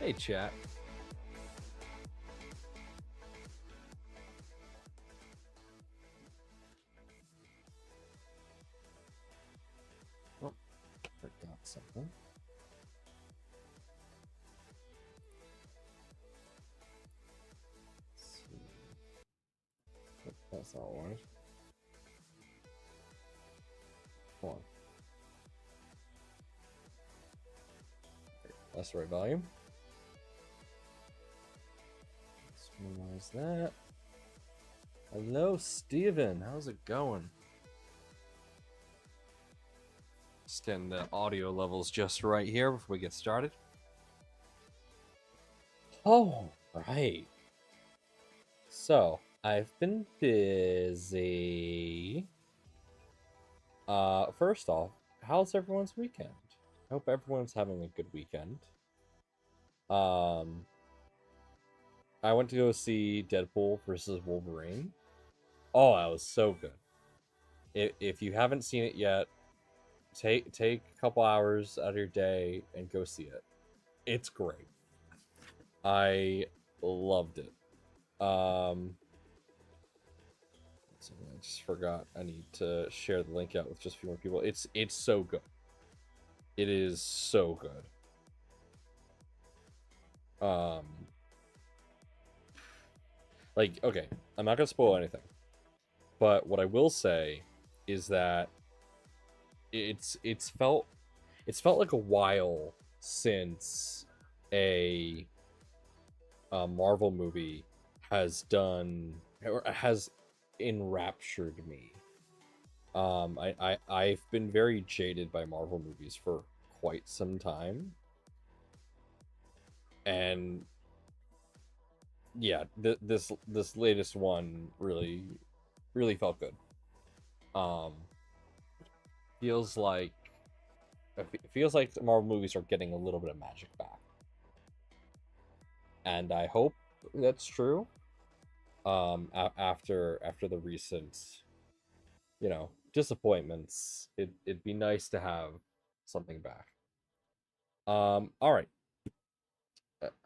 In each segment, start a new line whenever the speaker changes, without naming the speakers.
Hey, chat. Oh, forgot something. Let's see. That's not one. Hold on. That's the right volume. Let's minimize that. Hello, Steven. How's it going? Just getting the audio levels just right here before we get started. Oh, right. So, I've been busy. First off, how's everyone's weekend? I hope everyone's having a good weekend. I went to go see Deadpool versus Wolverine. Oh, that was so good. If you haven't seen it yet, take a couple hours out of your day and go see it. It's great. I loved it. So I just forgot. I need to share the link out with just a few more people. It's so good. It is so good. Like, okay, I'm not gonna spoil anything, but what I will say is that it's felt like a while since a Marvel movie has done or has enraptured me. I've been very jaded by Marvel movies for quite some time, and yeah, this latest one really felt good. Feels like the Marvel movies are getting a little bit of magic back, and I hope that's true. After the recent, disappointments, it'd be nice to have something back. All right.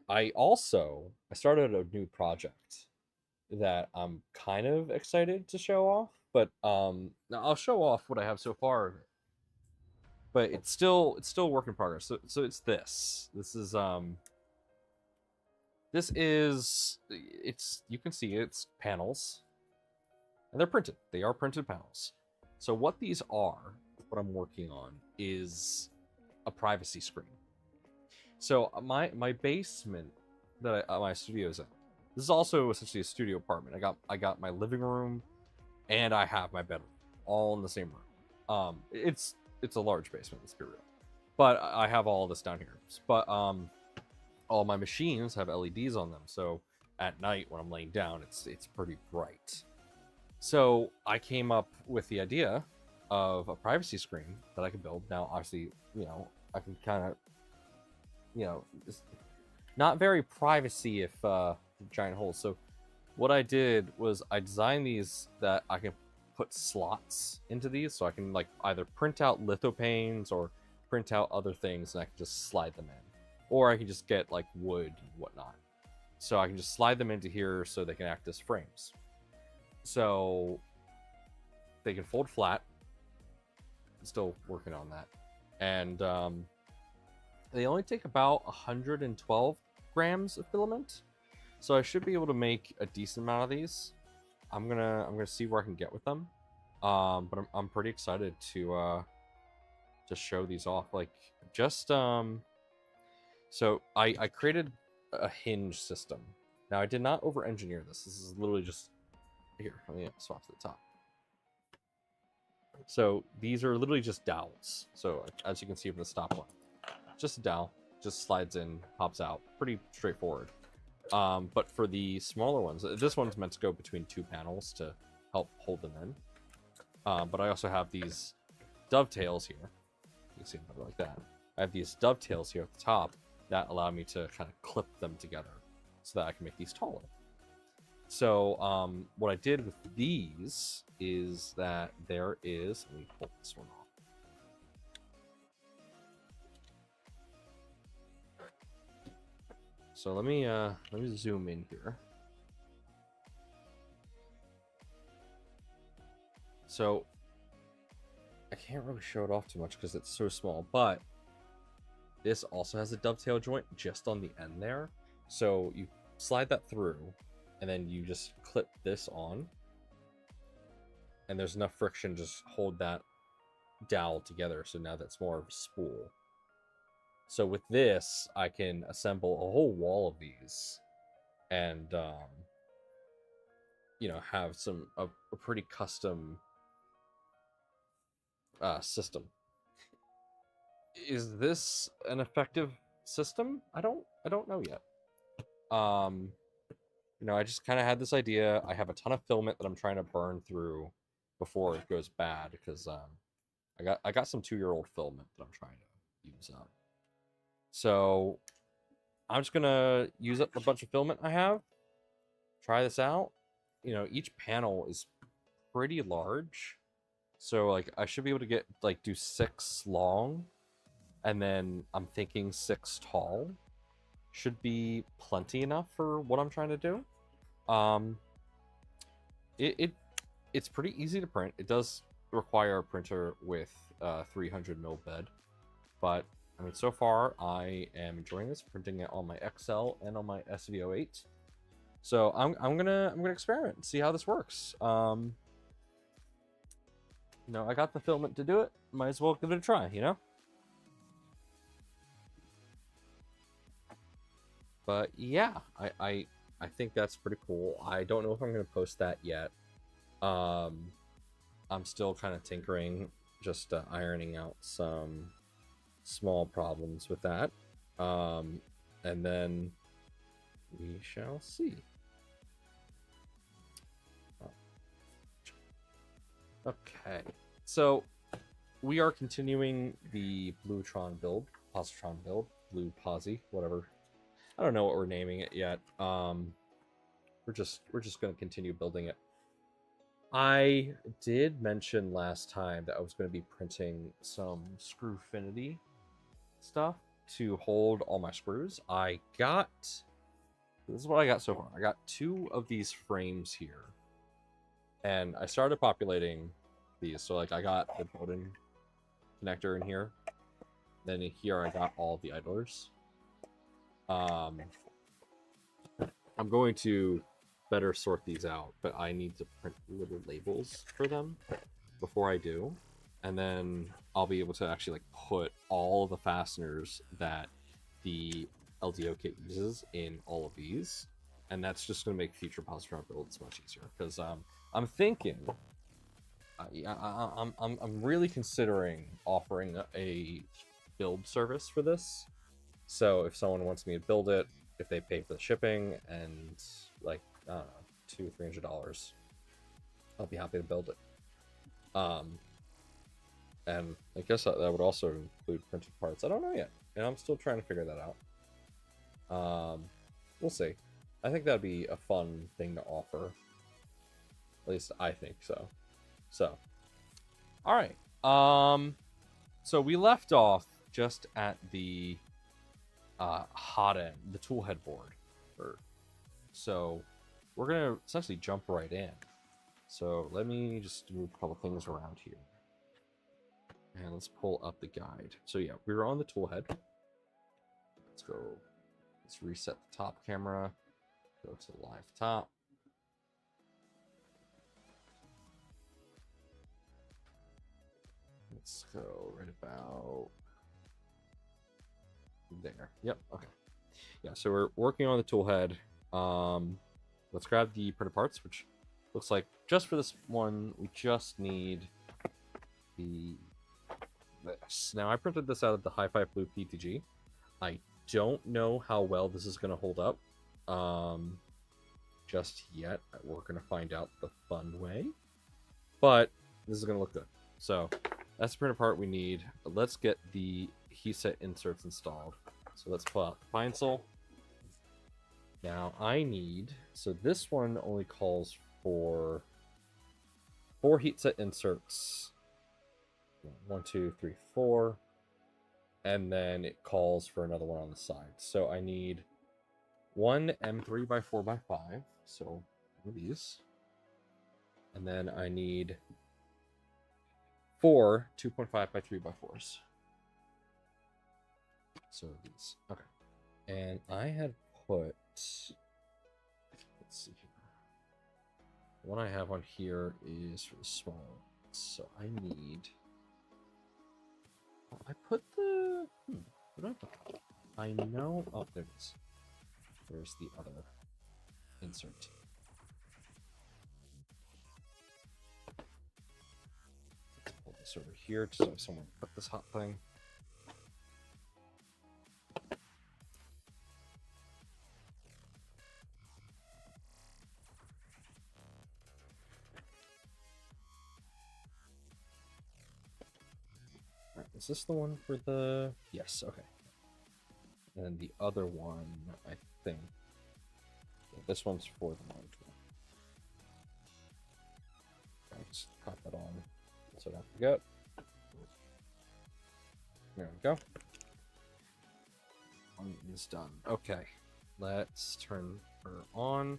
I started a new project that I'm kind of excited to show off, but now I'll show off what I have so far. But it's still work in progress. So it's this. It's you can see it's panels, and they're printed. They are printed panels. So what I'm working on is a privacy screen. So my basement that my studio's in. This is also essentially a studio apartment. I got my living room, and I have my bedroom, all in the same room. It's a large basement. Let's be real, but I have all this down here. But all my machines have LEDs on them, so at night when I'm laying down, it's pretty bright. So I came up with the idea of a privacy screen that I could build. Now, obviously, I can kind of, it's not very privacy if giant holes. So what I did was I designed these that I can put slots into these, so I can like either print out lithopanes or print out other things, and I can just slide them in, or I can just get like wood and whatnot. So I can just slide them into here so they can act as frames. So they can fold flat. I'm still working on that, and they only take about 112 grams of filament, so I should be able to make a decent amount of these. I'm gonna see where I can get with them, but I'm pretty excited to show these off. Like, just so I created a hinge system. Now, I did not over engineer this. This is literally just here. Let me swap to the top. So these are literally just dowels. So as you can see from the stop line, just a dowel, just slides in, pops out, pretty straightforward. But for the smaller ones, this one's meant to go between two panels to help hold them in. But I also have these dovetails here. You can see them like that. I have these dovetails here at the top that allow me to kind of clip them together so that I can make these taller. So what I did with these is that there is, let me pull this one off. So let me zoom in here. So I can't really show it off too much because it's so small, but this also has a dovetail joint just on the end there. So you slide that through, and then you just clip this on, and there's enough friction to just hold that dowel together. So now that's more of a spool. So with this, I can assemble a whole wall of these, and you know, have a pretty custom system. Is this an effective system? I don't know yet. You know, I just kind of had this idea. I have a ton of filament that I'm trying to burn through before it goes bad, because I got some 2-year-old filament that I'm trying to use up. So I'm just gonna use up a bunch of filament I have. Try this out. You know, each panel is pretty large, so like I should be able to get like do 6 long, and then I'm thinking 6 tall should be plenty enough for what I'm trying to do. It's pretty easy to print. It does require a printer with 300 mil bed, but I mean, so far I am enjoying this, printing it on my XL and on my SV08. So I'm gonna experiment and see how this works. You know, I got the filament to do it. Might as well give it a try, you know? But yeah, I think that's pretty cool. I don't know if I'm gonna post that yet. I'm still kind of tinkering, just ironing out some small problems with that. And then we shall see. Okay, so we are continuing the Blueitron build, Positron build, Blue Posi, whatever. I don't know what we're naming it yet. We're just going to continue building it. I did mention last time that I was going to be printing some Screwfinity stuff to hold all my screws. This is what I got so far. I got 2 of these frames here, and I started populating these. So like I got the Bowden connector in here, then in here I got all the idlers. I'm going to better sort these out, but I need to print little labels for them before I do, and then I'll be able to actually like put all the fasteners that the LDO kit uses in all of these, and that's just going to make future Positron builds much easier. Because I'm thinking, I'm really considering offering a build service for this. So if someone wants me to build it, if they pay for the shipping and like I don't know, $200-300, I'll be happy to build it. And I guess that would also include printed parts. I don't know yet, and I'm still trying to figure that out. We'll see. I think that'd be a fun thing to offer. At least I think so. So, all right. So we left off just at the hot end, the tool head board. So we're gonna essentially jump right in. So let me just move a couple things around here, and let's pull up the guide. So yeah, we were on the tool head. Let's go. Let's reset the top camera. Go to the live top. Let's go right about there. Yep. Okay. Yeah. So we're working on the tool head. Let's grab the printed parts, which looks like just for this one we just need this. Now I printed this out of the Hi-Fi Blue PTG. I don't know how well this is going to hold up just yet. We're going to find out the fun way, but this is going to look good. So that's the printed part we need. Let's get the heatset inserts installed. So let's pull out the pencil. Now I need, so this one only calls for 4 heatset inserts. 1, 2, 3, 4. And then it calls for another one on the side. So I need one M3 by 4 by 5, so one of these. And then I need 4 2.5 by 3 by 4s. So these. Okay. And I had put, let's see here. The one I have on here is for the small. So I need, I put the, what did I put? I know, oh, there it is. There's the other insert. Pull this over here just so someone put this hot thing. Alright, is this the one for the, yes, okay. And then the other one, I think, this one's for the large one. Let's pop that on so I don't forget. There we go. One is done. Okay, let's turn her on.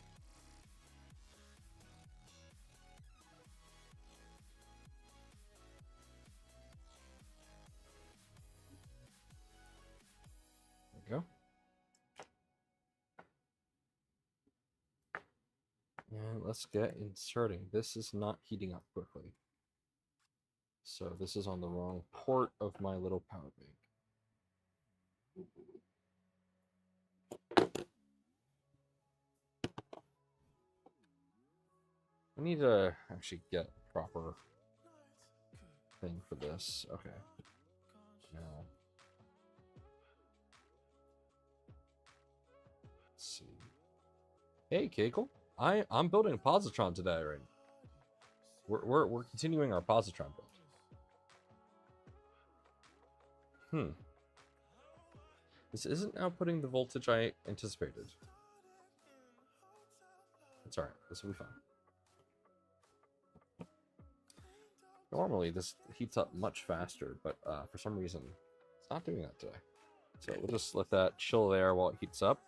There we go. And let's get inserting. This is not heating up quickly. So this is on the wrong port of my little power bank. I need to actually get a proper thing for this. Okay. Now, let's see. Hey, Keiko. I'm building a Positron today, right? We're continuing our Positron build. This isn't outputting the voltage I anticipated. It's alright. This will be fine. Normally, this heats up much faster, but for some reason, it's not doing that today. So we'll just let that chill there while it heats up.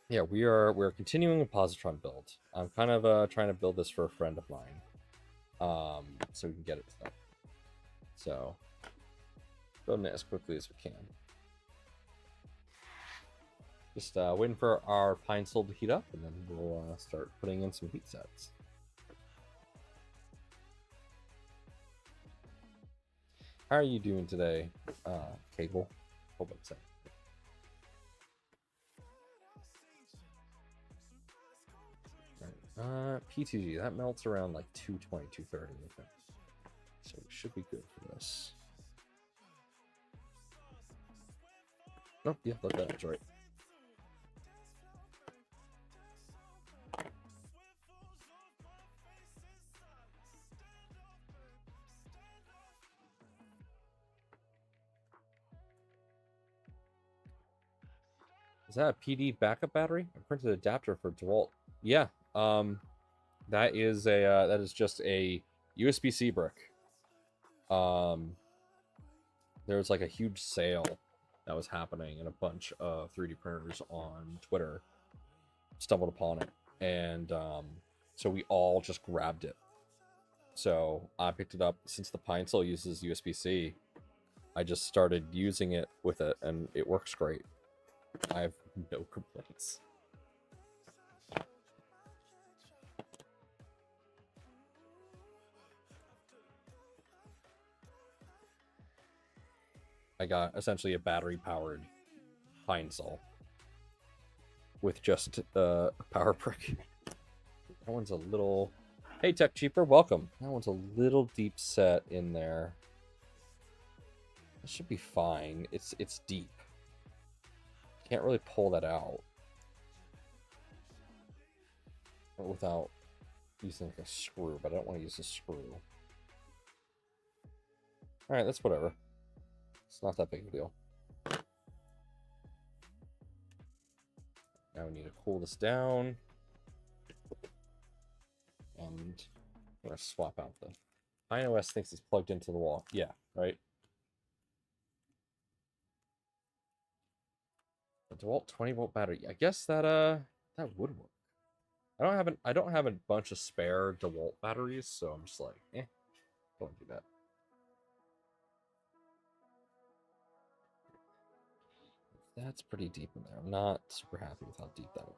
Yeah, we're continuing a Positron build. I'm kind of trying to build this for a friend of mine, so we can get it to them. So building it as quickly as we can. Just waiting for our pine sol to heat up, and then we'll start putting in some heat sets. How are you doing today, Cable? Hope I'm safe. PTG, that melts around like 220, 230, I think. So we should be good for this. Oh, yeah, look, that's right. Is that a PD backup battery? A printed adapter for DeWalt. Yeah, that is just a USB-C brick. There's like a huge sale that was happening, and a bunch of 3D printers on Twitter stumbled upon it, and so we all just grabbed it. So I picked it up. Since the pine sol uses USB-C, I just started using it with it, and it works great. I have no complaints. I got essentially a battery-powered pine sol with just a power brick. That one's a little... Hey, Tech Cheaper, welcome. That one's a little deep set in there. It should be fine. It's deep. Can't really pull that out without using like a screw, but I don't want to use a screw. Alright, that's whatever. It's not that big of a deal. Now we need to cool this down. And we're going to swap out the... iOS thinks it's plugged into the wall. Yeah, right? DeWalt 20-volt battery. I guess that that would work. I don't have a bunch of spare DeWalt batteries, so I'm just like, don't do that. That's pretty deep in there. I'm not super happy with how deep that is.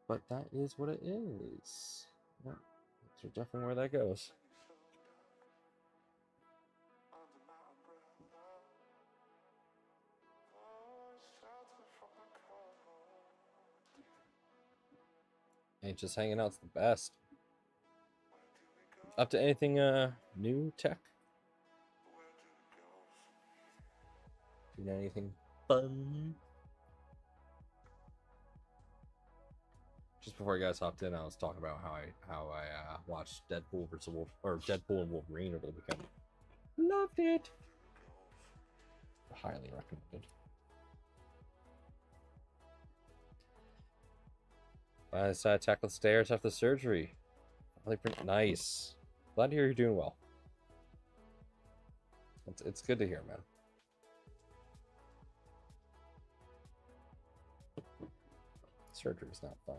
But that is what it is. Yeah, that's definitely where that goes. Ain't just hanging out's the best. Up to anything new tech? You know, anything fun? Just before you guys hopped in, I was talking about how I watched Deadpool versus Deadpool and Wolverine over the weekend. Loved it. Highly recommended. I decided to tackle the stairs after the surgery. Really nice. Glad to hear you're doing well. It's good to hear, man. Surgery is not fun.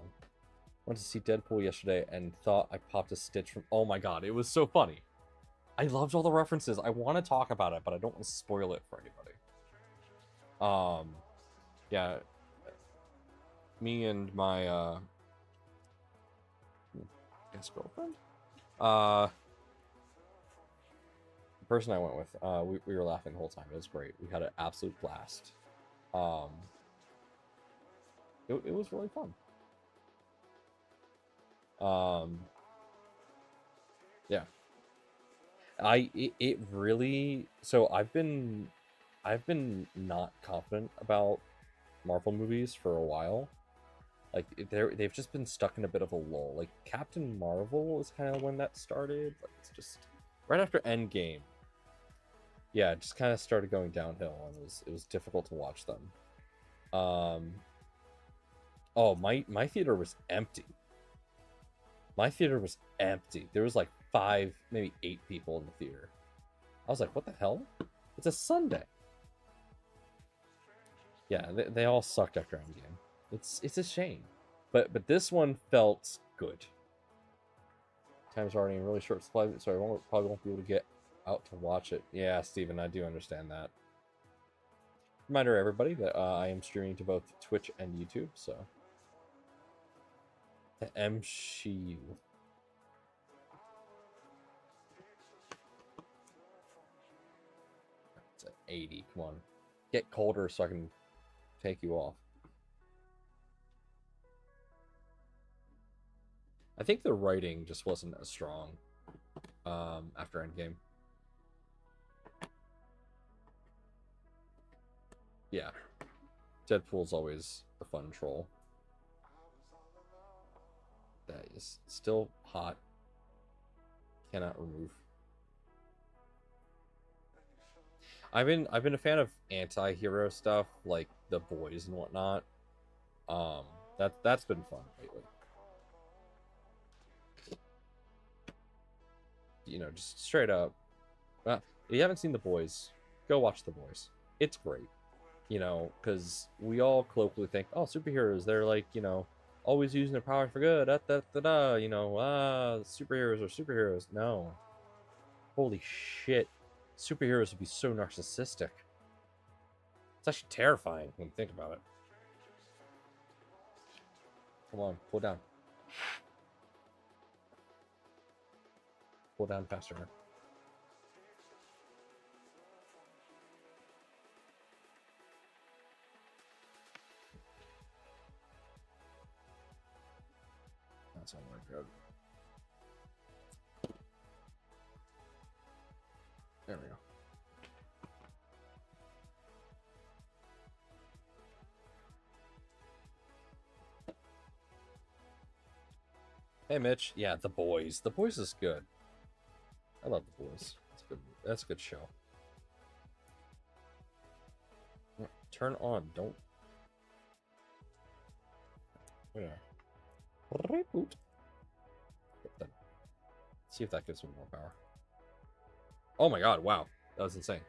Went to see Deadpool yesterday and thought I popped a stitch from... Oh my god, it was so funny. I loved all the references. I want to talk about it, but I don't want to spoil it for anybody. Yeah. Me and my, ex-girlfriend? The person I went with, we were laughing the whole time. It was great. We had an absolute blast. It was really fun. Yeah. It really... So I've been not confident about Marvel movies for a while. Like, they've just been stuck in a bit of a lull. Like, Captain Marvel is kind of when that started. Like, it's just right after Endgame. Yeah, it just kind of started going downhill, and it was difficult to watch them. Oh, my theater was empty. My theater was empty. There was like 5, maybe 8 people in the theater. I was like, what the hell? It's a Sunday. Yeah, they all sucked after Endgame. It's a shame. But this one felt good. Time's already in really short supply, so I probably won't be able to get out to watch it. Yeah, Steven, I do understand that. Reminder everybody that I am streaming to both Twitch and YouTube, so... The MCU. It's at 80, come on. Get colder so I can take you off. I think the writing just wasn't as strong after Endgame. Yeah. Deadpool's always a fun troll. That is still hot. Cannot remove. I've been a fan of anti-hero stuff like The Boys and whatnot. That's been fun lately. You know, just straight up. If you haven't seen The Boys, go watch The Boys. It's great. You know, because we all colloquially think, oh, superheroes, they're like, you know, always using their power for good. You know, superheroes are superheroes. No. Holy shit. Superheroes would be so narcissistic. It's actually terrifying when you think about it. Come on, pull down. Pull down faster. That's all right, good. There we go. Hey, Mitch. Yeah, The Boys. The Boys is good. I love The Boys. That's good. That's a good show. Turn on. Don't. Yeah. Reboot. See if that gives me more power. Oh my god! Wow, that was insane.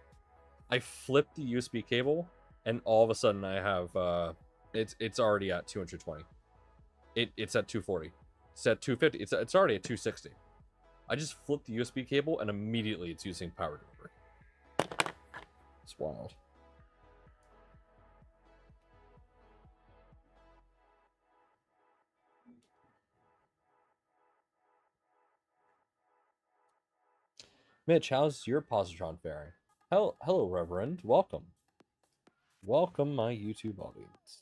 I flipped the USB cable, and all of a sudden I have it's already at 220. It's at 240. It's at 250. It's already at 260. I just flipped the USB cable and immediately it's using power delivery. It's wild. Mitch, how's your positron faring? Hello, Reverend. Welcome. Welcome, my YouTube audience.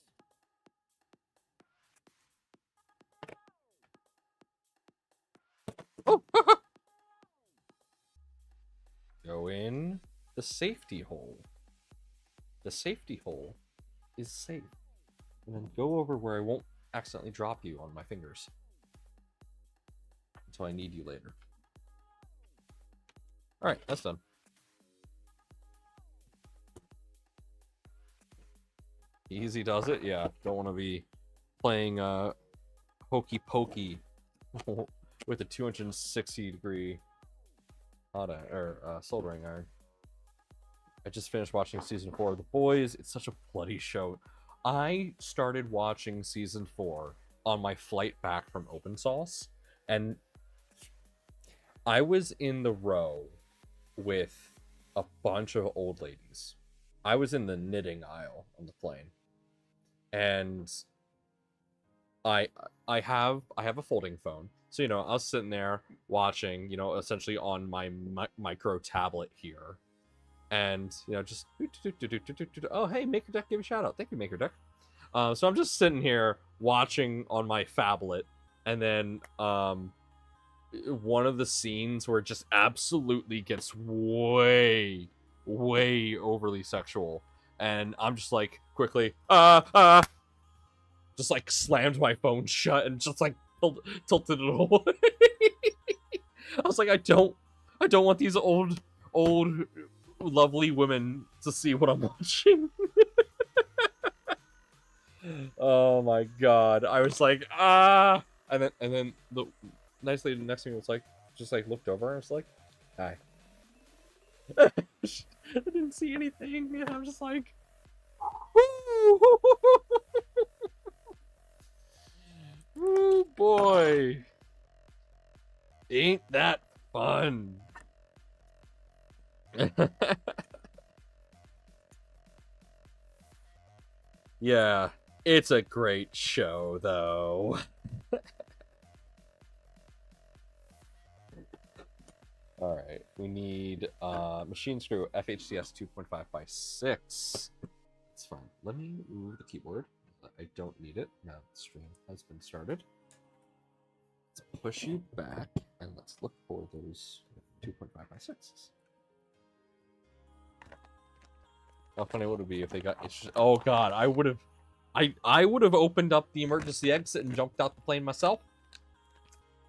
Oh! Go in the safety hole. The safety hole is safe. And then go over where I won't accidentally drop you on my fingers. Until I need you later. Alright, that's done. Easy does it? Yeah, don't want to be playing hokey pokey with a 260-degree hot soldering iron. I just finished watching season 4 of The Boys. It's such a bloody show. I started watching season 4 on my flight back from Open Sauce, and I was in the row with a bunch of old ladies. I was in the knitting aisle on the plane, and I have a folding phone, so I was sitting there watching, essentially on my micro tablet here, and just oh hey MakerDeck, give a shout out, thank you MakerDeck. So I'm just sitting here watching on my phablet, and then one of the scenes where it just absolutely gets way overly sexual, and I'm just like quickly just like slammed my phone shut and just like tilted it away. I was like, I don't want these old lovely women to see what I'm watching. Oh my god. I was like, and then the nice lady next to me was like, just like looked over and was like, hi. I didn't see anything, and I'm just like, oh boy, ain't that fun. Yeah, it's a great show though. Alright, we need machine screw FHCS 2.5 by 6. It's fine. Let me move the keyboard. I don't need it now the stream has been started. Let's push you back and let's look for those 2.5 by 6s. How funny would it be if they got itched? Oh god, I would have opened up the emergency exit and jumped out the plane myself.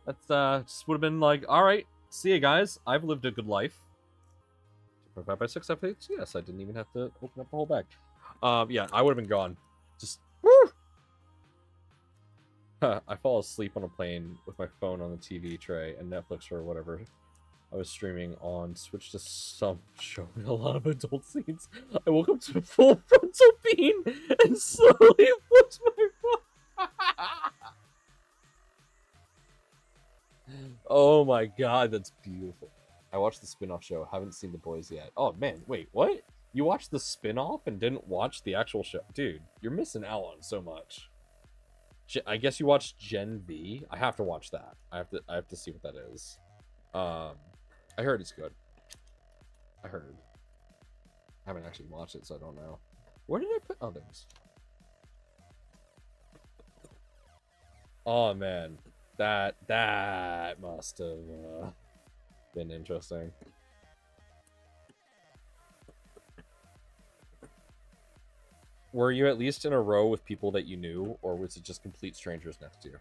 That's just would have been like, alright, see ya guys, I've lived a good life. 2.5 by 6 FH? Yes, I didn't even have to open up the whole bag. Yeah, I would have been gone. Just woo! I fall asleep on a plane with my phone on the TV tray and Netflix or whatever I was streaming on switched to some show with a lot of adult scenes. I woke up to a full frontal beam and slowly flipped my phone. Oh my god, that's beautiful. I watched the spin-off show. Haven't seen The Boys yet. Oh man, wait, what? You watched the spin-off and didn't watch the actual show? Dude, you're missing out on so much. I guess you watched Gen V. I have to watch that. I have to see what that is. I heard it's good. I heard. I haven't actually watched it, so I don't know. Where did I put others? Oh man, that must have been interesting. Were you at least in a row with people that you knew, or was it just complete strangers next to you?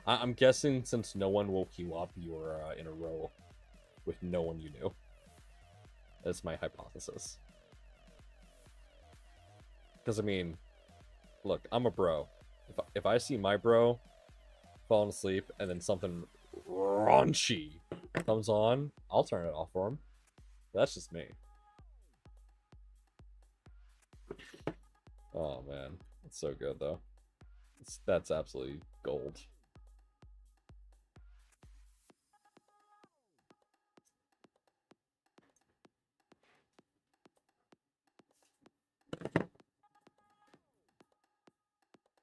I'm guessing since no one woke you up, you were in a row with no one you knew. That's my hypothesis. Because, I mean, look, I'm a bro. If I see my bro falling asleep and then something raunchy comes on, I'll turn it off for him. That's just me. Oh man, it's so good though. That's absolutely gold.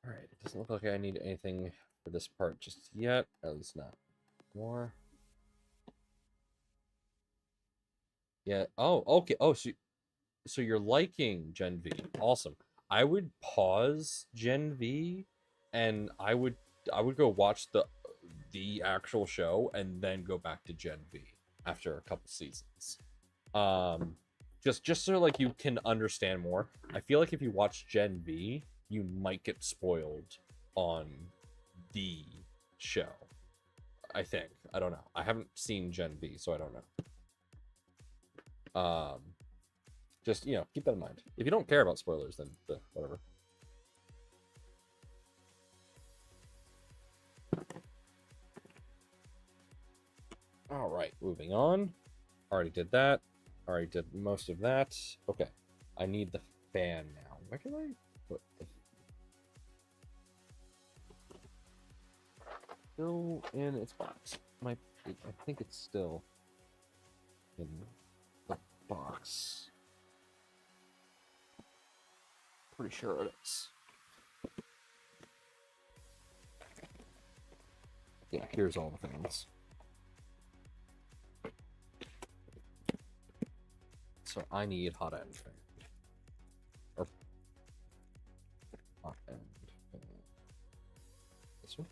All right, it doesn't look like I need anything for this part just yet. At least not more. Yeah. Oh, okay. Oh, so you're liking Gen V. Awesome. I would pause Gen V and I would go watch the actual show and then go back to Gen V after a couple seasons. Um just so like you can understand more. I feel like if you watch Gen V, you might get spoiled on the show. I think. I don't know. I haven't seen Gen V, so I don't know. Just, keep that in mind. If you don't care about spoilers, then whatever. All right, moving on. Already did that. Already did most of that. Okay, I need the fan now. Where can I put the... Still in its box. I think it's still in the box. Pretty sure it is. Yeah, here's all the fans. So I need hot end fan. Or hot end fan. This one?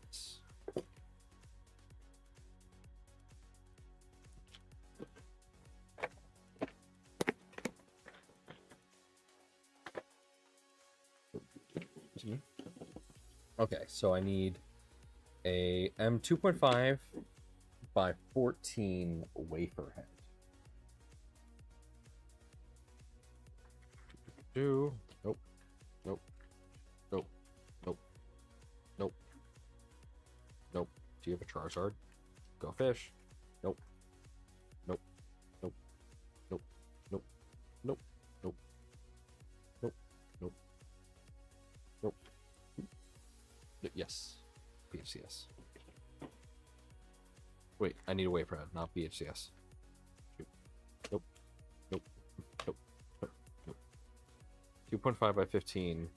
Yes. Okay, so I need a M2.5 by 14 wafer head. Nope. Nope. Nope. Nope. Nope. Nope. Do you have a Charizard? Go fish. Nope. Nope. Nope. Nope. Nope. Nope. Nope. Nope. Nope. Nope. Yes. BHCS. Wait, I need a wafer head, not BHCS. Nope. Nope. Nope. Nope. Nope. 2.5 by 15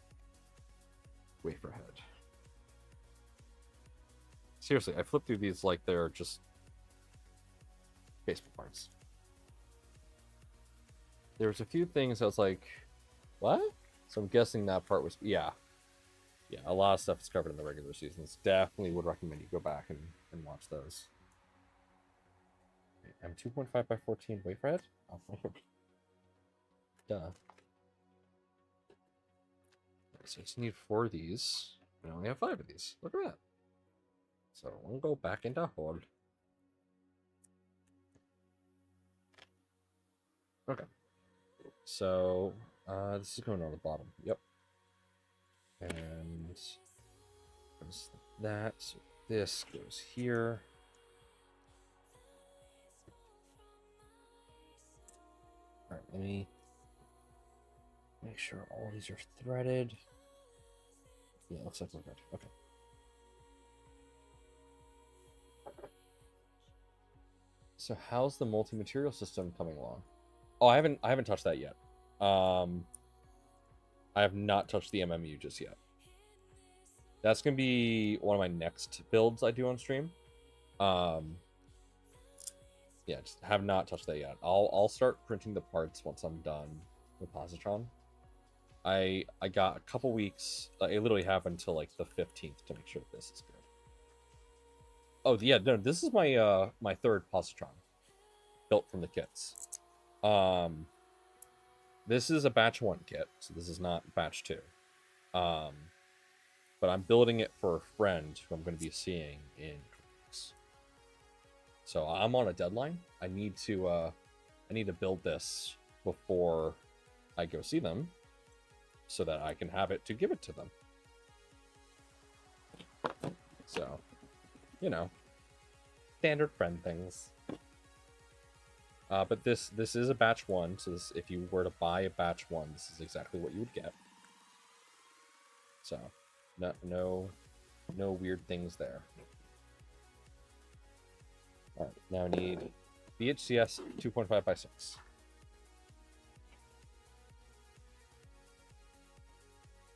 wafer head. Seriously, I flipped through these like they're just baseball parts. There's a few things I was like, what? So I'm guessing that part was, yeah, a lot of stuff is covered in the regular seasons. Definitely would recommend you go back and watch those. I'm 2.5 by 14 wafer head? Oh, duh. So I just need 4 of these. We only have 5 of these. Look at that. So we'll go back into hold. Okay. So this is going on the bottom. Yep. And there's that. So this goes here. All right, let me make sure all these are threaded. Yeah, looks like we're good. Okay. So how's the multi-material system coming along? Oh, I haven't touched that yet. I have not touched the MMU just yet. That's gonna be one of my next builds I do on stream. Yeah, just have not touched that yet. I'll start printing the parts once I'm done with Positron. I got a couple weeks. It literally have until like the 15th to make sure this is good. Oh yeah, no, this is my my 3rd Positron built from the kits. This is a batch 1 kit, so this is not batch 2. But I'm building it for a friend who I'm going to be seeing in 2 weeks. So I'm on a deadline. I need to build this before I go see them, so that I can have it to give it to them. So, standard friend things. But this is a batch 1, so this, if you were to buy a batch 1, this is exactly what you would get. So, no weird things there. All right, now I need VHCS 2.5 by 6.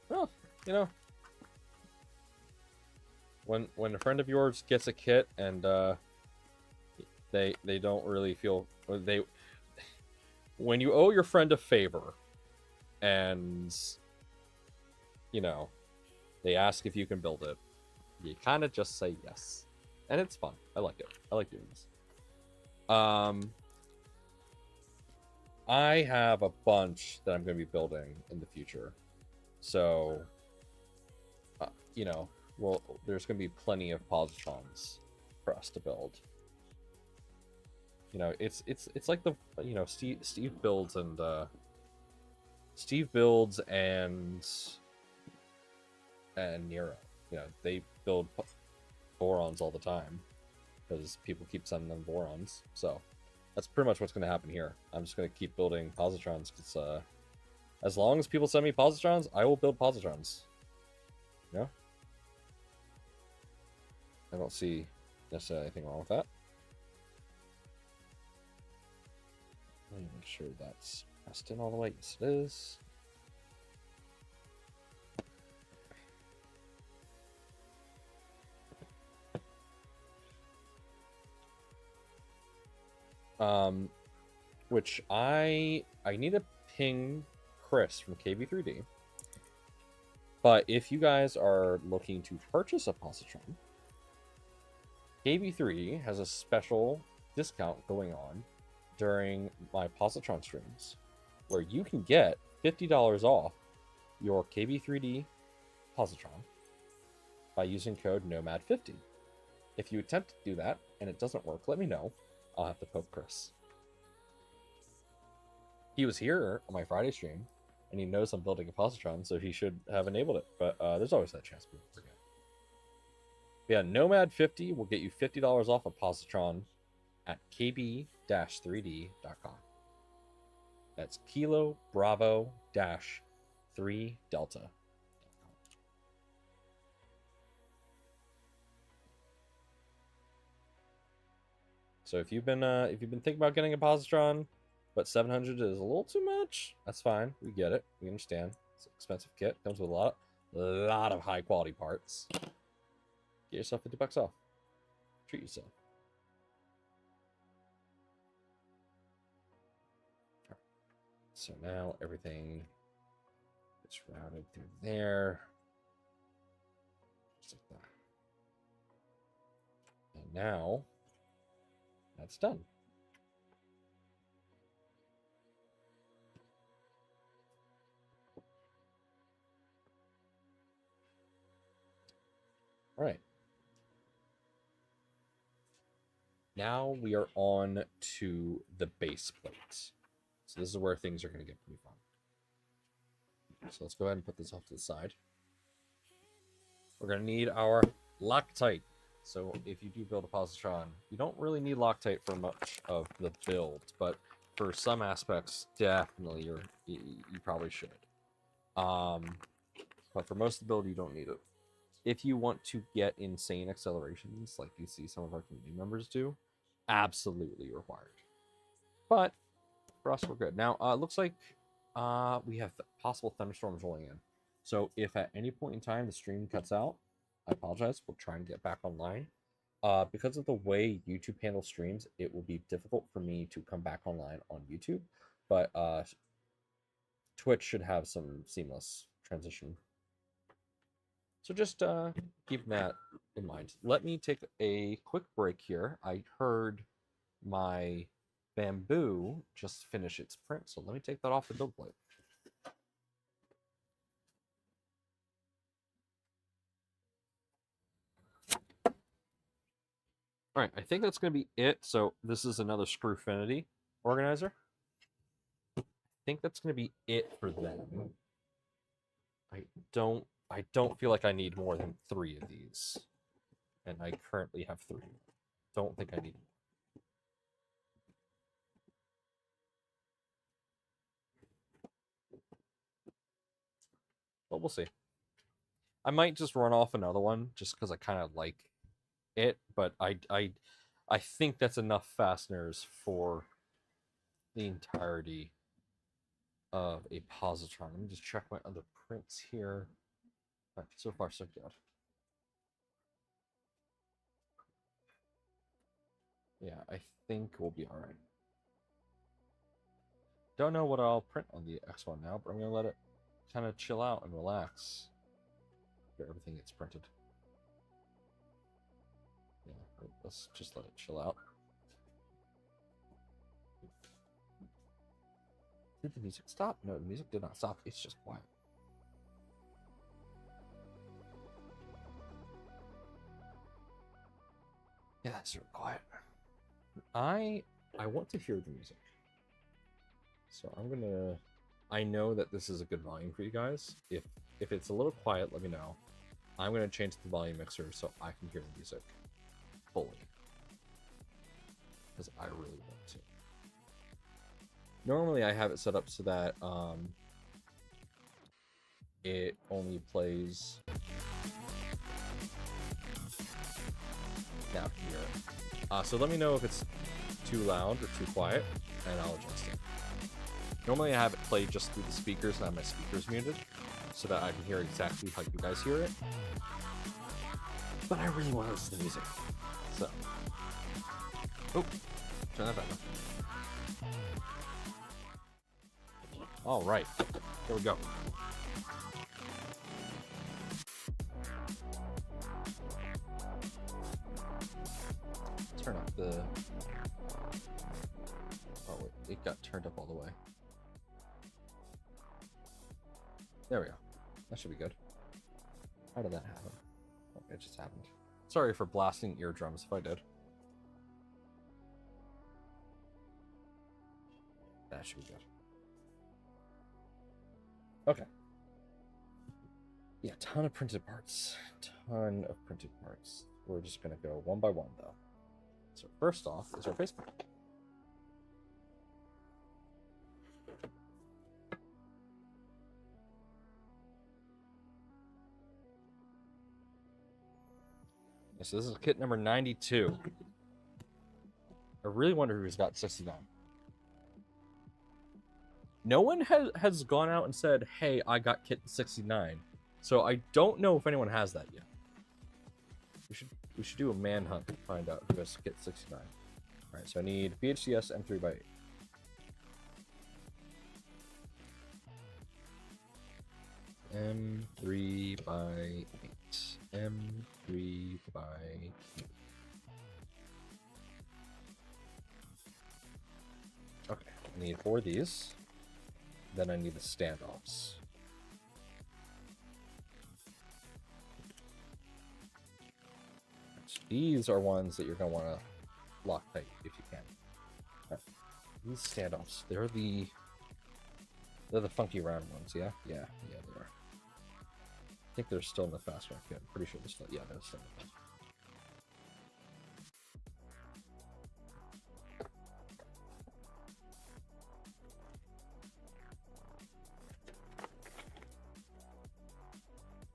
Well, you know, when a friend of yours gets a kit and they don't really feel, or when you owe your friend a favor and you know they ask if you can build it, you kind of just say yes, and it's fun. I like it. I like doing this. I have a bunch that I'm going to be building in the future, so you know, well, there's going to be plenty of positrons for us to build. You know, it's like the, you know, Steve builds and Nero. You know, they build borons all the time because people keep sending them borons. So that's pretty much what's going to happen here. I'm just going to keep building positrons because as long as people send me positrons, I will build positrons. You know? I don't see necessarily anything wrong with that. Let me make sure that's pressed in all the way. Yes, it is. Which I need to ping Chris from KV3D. But if you guys are looking to purchase a positron, KV3 has a special discount going on during my positron streams, where you can get $50 off your KV3D positron by using code Nomad50. If you attempt to do that and it doesn't work, let me know. I'll have to poke Chris. He was here on my Friday stream, and he knows I'm building a positron, so he should have enabled it. But there's always that chance people forget. Yeah, Nomad50 will get you $50 off a positron at kb-3d.com. That's Kilo Bravo 3 Delta. So if you've been thinking about getting a positron, but 700 is a little too much, that's fine. We get it. We understand. It's an expensive kit. Comes with a lot of high quality parts. Get yourself $50 off. Treat yourself. Right. So now everything is routed through there. Just like that. And now that's done. All right. Now we are on to the base plates. So this is where things are going to get pretty fun. So let's go ahead and put this off to the side. We're going to need our Loctite. So if you do build a positron, you don't really need Loctite for much of the build, but for some aspects, definitely you probably should. But for most of the build, you don't need it. If you want to get insane accelerations, like you see some of our community members do, absolutely required. But for us, we're good. Now, it looks like we have possible thunderstorms rolling in. So if at any point in time the stream cuts out, I apologize. We'll try and get back online. Because of the way YouTube handles streams, it will be difficult for me to come back online on YouTube. But Twitch should have some seamless transition. So just keep that in mind. Let me take a quick break here. I heard my bamboo just finish its print, so let me take that off the build plate. All right, I think that's going to be it. So this is another Screwfinity organizer. I think that's going to be it for them. I don't feel like I need more than 3 of these. And I currently have 3. Don't think I need more. but we'll see. I might just run off another one just because I kind of like it, but I think that's enough fasteners for the entirety of a positron. Let me just check my other prints here. Right, so far, so good. Yeah, I think we'll be all right. Don't know what I'll print on the X1 now, but I'm going to let it kind of chill out and relax after everything gets printed. Yeah, let's just let it chill out. Did the music stop? No, the music did not stop. It's just quiet. Yeah, that's really quiet. I want to hear the music. So I'm gonna. I know that this is a good volume for you guys. If it's a little quiet, let me know. I'm gonna change the volume mixer so I can hear the music fully, because I really want to. Normally, I have it set up so that it only plays down here. So let me know if it's too loud or too quiet, and I'll adjust it. Normally I have it play just through the speakers and I have my speakers muted so that I can hear exactly how you guys hear it. But I really want to listen to the music. So. Oh, turn that back on. Alright. Here we go. Turn up the... Oh, wait. It got turned up all the way. There we go. That should be good. How did that happen? Oh, it just happened. Sorry for blasting eardrums if I did. That should be good. Okay. Yeah, ton of printed parts. Ton of printed parts. We're just going to go one by one, though. So first off is our faceplate. So this is kit number 92. I really wonder who's got 69. No one has gone out and said, hey, I got kit 69. So I don't know if anyone has that yet. We should do a manhunt to find out who has kit 69. Alright, so I need VHCS M3x8. M3x8. M3x8. Okay, I need 4 of these. Then I need the standoffs. So these are ones that you're going to want to lock tight if you can. Right. These standoffs, they're the funky round ones, yeah? Yeah, they are. I think they're still in the fast track kit. I'm pretty sure they're still, yeah, they're still in the fast track.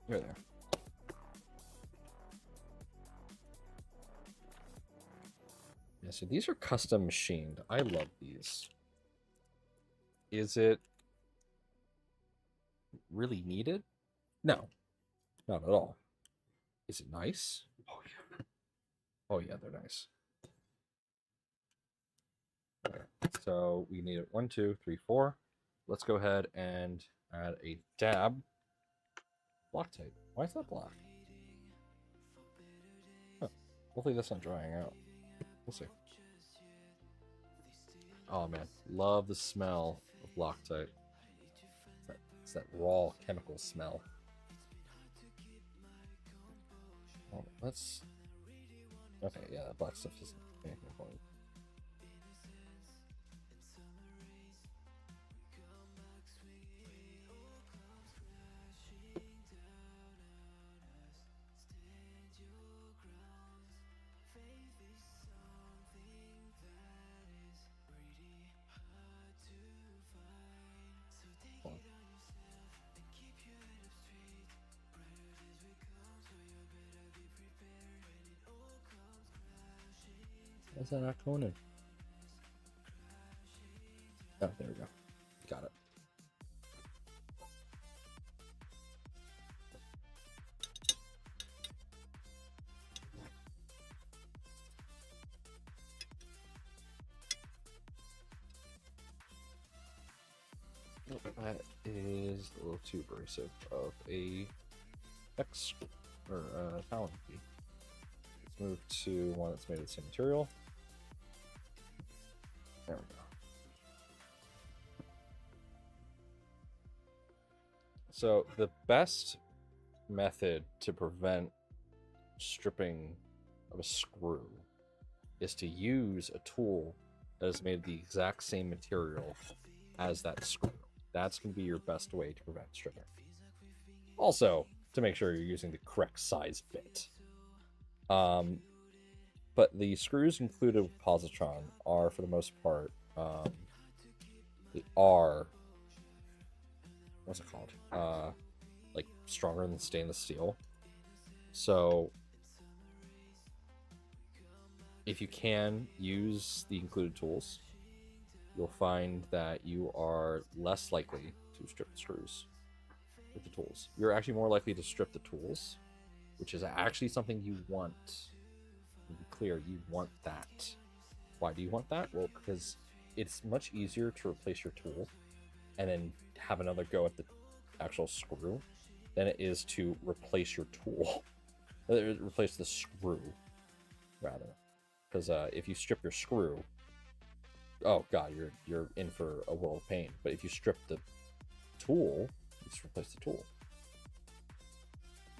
You're there. Yeah, so these are custom machined. I love these. Is it really needed? No, not at all. Is it nice? Oh yeah. Oh yeah, they're nice. Okay, so we need it 1, 2, 3, 4. Let's go ahead and add a dab. Loctite. Why is that black? Huh. Hopefully that's not drying out. We'll see. Oh man, love the smell of Loctite. It's that raw chemical smell. Oh, let's... Okay, yeah, that black stuff isn't anything important. Why is that not going in? Oh, there we go. Got it. That is a little too abrasive of a X or Talon key. Let's move to one that's made of the same material. There we go. So the best method to prevent stripping of a screw is to use a tool that is made of the exact same material as that screw. That's going to be your best way to prevent stripping. Also, to make sure you're using the correct size bit. But the screws included with Positron are, for the most part, they are, what's it called? Like stronger than stainless steel. So if you can use the included tools, you'll find that you are less likely to strip the screws with the tools. You're actually more likely to strip the tools, which is actually something you want. To be clear, you want that. Why do you want that? Well, because it's much easier to replace your tool and then have another go at the actual screw than it is to replace your tool. Replace the screw, rather. Because if you strip your screw, oh god, you're in for a world of pain. But if you strip the tool, you just replace the tool.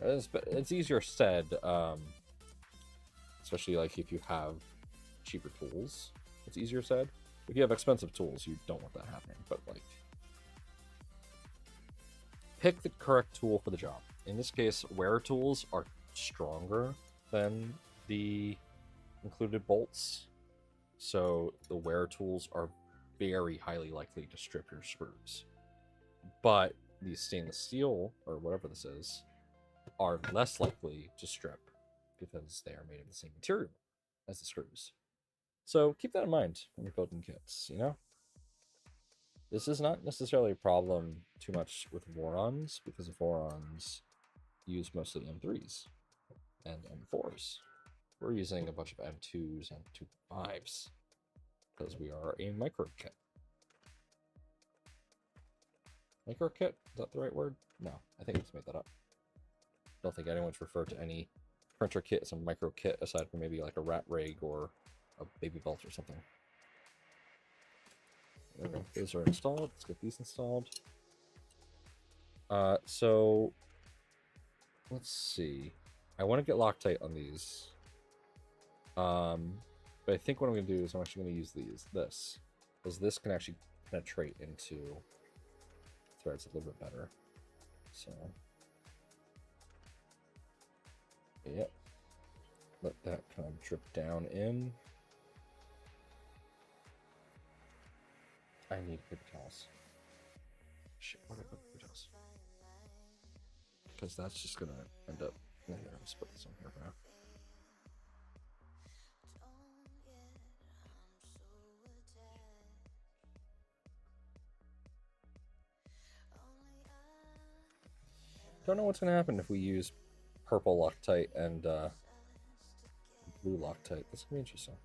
It's easier said, especially like if you have cheaper tools. It's easier said. If you have expensive tools, you don't want that happening. But like, pick the correct tool for the job. In this case, wear tools are stronger than the included bolts. So the wear tools are very highly likely to strip your screws. But these stainless steel, or whatever this is, are less likely to strip because they are made of the same material as the screws. So keep that in mind when you're building kits, you know? This is not necessarily a problem too much with Vorons, because Vorons use mostly M3s and M4s. We're using a bunch of M2s and 2.5s because we are a micro kit. Micro kit? Is that the right word? No, I think I just made that up. I don't think anyone's referred to any printer kit as a micro kit aside from maybe like a rat rig or a baby belt or something. There we go. Those are installed. Let's get these installed. So let's see. I want to get Loctite on these. But I think what I'm going to do is I'm actually going to use this, because this can actually penetrate into threads a little bit better. So, yep. Let that kind of drip down in. I need paper towels. Shit, where did I put paper towels? Because that's just going to end up in here. Let's put this on here for now. Don't know what's going to happen if we use purple Loctite and blue Loctite. That's going to be interesting.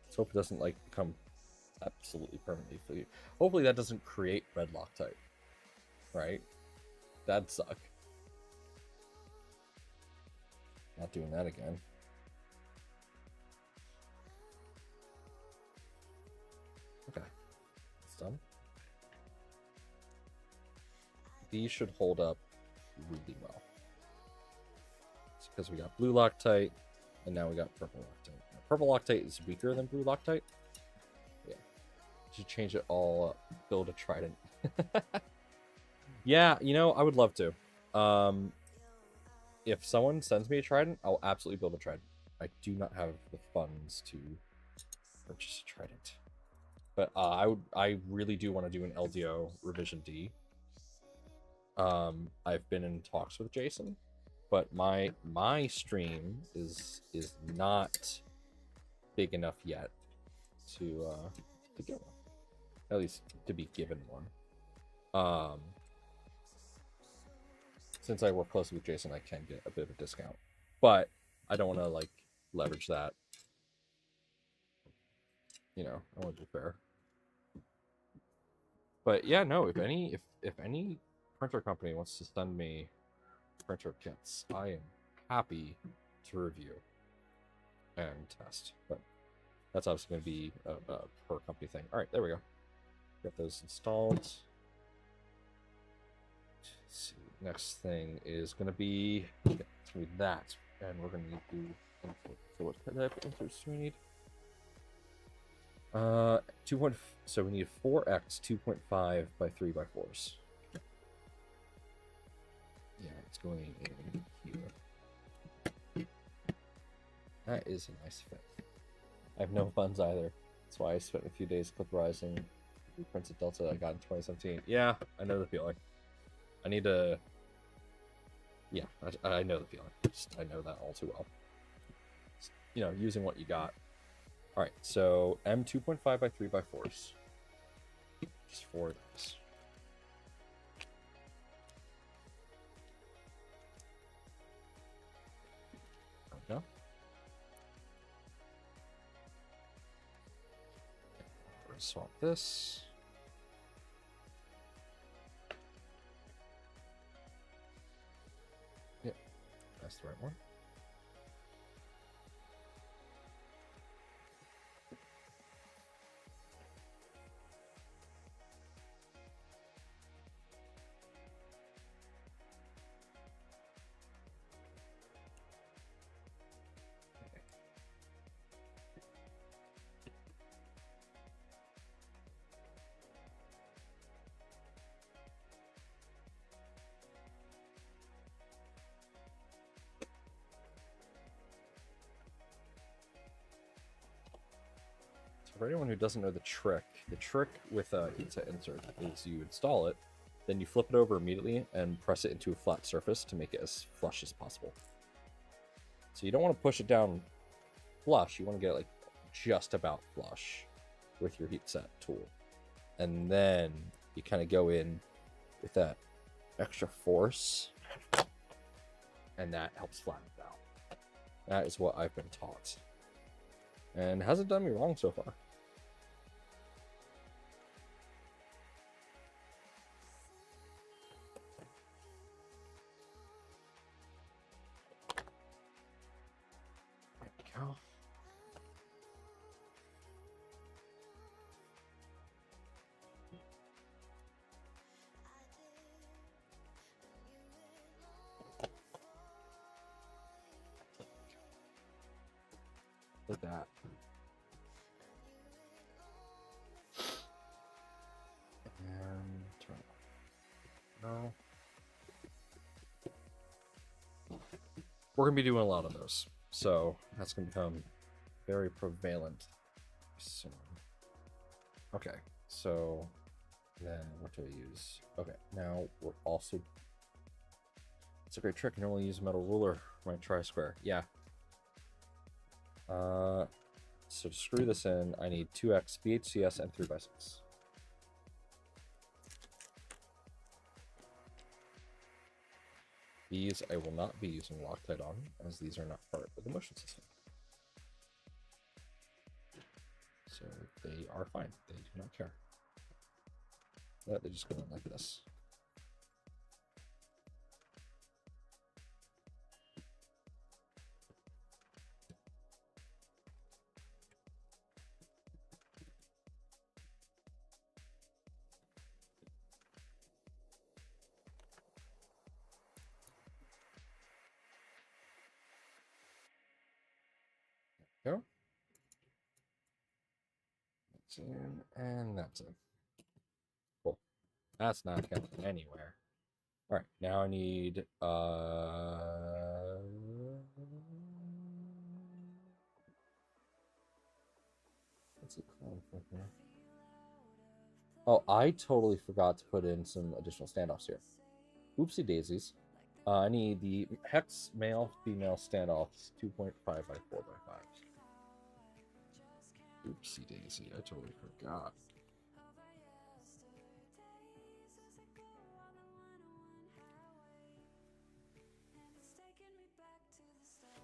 Let's hope it doesn't like become absolutely permanently fluid. Hopefully that doesn't create red Loctite. Right? That'd suck. Not doing that again. Okay. It's done. These should hold up really well. It's because we got blue Loctite, and now we got purple Loctite. Now, purple Loctite is weaker than blue Loctite. Yeah. Should change it all up. Build a trident. Yeah, you know, I would love to. If someone sends me a trident, I'll absolutely build a trident. I do not have the funds to purchase a trident. But I really do want to do an LDO Revision D. I've been in talks with Jason, but my stream is not big enough yet to get one. At least to be given one. Since I work closely with Jason, I can get a bit of a discount, but I don't want to like leverage that. You know, I want to be fair. But yeah, no. If any printer company wants to send me printer kits, I am happy to review and test. But that's obviously going to be a per company thing. All right, there we go. Get those installed. Let's see. Next thing is going to be that, and we're going to need to input. So what type of inputs do we need? 2. So we need 4x 2.5 by 3 by 4s. Yeah, it's going in here. That is a nice fit. I have no funds either. That's why I spent a few days clipperizing the Prince of Delta I got in 2017. Yeah, I know the feeling. I need to... Yeah, I know the feeling. I know that all too well. You know, using what you got. Alright, so M 2.5 by 3 by 4s. Just 4 of these. There we go. We're going to swap this. Yep, that's the right one. For anyone who doesn't know the trick with a heatset insert is you install it, then you flip it over immediately and press it into a flat surface to make it as flush as possible. So you don't want to push it down flush, you want to get it like just about flush with your heatset tool. And then you kind of go in with that extra force, and that helps flatten it out. That is what I've been taught. And hasn't done me wrong so far. There we go. Look at that. And turn it off. No. We're going to be doing a lot of those. So that's going to become very prevalent soon. Okay, so then what do I use? Okay, now we're also... It's a great trick. I normally use a metal ruler for my tri-square. Yeah. So to screw this in, I need 2x BHCS and 3x6. These I will not be using Loctite on, as these are not part of the motion system. So they are fine. They do not care. They just go in like this. Go. That's in, and that's in. Cool. That's not going anywhere. All right, now I need what's it called for here? Oh, I totally forgot to put in some additional standoffs here. Oopsie daisies. I need the hex male female standoffs 2.5 by 4 by 5. Oopsie daisy, I totally forgot.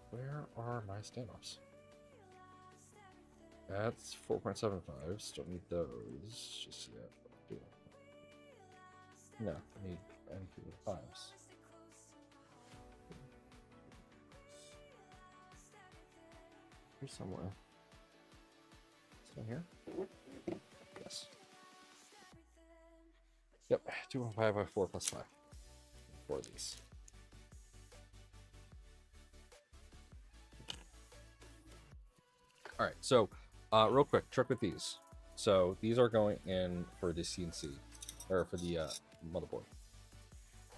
Where are my standoffs? That's 4.75s. Don't need those just yet. No, I need MP5s. Here's somewhere. Is it here? Yes. Yep, 2.5 by 4 plus 5. 4 of these. Alright, so real quick, trick with these. So these are going in for the CNC, or for the motherboard.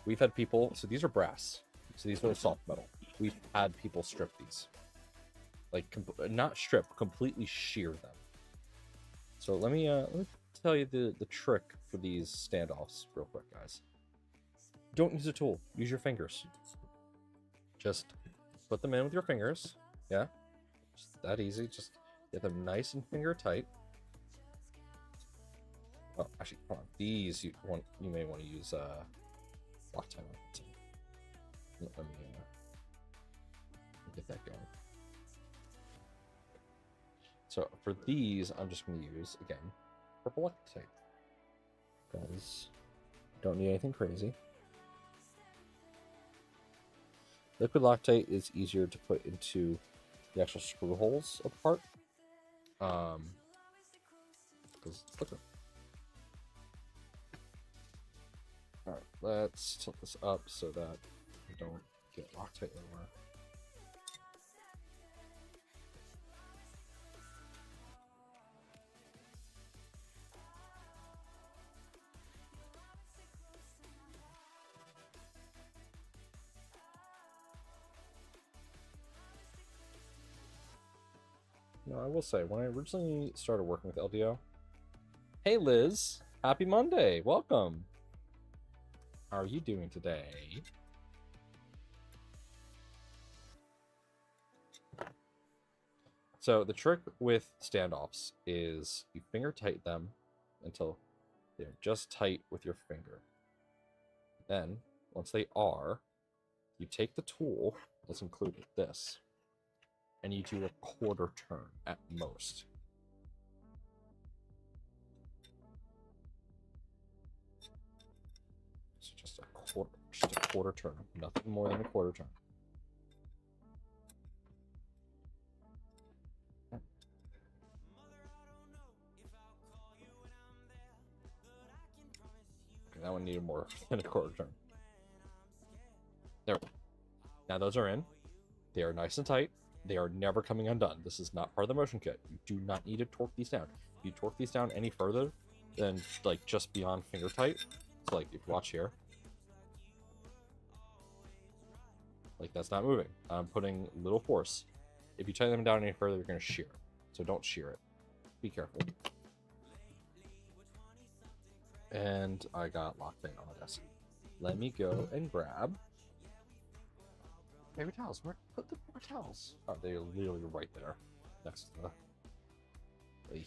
We've had people, so these are brass. So these are soft metal. We've had people strip these. Like, not strip, completely shear them. So let me tell you the trick for these standoffs real quick, guys. Don't use a tool. Use your fingers. Just put them in with your fingers. Yeah? Just that easy. Just get them nice and finger tight. Oh, actually, hold on. These you may want to use Loctite. Let me get that going. So for these, I'm just going to use, again, purple Loctite. Because I don't need anything crazy. Liquid Loctite is easier to put into the actual screw holes of the part. Because liquid. Alright, let's tilt this up so that we don't get Loctite everywhere. No, I will say, when I originally started working with LDO, hey Liz, happy Monday, welcome. How are you doing today? So the trick with standoffs is you finger tight them until they're just tight with your finger. Then, once they are, you take the tool that's included with this, and you do a quarter turn at most. So just a quarter turn, nothing more than a quarter turn. Okay, that one needed more than a quarter turn. There we go. Now those are in. They are nice and tight. They are never coming undone. This is not part of the motion kit. You do not need to torque these down. If you torque these down any further than like just beyond finger tight, so like if you watch here, like that's not moving. I'm putting little force. If you tighten them down any further, you're going to shear. So don't shear it. Be careful. And I got Loctite on the desk. Let me go and grab paper towels. Where put the paper towels? Oh, they're literally right there, next to the. Hey.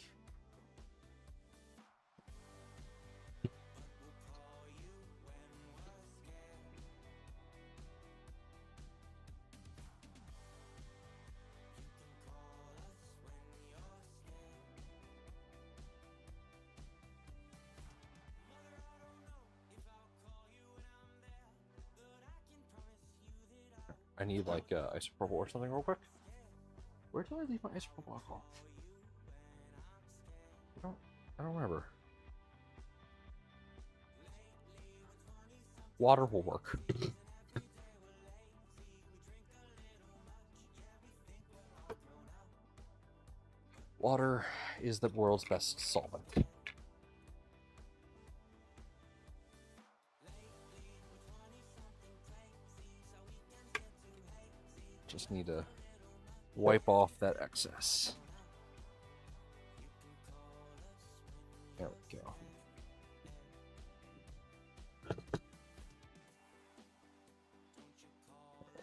I need like isopropyl or something real quick. Where did I leave my isopropyl alcohol? I don't remember. Water will work. Water is the world's best solvent. Just need to wipe off that excess. There we go.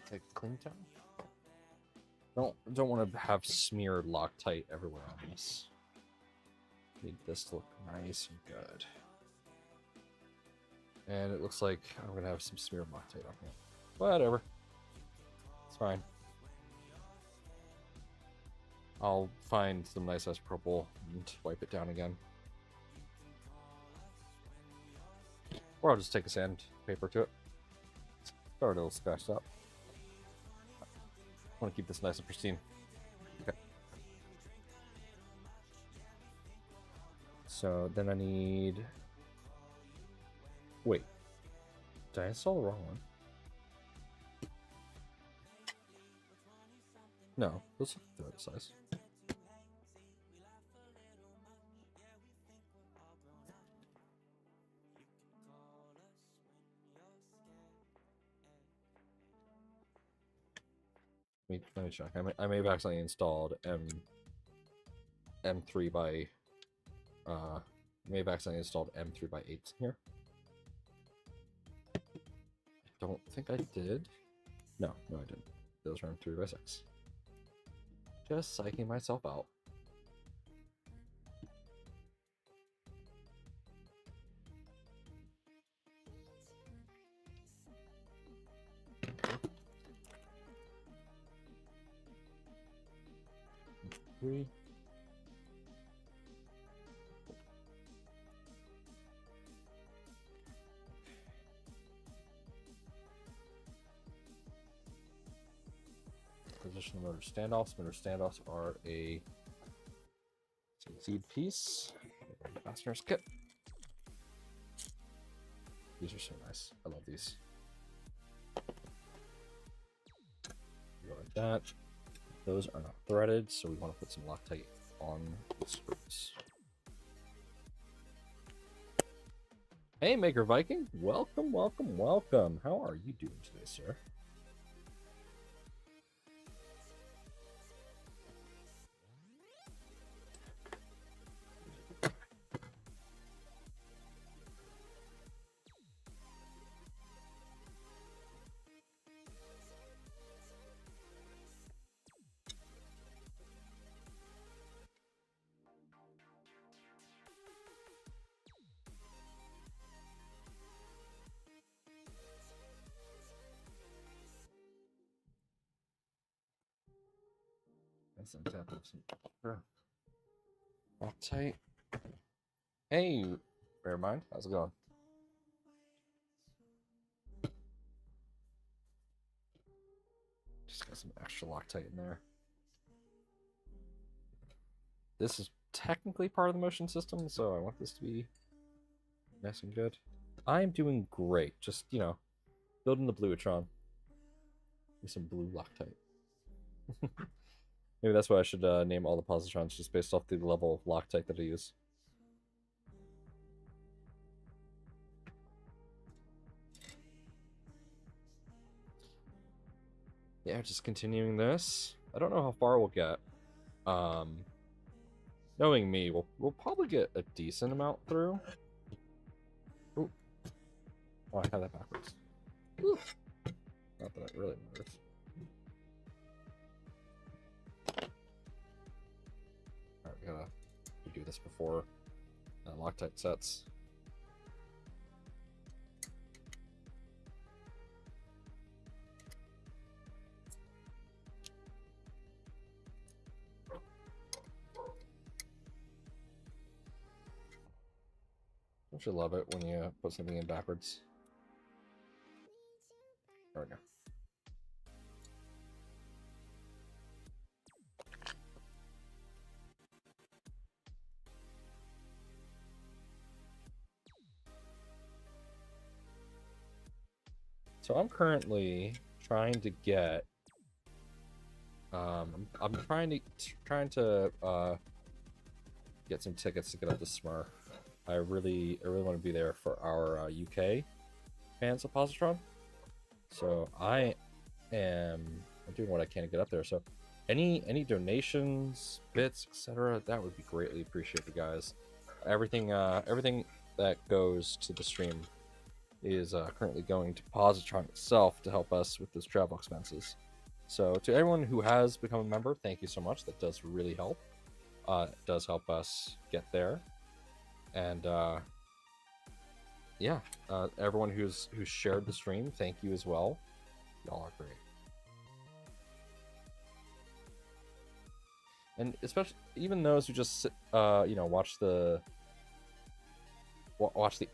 Take a clean towel. Don't want to have smeared Loctite everywhere on this. Need this to look nice and good. And it looks like I'm gonna have some smeared Loctite on here. Whatever. It's fine. I'll find some nice isopropyl and wipe it down again. Or I'll just take a sandpaper to it. Start a little scratched up. I want to keep this nice and pristine. Okay. So then I need... Wait. Did I install the wrong one? No, let's look at the other size. Let me check. I may have accidentally installed M3 by may have accidentally installed M3 by 8 here. I don't think I did. No, I didn't. Those are M3 by 6. Just psyching myself out. Three. Position the motor standoffs. Motor standoffs are a seed piece. Fasteners kit. These are so nice. I love these. Go like that. Those are not threaded, so we want to put some Loctite on the screws. Hey, Maker Viking. Welcome, welcome, welcome. How are you doing today, sir? That's an example of some Loctite. Hey, bear mind, how's it going? Just got some extra Loctite in there. This is technically part of the motion system, so I want this to be nice and good. I'm doing great. Just, you know, building the Blueitron. With some blue Loctite. Maybe that's why I should name all the Positrons just based off the level of Loctite that I use. Yeah, just continuing this. I don't know how far we'll get. Knowing me, we'll probably get a decent amount through. Ooh. Oh, I have that backwards. Ooh. Not that it really matters. Alright, we gotta do this before Loctite sets. Don't you love it when you put something in backwards? There we go. So I'm currently trying to get I'm trying to get some tickets to get up to Smurf. I really want to be there for our UK fans of Positron. So I'm doing what I can to get up there. So any donations, bits, etc., that would be greatly appreciated, guys. Everything that goes to the stream is currently going to Positron itself to help us with those travel expenses. So to everyone who has become a member, thank you so much. That does really help. It does help us get there. And yeah, everyone who's shared the stream, thank you as well. Y'all are great. And especially even those who just you know, watch the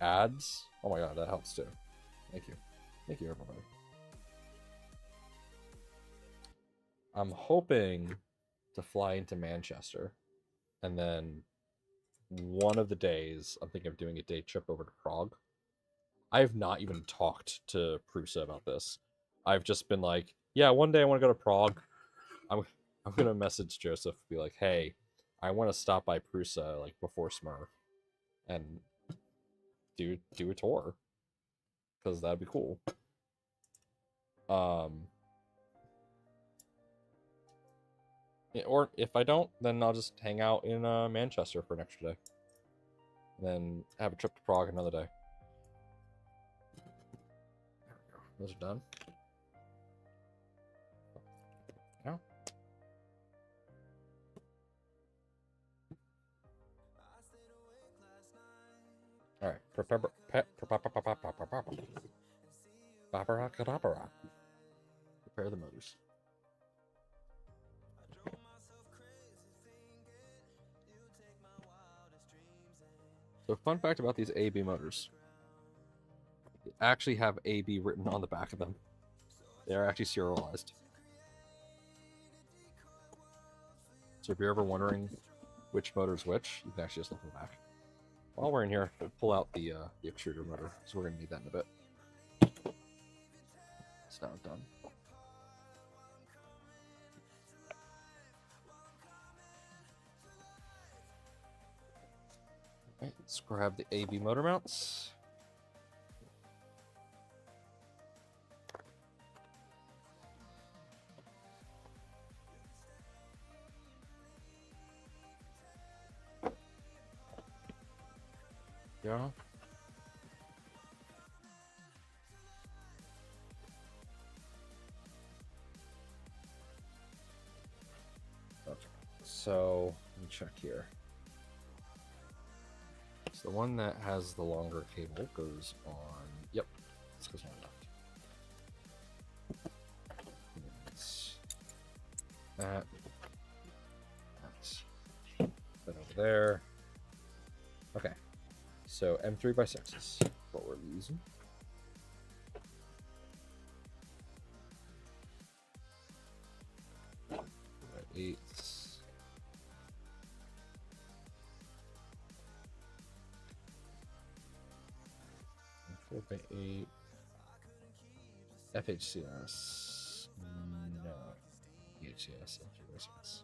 ads. Oh my god, that helps too. Thank you everybody. I'm hoping to fly into Manchester, and then one of the days I'm thinking of doing a day trip over to Prague. I have not even talked to Prusa about this. I've just been like, yeah, one day I want to go to Prague. I'm gonna message Joseph, be like, hey, I want to stop by Prusa like before Smurf, and do a tour, because that'd be cool. Or if I don't, then I'll just hang out in Manchester for an extra day, and then have a trip to Prague another day. There we go. Those are done. Now. All right. Prepare the motors. So, fun fact about these AB motors: they actually have AB written on the back of them. They are actually serialized. So if you're ever wondering which motor is which, you can actually just look in the back. While we're in here, we'll pull out the extruder motor, so we're going to need that in a bit. It's now done. Alright, let's grab the AB motor mounts. Yeah. Okay. So let me check here. So the one that has the longer cable goes on. Yep, this goes on left. That's that over there. Okay. So M3x6 is what we're using. Eights. M4x8. FHCS. No. EHCS. M3x6.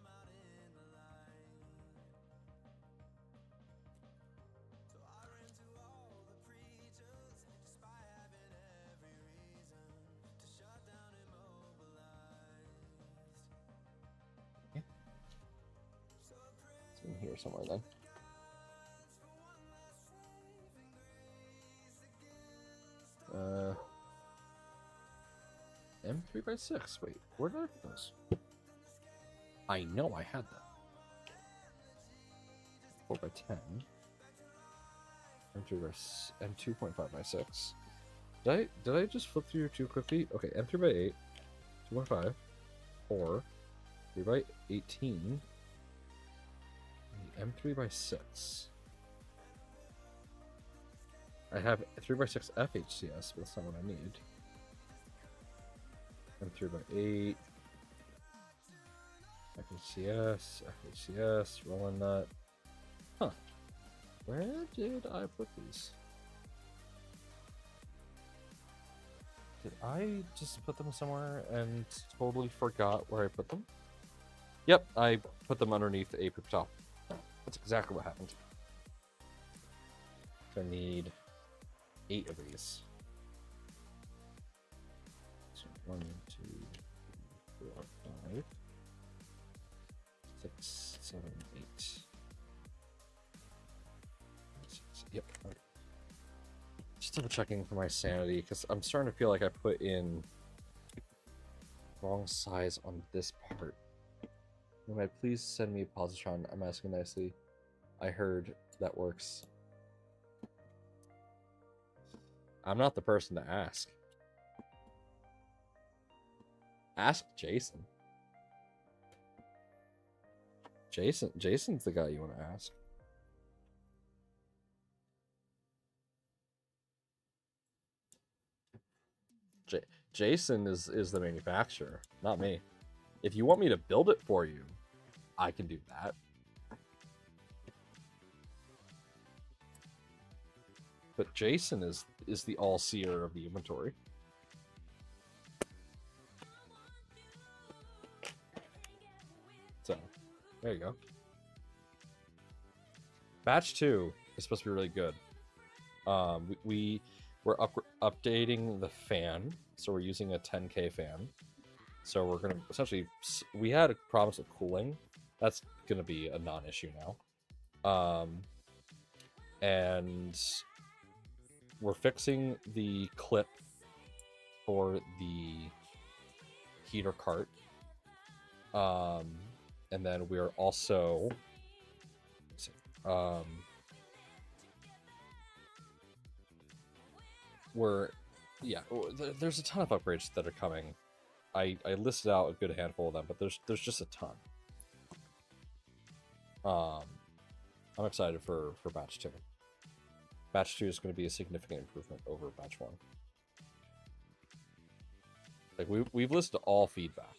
In here somewhere then. M3x6. Wait, where did I put those? I know I had that. 4x10. M3x and 2.5x6. Did I just flip through too quickly? Okay, M3x8, 2.5, 4, 3x18. M3x6. I have 3x6 FHCS, but that's not what I need. M3x8. FHCS, rolling nut. Huh. Where did I put these? Did I just put them somewhere and totally forgot where I put them? Yep, I put them underneath the A-Poop top. That's exactly what happened. So I need 8 of these. So 1, 2, 3, 4, 5, 6, 7, 8. 6, yep. Okay. Just double checking for my sanity, because I'm starting to feel like I put in wrong size on this part. Nomad, please send me a positron. I'm asking nicely. I heard that works. I'm not the person to ask. Ask Jason. Jason's the guy you want to ask. Jason is the manufacturer, not me. If you want me to build it for you, I can do that. But Jason is the all-seer of the inventory. So, there you go. Batch 2 is supposed to be really good. We're updating the fan, so we're using a 10K fan. So we're gonna essentially, we had problems with cooling. That's gonna be a non-issue now. And we're fixing the clip for the heater cart. And then we're also, there's a ton of upgrades that are coming. I listed out a good handful of them, but there's just a ton. I'm excited for batch 2. Batch 2 is going to be a significant improvement over batch 1. Like we've listed all feedback.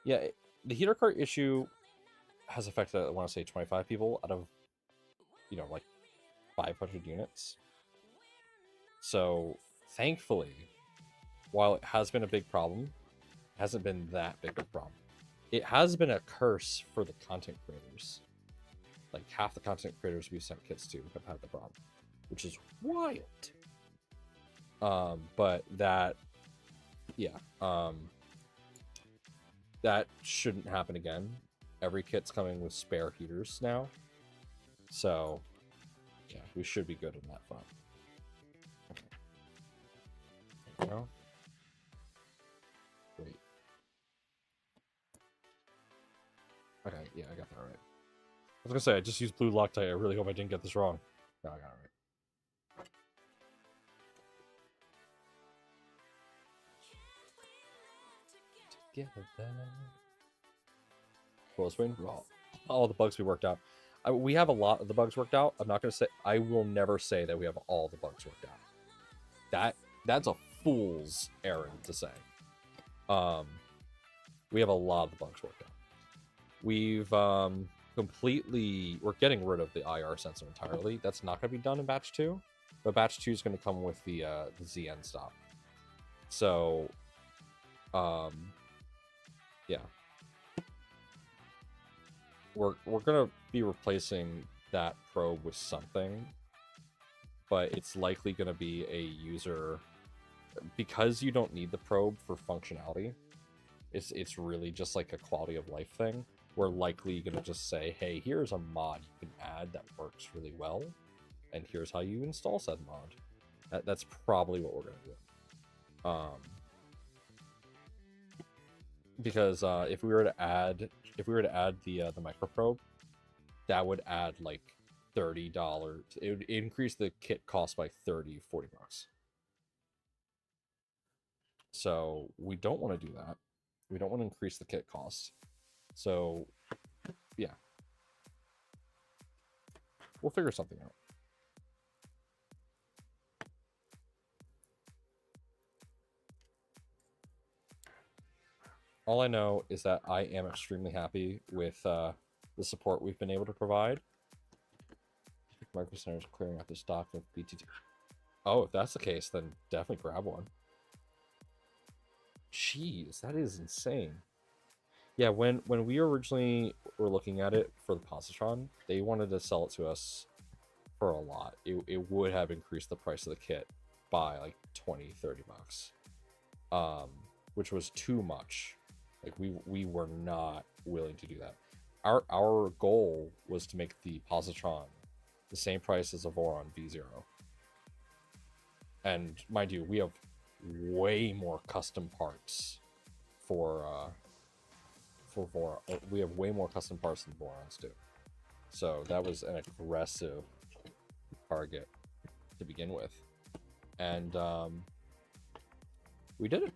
Yeah, the heater cart issue has affected, I want to say, 25 people out of, like 500 units. So thankfully, while it has been a big problem, it hasn't been that big a problem. It has been a curse for the content creators. Like half the content creators we've sent kits to have had the problem, which is wild. But that, that shouldn't happen again. Every kit's coming with spare heaters now. So, yeah, we should be good on that front. Okay. There we go. Wait. Okay, yeah, I got that right. I was gonna say, I just used blue Loctite. I really hope I didn't get this wrong. No, I got it right. Together. Close wing. All the bugs we worked out. We have a lot of the bugs worked out. I'm not gonna say. I will never say that we have all the bugs worked out. That's a fool's errand to say. We have a lot of the bugs worked out. We've we're getting rid of the IR sensor entirely. That's not going to be done in batch 2, but batch 2 is going to come with the ZN stop. So, yeah, we're going to be replacing that probe with something, but it's likely going to be a user, because you don't need the probe for functionality. It's really just like a quality of life thing. We're likely going to just say, hey, here's a mod you can add that works really well, and here's how you install said mod. That's probably what we're going to do. Because if we were to add the microprobe, that would add like $30. It would increase the kit cost by $30-40. So we don't want to do that. We don't want to increase the kit cost. So, yeah. We'll figure something out. All I know is that I am extremely happy with the support we've been able to provide. Micro Center is clearing out the stock of BTT. Oh, if that's the case, then definitely grab one. Jeez, that is insane. Yeah, when we originally were looking at it for the Positron, they wanted to sell it to us for a lot. It would have increased the price of the kit by like $20-30, which was too much. Like we were not willing to do that. Our goal was to make the Positron the same price as a Voron V0. And mind you, we have way more custom parts for Voron. We have way more custom parts than Vorons do. So that was an aggressive target to begin with. And we did it.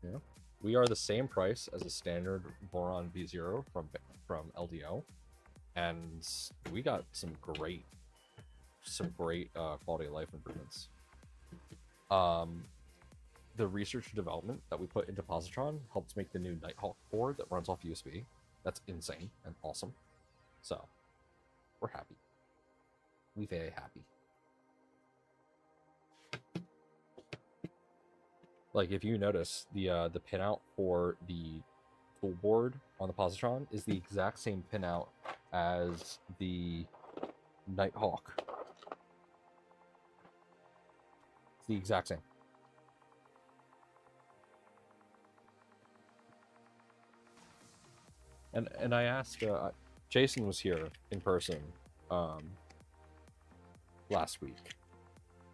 Yeah, we are the same price as a standard Boron V0 from LDO, and we got some great quality of life improvements. The research and development that we put into Positron helped make the new Nighthawk board that runs off USB. That's insane and awesome. So we're happy. We very happy. Like, if you notice, the pinout for the full board on the Positron is the exact same pinout as the Nighthawk. It's the exact same. And I asked, Jason was here in person last week,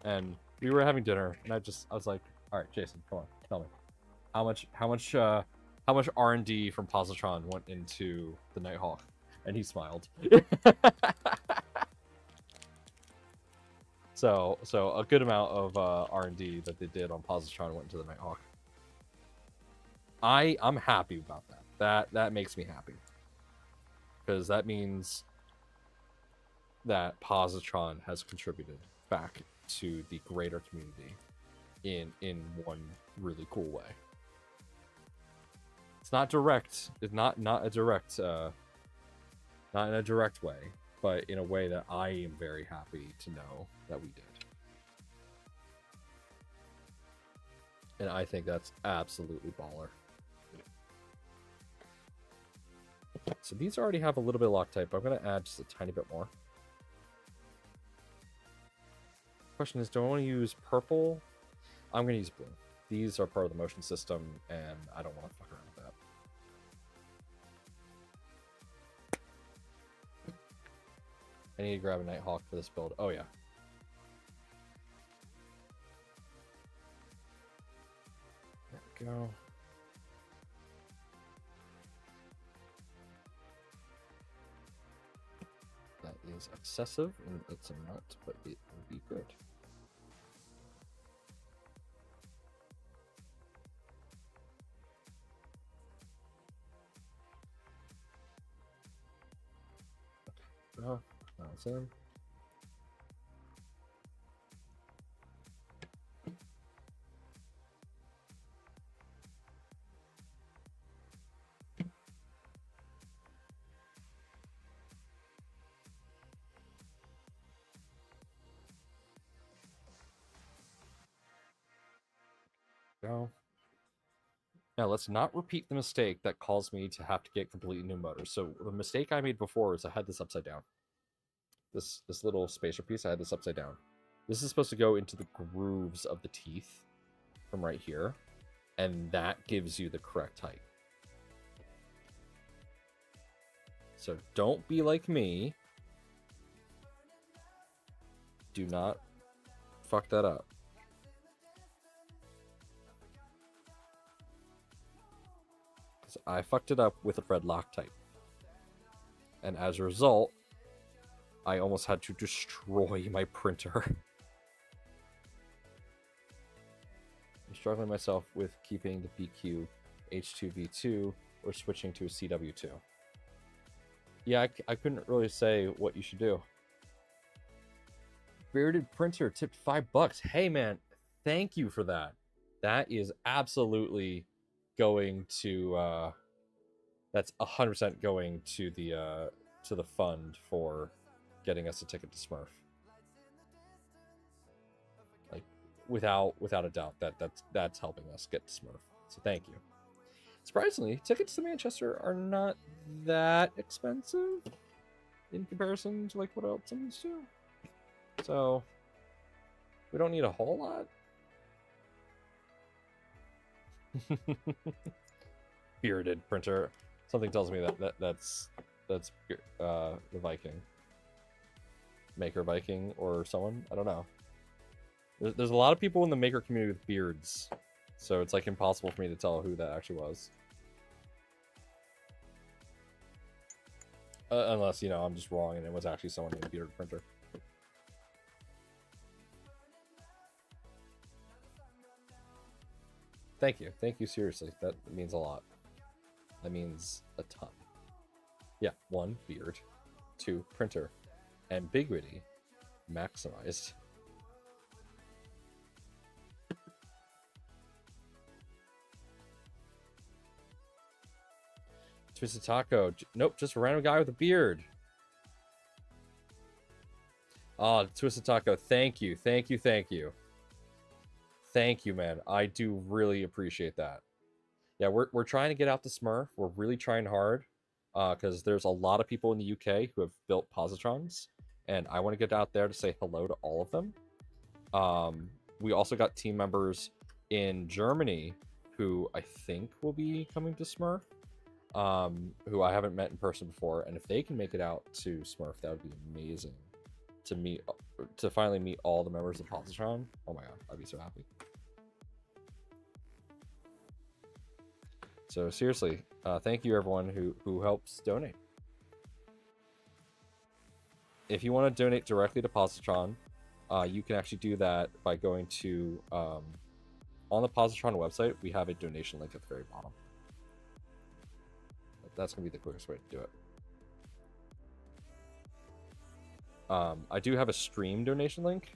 and we were having dinner, and I was like, all right, Jason, come on, tell me, how much R&D from Positron went into the Nighthawk? And he smiled. So a good amount of R&D that they did on Positron went into the Nighthawk. I'm happy about that. That makes me happy, because that means that Positron has contributed back to the greater community in one really cool way. It's not direct. It's not a direct, not in a direct way, but in a way that I am very happy to know that we did. And I think that's absolutely baller. So these already have a little bit of Loctite, but I'm going to add just a tiny bit more. Question is, do I want to use purple? I'm going to use blue. These are part of the motion system, and I don't want to fuck around with that. I need to grab a Nighthawk for this build. Oh, yeah. There we go. That is excessive, and it's a nut, but it will be good. That's in. Go. Now let's not repeat the mistake that caused me to have to get completely new motors. So the mistake I made before is I had this upside down. This little spacer piece, I had this upside down. This is supposed to go into the grooves of the teeth from right here, and that gives you the correct height. So don't be like me. Do not fuck that up. Because I fucked it up with a red Loctite. And as a result, I almost had to destroy my printer. I'm struggling myself with keeping the BQ H2V2 or switching to a CW2. Yeah, I couldn't really say what you should do. Bearded Printer tipped $5. Hey man, thank you for that. That is absolutely going to that's 100% going to the fund for getting us a ticket to Smurf. Like without a doubt, that's helping us get to Smurf. So thank you. Surprisingly, tickets to Manchester are not that expensive in comparison to like what else I'm used to. So we don't need a whole lot. Bearded Printer. Something tells me that's the Viking. Maker Viking or someone. I don't know. There's a lot of people in the maker community with beards, so it's like impossible for me to tell who that actually was. Unless, you know, I'm just wrong and it was actually someone named Bearded Printer. Thank you. Thank you, seriously. That means a lot. That means a ton. Yeah, 1, beard. 2, printer. Ambiguity, maximized. Twisted Taco. Nope, just a random guy with a beard. Oh, Twisted Taco, thank you. Thank you, thank you. Thank you, man. I do really appreciate that. Yeah, we're trying to get out the Smurf. We're really trying hard. Because there's a lot of people in the UK who have built Positrons. And I want to get out there to say hello to all of them. We also got team members in Germany who I think will be coming to Smurf. Who I haven't met in person before, and if they can make it out to Smurf, that would be amazing to finally meet all the members of Positron. Oh my god, I'd be so happy. So seriously, thank you everyone who helps donate. If you want to donate directly to Positron, you can actually do that by going to on the Positron website. We have a donation link at the very bottom. That's gonna be the quickest way to do it. I do have a stream donation link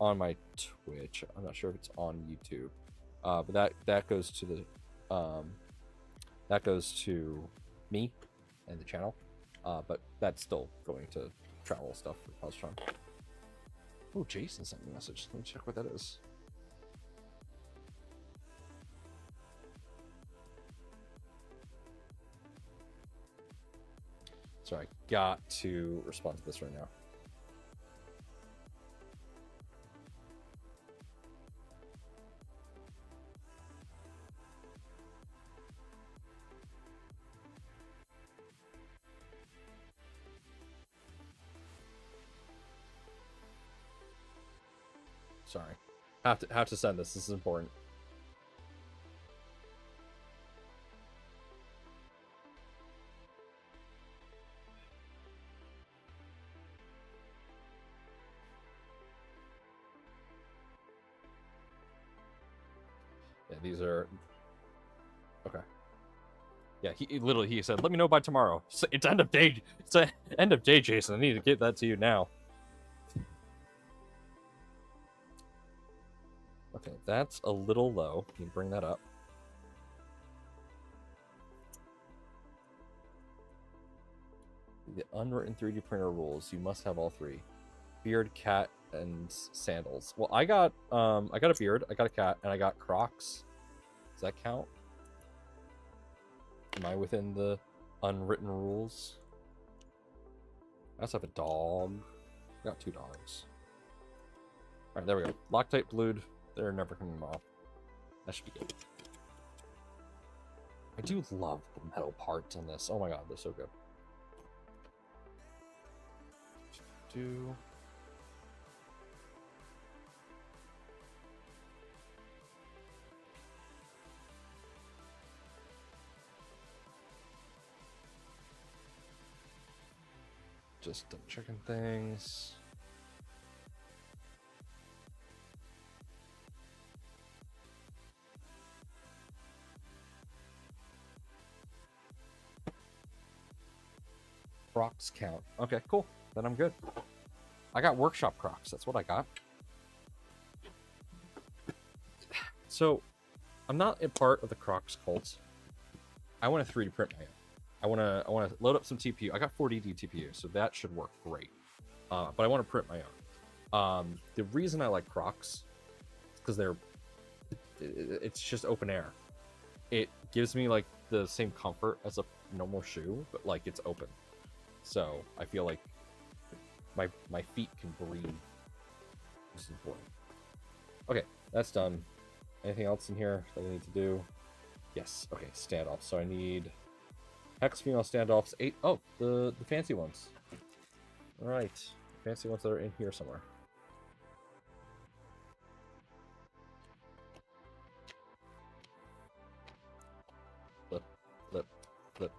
on my Twitch. I'm not sure if it's on YouTube, but that goes to me and the channel. But that's still going to travel stuff for Positron. Oh, Jason sent me a message. Let me check what that is. So I got to respond to this right now. Sorry. Have to send this. This is important. Yeah, these are okay. Yeah, he said, "Let me know by tomorrow." It's end of day. It's end of day, Jason. I need to get that to you now. Okay, that's a little low. Can you bring that up? The unwritten 3D printer rules. You must have all 3: beard, cat, and sandals. Well, I got a beard, I got a cat, and I got Crocs. Does that count? Am I within the unwritten rules? I also have a dog. I got 2 dogs. All right, there we go. Loctite blued. They're never coming off. That should be good. I do love the metal parts in this. Oh my god, they're so good. Just checking things. Crocs count. Okay, cool. Then I'm good. I got workshop Crocs. That's what I got. So, I'm not a part of the Crocs cult. I want to 3D print my own. I want to load up some TPU. I got 4DD TPU, so that should work great. But I want to print my own. The reason I like Crocs is because it's just open air. It gives me like the same comfort as a normal shoe, but like it's open. So I feel like my feet can breathe. This is important. Okay, that's done. Anything else in here that I need to do? Yes. Okay, standoff. So I need hex female standoffs 8. Oh, the fancy ones. All right, fancy ones that are in here somewhere. Flip, flip, flip,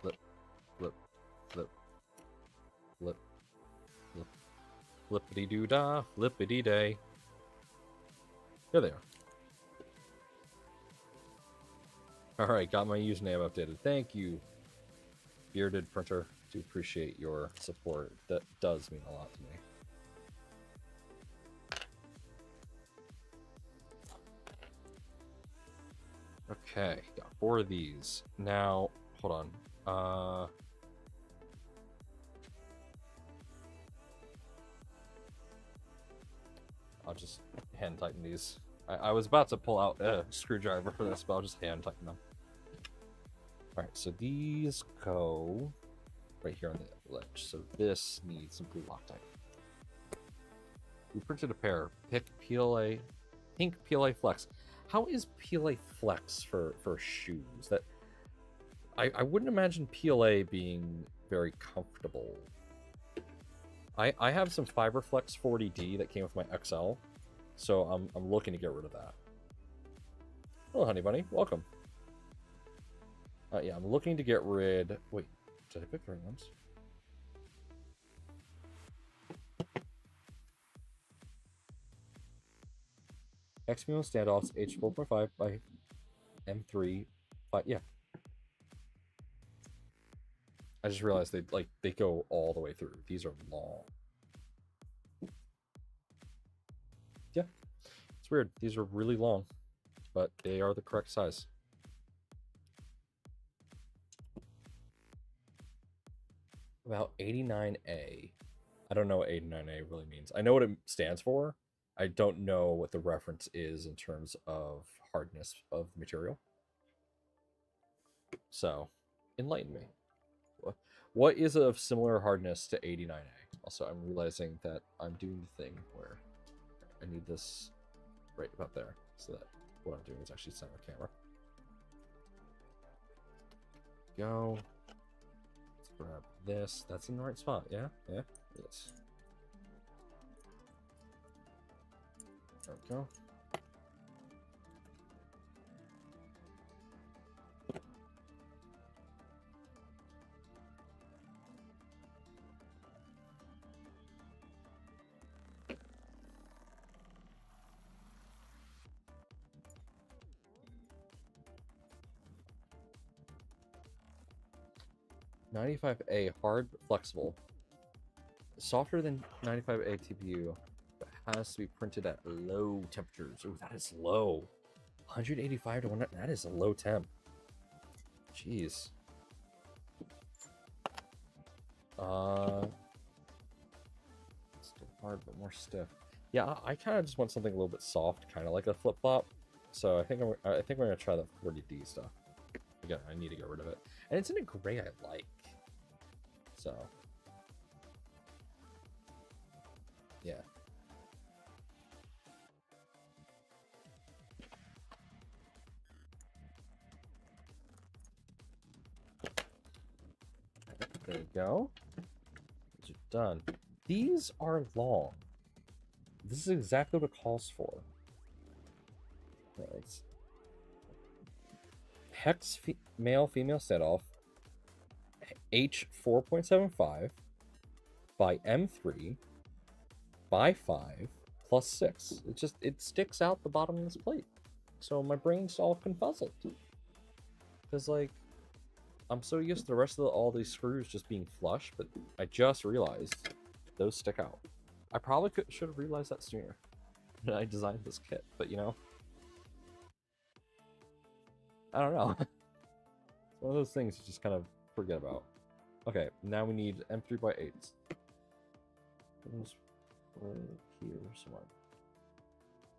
flip, flip, flip, flip, flip, flippity doo dah, flippity day. There they are. All right, got my username updated. Thank you, Bearded Printer. Do appreciate your support. That does mean a lot to me. Okay, got 4 of these. Now, hold on. I'll just hand tighten these. I was about to pull out a screwdriver for this, but I'll just hand tighten them. Alright, so these go right here on the ledge. So this needs some blue Loctite. We printed a pair. Pick PLA, pink PLA Flex. How is PLA Flex for shoes? That I wouldn't imagine PLA being very comfortable. I have some Fiber Flex 40D that came with my XL, so I'm looking to get rid of that. Hello, honey bunny. Welcome. Yeah, I'm looking to get rid... Wait, did I pick the right ones? X-Mule standoffs H4.5 by M3. Yeah. I just realized they go all the way through. These are long. Yeah, it's weird. These are really long, but they are the correct size. About 89A. I don't know what 89A really means. I know what it stands for. I don't know what the reference is in terms of hardness of the material. So, enlighten me. What is of similar hardness to 89A? Also, I'm realizing that I'm doing the thing where I need this right about there, so that what I'm doing is actually center camera. Go. Let's grab this. That's in the right spot, yeah? Yeah? Yes. There we go. $95A hard but flexible. Softer than 95A TPU, but has to be printed at low temperatures. Ooh, that is low. 185 to 100. That is a low temp. Jeez. Still hard but more stiff. Yeah, I kind of just want something a little bit soft, kind of like a flip flop. So I think we're gonna try the 40D stuff. Again, I need to get rid of it, and it's in a gray I like. So yeah. There you go. These are done. These are long. This is exactly what it calls for. It's hex male female standoff H4.75 by M3 by 5 plus 6. It sticks out the bottom of this plate. So my brain's all confuzzled. Because like I'm so used to the rest of all these screws just being flush, but I just realized those stick out. I probably should have realized that sooner when I designed this kit, but you know, I don't know. It's one of those things you just kind of forget about. Okay, now we need M3 by 8s. Those were here somewhere.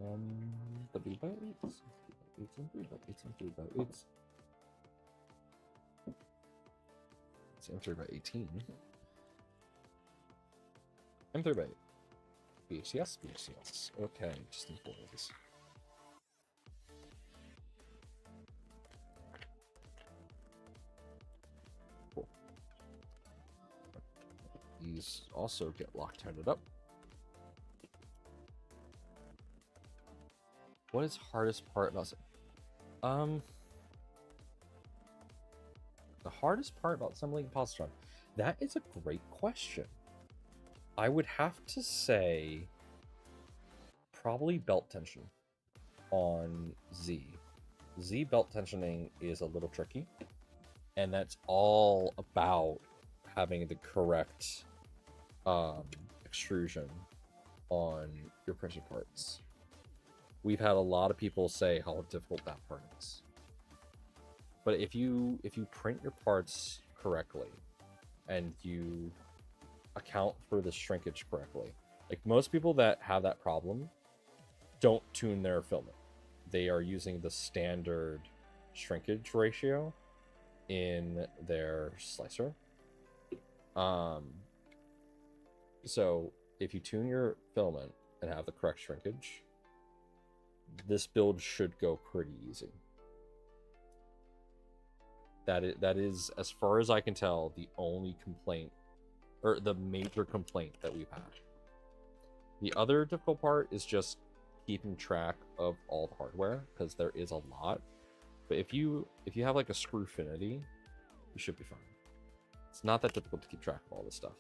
W by 8s. 8s and 3 by 8s and 3 by 8s. It's M3 by 18. M3 by 8. BHCS, BHCS. Okay, just need 4 of these. Cool. These also get Loctited up. What is hardest part about it? The hardest part about assembling Positron? That is a great question. I would have to say probably belt tension on Z. Z belt tensioning is a little tricky, and that's all about having the correct extrusion on your printed parts. We've had a lot of people say how difficult that part is. But if you print your parts correctly and you account for the shrinkage correctly, like most people that have that problem don't tune their filament. They are using the standard shrinkage ratio in their slicer. So if you tune your filament and have the correct shrinkage, this build should go pretty easy. That is, as far as I can tell, the only complaint, or the major complaint that we've had. The other difficult part is just keeping track of all the hardware, because there is a lot. But if you have like a Screwfinity, you should be fine. It's not that difficult to keep track of all this stuff.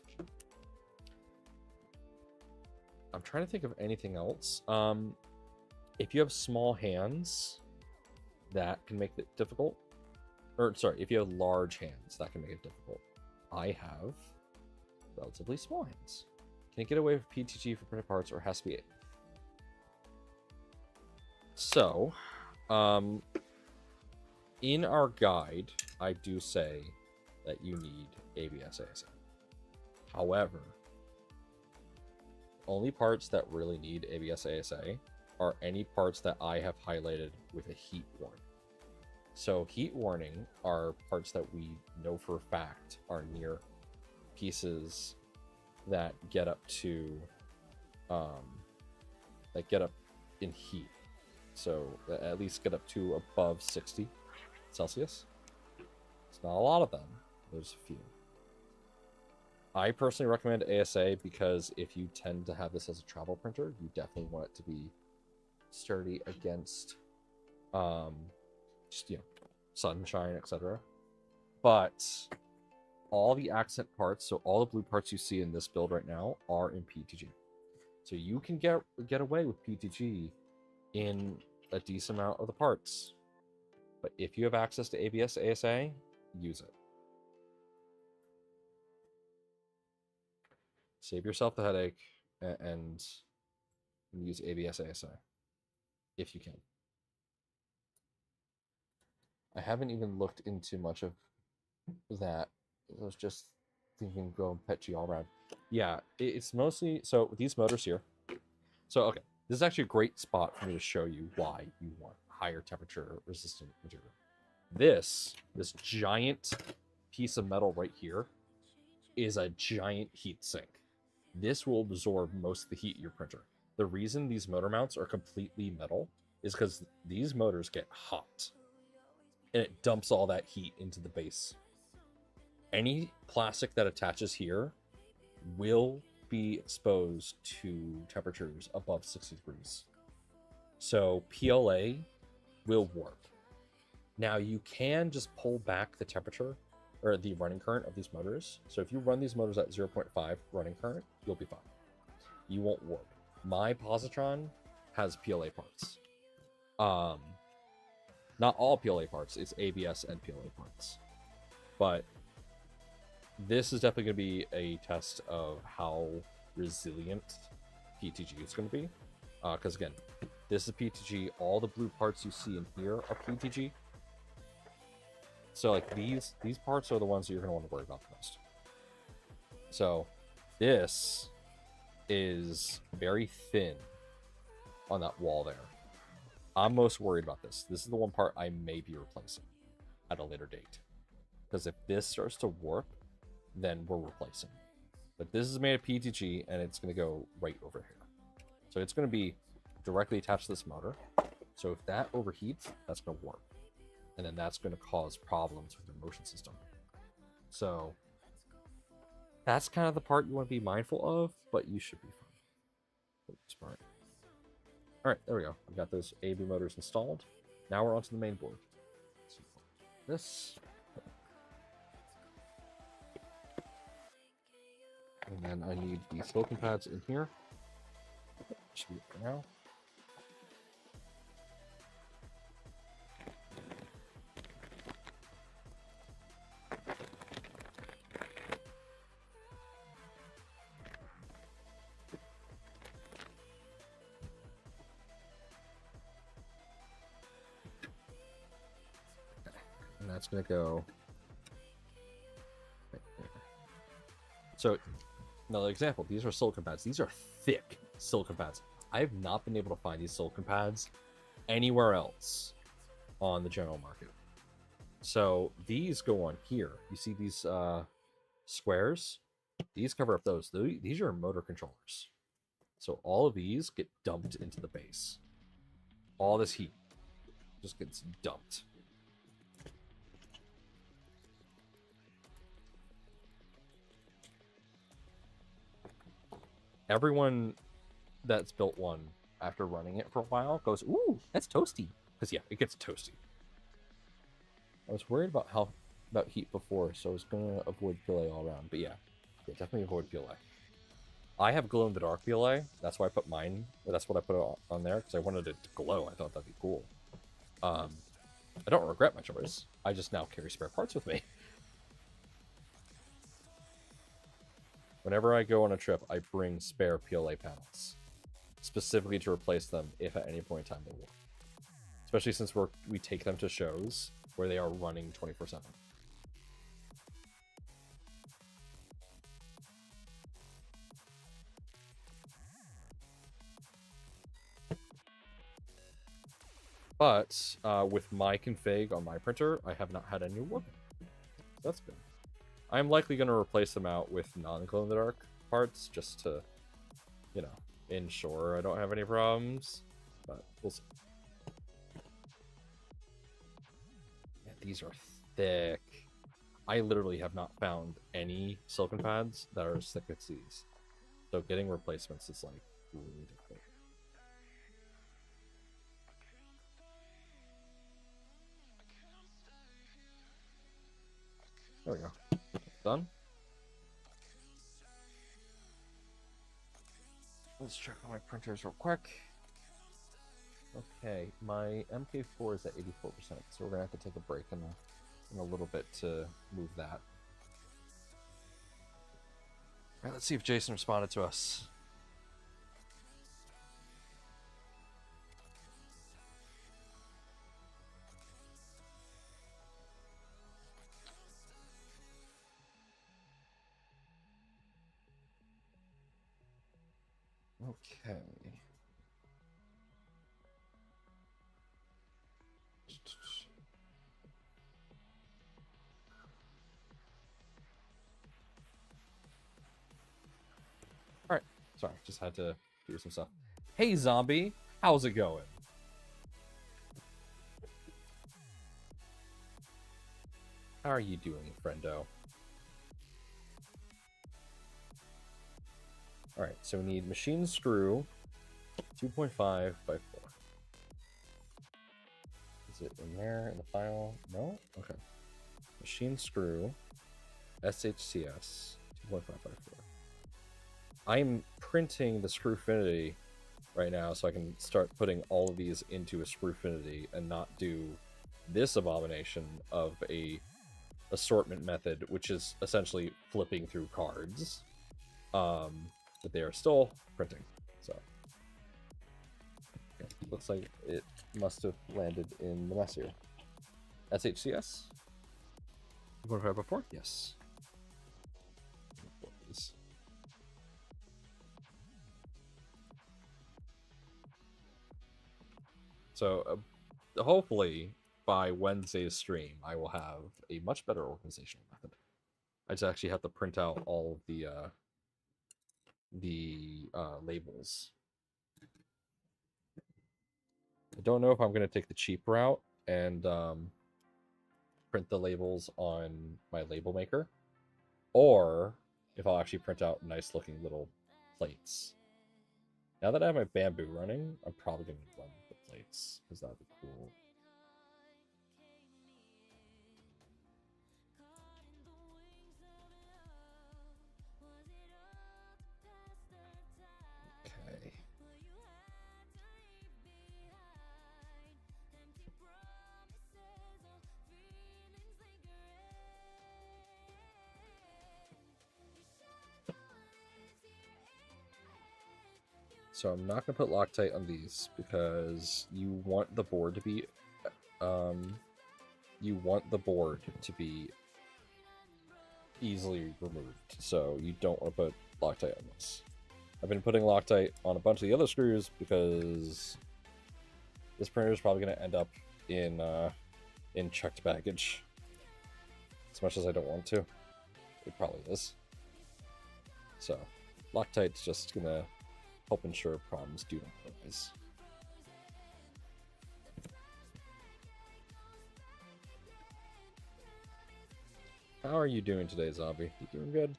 I'm trying to think of anything else. If you have small hands, that can make it difficult. Or sorry, if you have large hands, that can make it difficult. I have relatively small hands. Can it get away with PTG for printed parts, or has to be it? So, in our guide, I do say that you need ABS ASA. However, only parts that really need ABS ASA are any parts that I have highlighted with a heat warning. So heat warning are parts that we know for a fact are near pieces that get up to that get up in heat. So at least get up to above 60 Celsius. It's not a lot of them. There's a few. I personally recommend ASA because if you tend to have this as a travel printer, you definitely want it to be sturdy against just, you know, sunshine, etc. But all the accent parts, so all the blue parts you see in this build right now, are in PTG. So you can get away with PTG in a decent amount of the parts. But if you have access to ABS ASA, use it. Save yourself the headache and use ABS ASA if you can. I haven't even looked into much of that. I was just thinking go PETG all around. Yeah, it's mostly, so these motors here. So, okay, this is actually a great spot for me to show you why you want higher temperature resistant material. This giant piece of metal right here is a giant heat sink. This will absorb most of the heat in your printer. The reason these motor mounts are completely metal is because these motors get hot and it dumps all that heat into the base. Any plastic that attaches here will be exposed to temperatures above 60 degrees. So PLA will warp. Now you can just pull back the temperature or the running current of these motors. So if you run these motors at 0.5 running current, you'll be fine. You won't warp. My Positron has PLA parts. Not all PLA parts, it's ABS and PLA parts. But this is definitely going to be a test of how resilient PTG is going to be. Because again, this is PTG. All the blue parts you see in here are PTG. So like these parts are the ones that you're going to want to worry about the most. So this is very thin on that wall there. I'm most worried about this. This is the one part I may be replacing at a later date. Because if this starts to warp, then we're replacing. But this is made of PTG and it's going to go right over here. So it's going to be directly attached to this motor. So if that overheats, that's going to warp. And then that's going to cause problems with your motion system. So that's kind of the part you want to be mindful of, but you should be fine. Smart. All right, there we go. I've got those AB motors installed. Now we're onto the main board. So this. And then I need the silicon pads in here. Should be it for now. And that's going to go right there. So, another example. These are silicon pads. These are thick silicon pads. I have not been able to find these silicon pads anywhere else on the general market. So these go on here. You see these squares? These cover up those. These are motor controllers. So all of these get dumped into the base. All this heat just gets dumped. Everyone that's built one after running it for a while goes, ooh, that's toasty. Because yeah, it gets toasty. I was worried about heat before, so I was gonna avoid PLA all around. But yeah, definitely avoid PLA. I have glow in the dark PLA. That's why I put mine. That's what I put on there because I wanted it to glow. I thought that'd be cool. I don't regret my choice. I just now carry spare parts with me. Whenever I go on a trip, I bring spare PLA panels, specifically to replace them if at any point in time they work. Especially since we take them to shows where they are running 24/7. But with my config on my printer, I have not had any work. So that's good. I'm likely going to replace them out with non-glow-in-the-dark parts just to, you know, ensure I don't have any problems. But we'll see. Yeah, these are thick. I literally have not found any silicon pads that are as thick as these. So getting replacements is like really difficult. There we go. Done. Let's check on my printers real quick. Okay, my MK4 is at 84%, so we're gonna have to take a break in a little bit to move that. All right, let's see if Jason responded to us. Okay. All right. Sorry, just had to do some stuff. Hey, zombie, how's it going? How are you doing, friendo? All right, so we need machine screw 2.5 by 4. Is it in there in the file? No? Okay. Machine screw SHCS 2.5 by 4. I'm printing the Screwfinity right now so I can start putting all of these into a Screwfinity and not do this abomination of a assortment method, which is essentially flipping through cards. But they are still printing, so okay. Looks like it must have landed in the mess here. SHCS 2.5 by 4? Yes. So hopefully by Wednesday's stream, I will have a much better organizational method. I just actually have to print out all of the labels. I don't know if I'm going to take the cheap route and print the labels on my label maker, or if I'll actually print out nice looking little plates. Now that I have my bamboo running, I'm probably going to run the plates because that would be cool. Okay. So I'm not going to put Loctite on these because you want the board to be you want the board to be easily removed, so you don't want to put Loctite on this. I've been putting Loctite on a bunch of the other screws because this printer is probably going to end up in checked baggage. As much as I don't want to, it probably is. So Loctite's just going to help ensure problems do not arise. How are you doing today, Zombie? You doing good?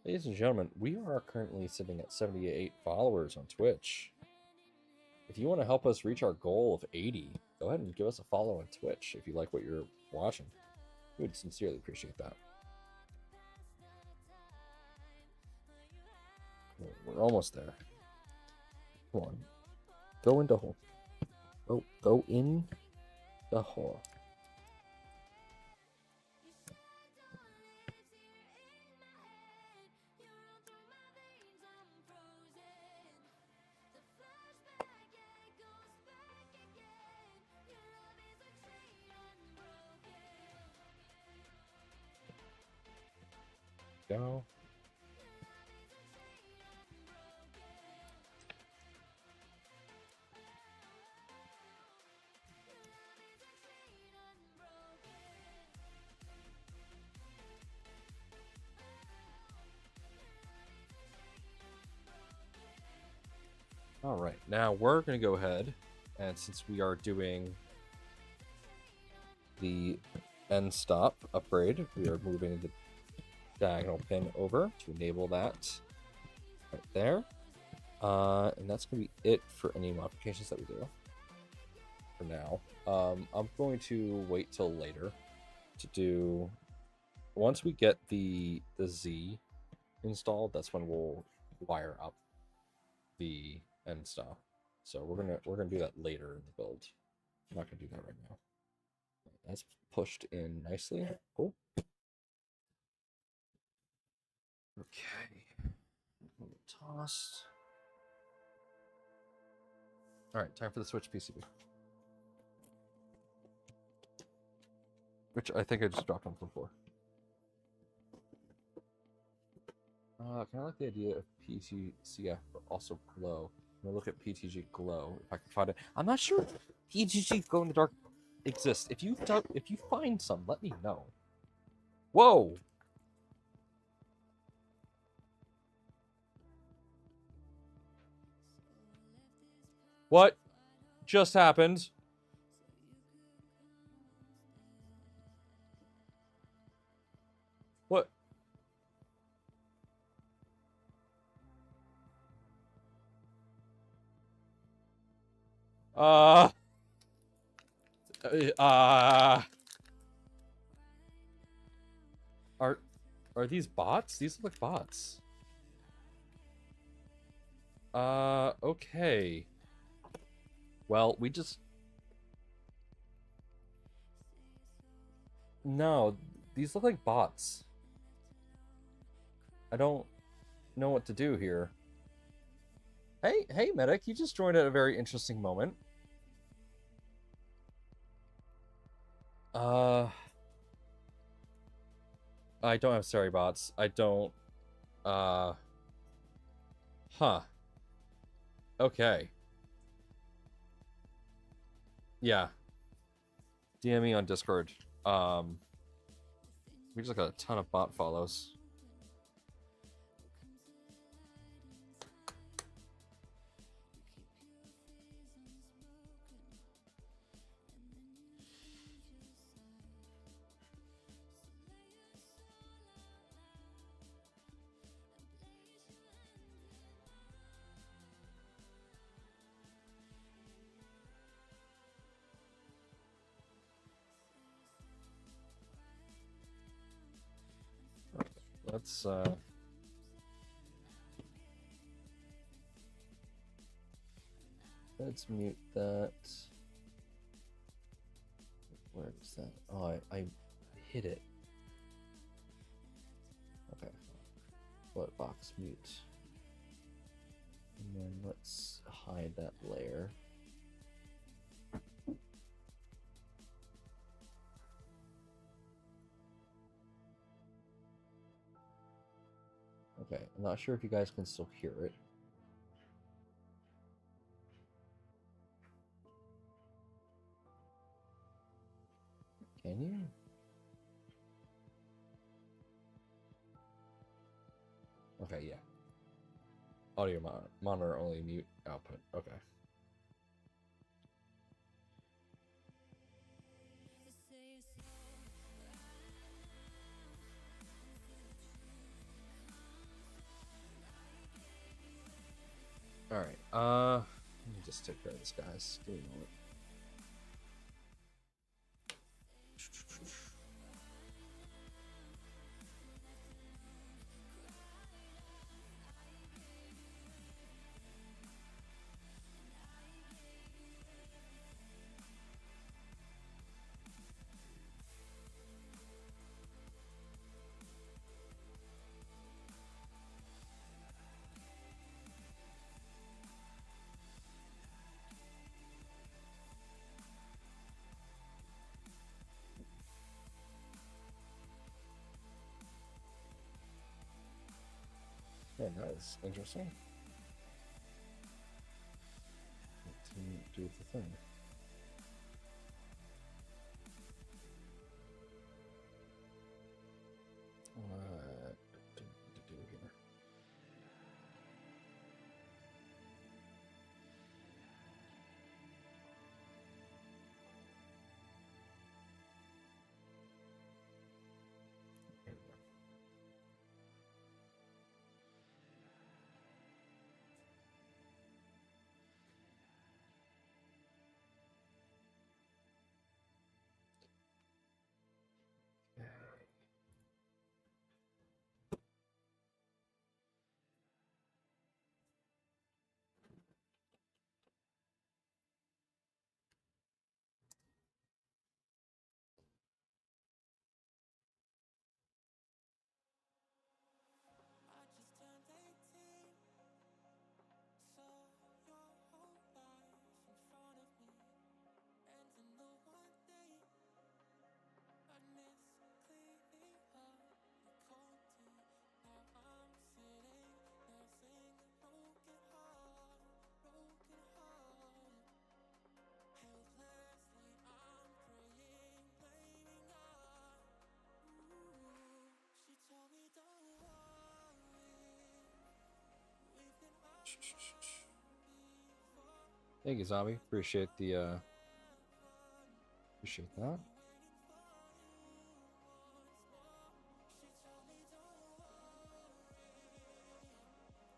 Ladies and gentlemen, we are currently sitting at 78 followers on Twitch. If you want to help us reach our goal of 80, go ahead and give us a follow on Twitch if you like what you're watching. We would sincerely appreciate that. We're almost there. Come on. Go in the hole. Go in the hole. Go. All right, now we're going to go ahead, and since we are doing the end stop upgrade, we are moving the diagonal pin over to enable that right there. And that's going to be it for any modifications that we do for now. I'm going to wait till later to do, once we get the Z installed, that's when we'll wire up the end stop. So we're gonna do that later in the build. I'm not gonna do that right now. That's pushed in nicely. Cool. Okay. Tossed. All right, time for the switch PCB. Which I think I just dropped on the floor. Kind of like the idea of PTCF, but also glow. I'm gonna look at PTG glow if I can find it. I'm not sure PTG glow in the dark exists. If you find some, let me know. Whoa! What just happened? What? Are these bots? These look like bots. Okay. Well, we just... No, these look like bots. I don't know what to do here. Hey, medic, you just joined at a very interesting moment. I don't have sorry bots. I don't... Huh. Okay. Yeah. DM me on Discord. We just got a ton of bot follows. Let's mute that. Where is that? Oh, I hit it. Okay. What box mute? Let's hide that layer. Okay, I'm not sure if you guys can still hear it. Can you? Okay, yeah. Audio monitor only mute output. Okay. All right. Let me just take care of this, guys. Give me a moment. Yeah, that's interesting. What to do with the thing? What to do here? There we go. Thank you, Zombie. Appreciate the appreciate that.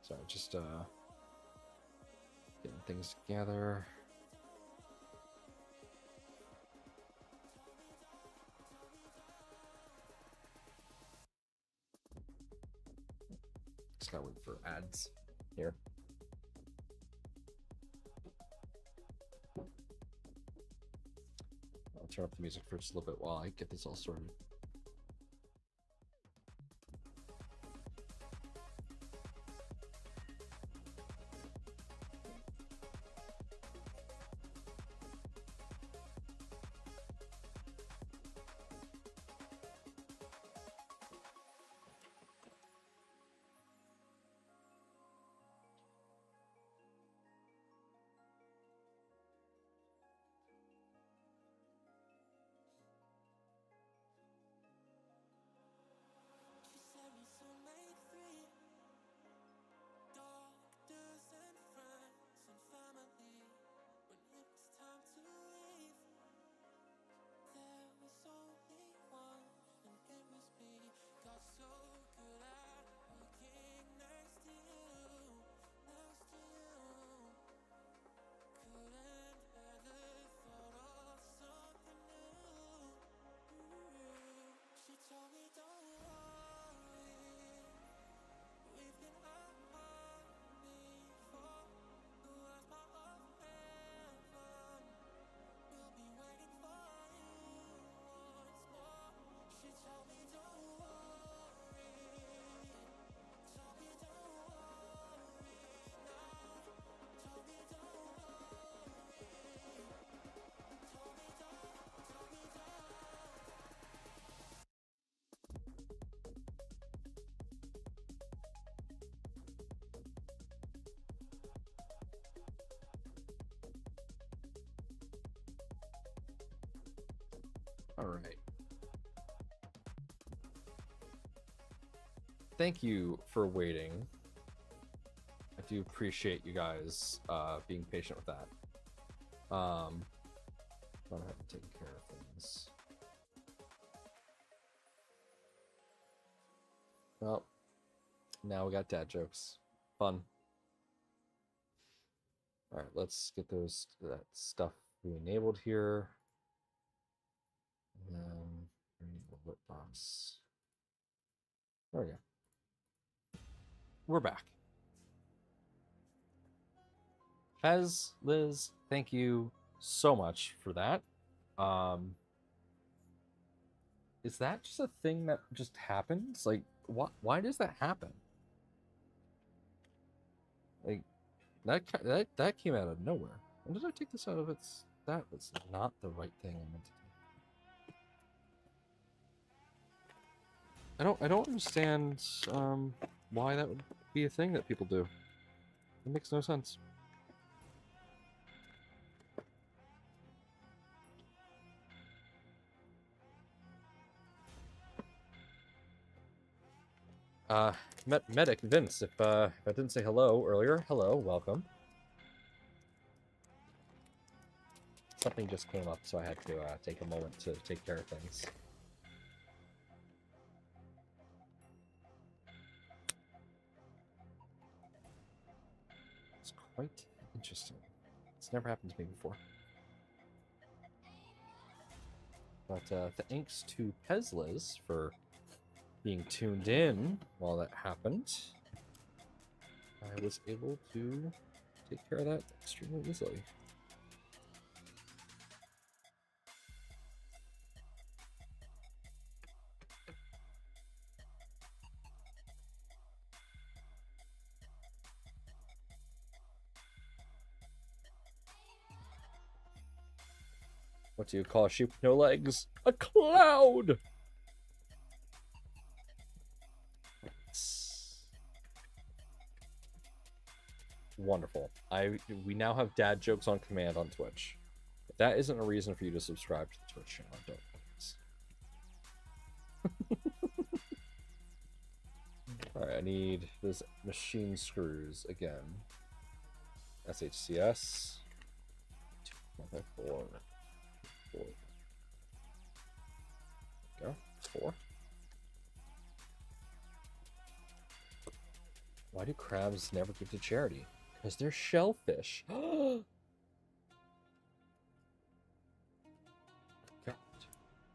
Sorry, just getting things together. Just gotta wait for ads here. I'll turn up the music for just a little bit while I get this all sorted. All right. Thank you for waiting. I do appreciate you guys being patient with that. I haven't taken care of things. Well, now we got dad jokes. Fun. All right, let's get that stuff enabled here. And then lit box. There we go. We're back. Fez, Liz, thank you so much for that. Is that just a thing that just happens? Like, why does that happen? Like, that came out of nowhere. When did I take this out of its? That was not the right thing I meant to do. I don't understand why that would be a thing that people do. It makes no sense. Medic Vince, if I didn't say hello earlier, hello, welcome. Something just came up, so I had to take a moment to take care of things. It's quite interesting. It's never happened to me before. But thanks to Pezliz for being tuned in while that happened. I was able to take care of that extremely easily. What do you call a sheep with no legs? A cloud! Wonderful. We now have dad jokes on command on Twitch. If that isn't a reason for you to subscribe to the Twitch channel, don't please. Alright, I need those machine screws again. SHCS. 1x4. 4. Go. 4. Why do crabs never give to charity? Because they're shellfish. God.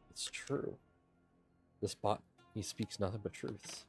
It's true. This bot, he speaks nothing but truths.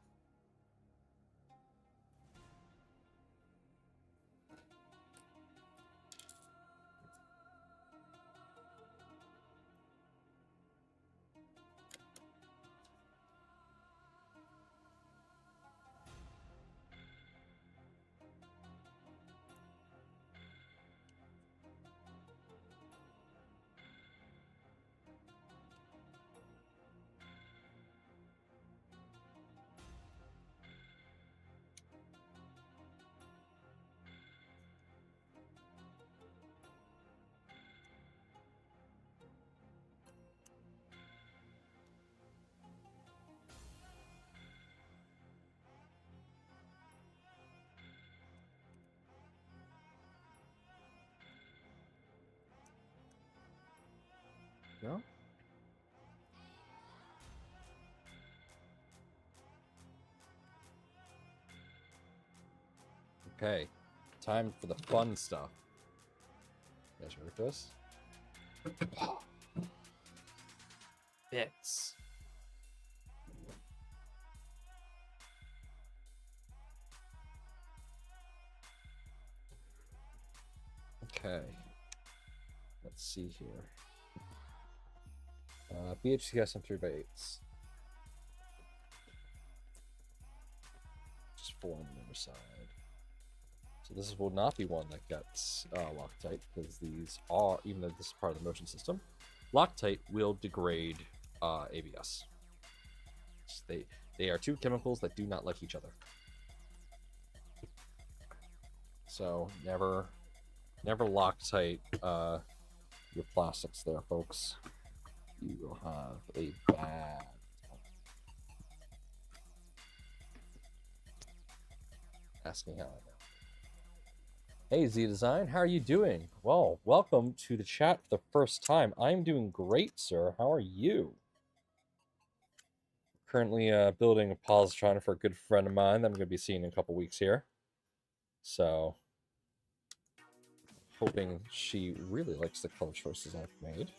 No? Okay. Time for the fun stuff. You guys ready for this? Bits. Okay. Let's see here. BHCS on 3x8s. Just 4 on the other side. So this will not be one that gets Loctite, because these are, even though this is part of the motion system, Loctite will degrade ABS. They are two chemicals that do not like each other. So never Loctite your plastics there, folks. You will have a bad time. Ask me how I know. Hey Z Design, how are you doing? Well, welcome to the chat for the first time. I'm doing great, sir. How are you? Currently building a Positron for a good friend of mine that I'm going to be seeing in a couple weeks here. So, hoping she really likes the color choices I've made.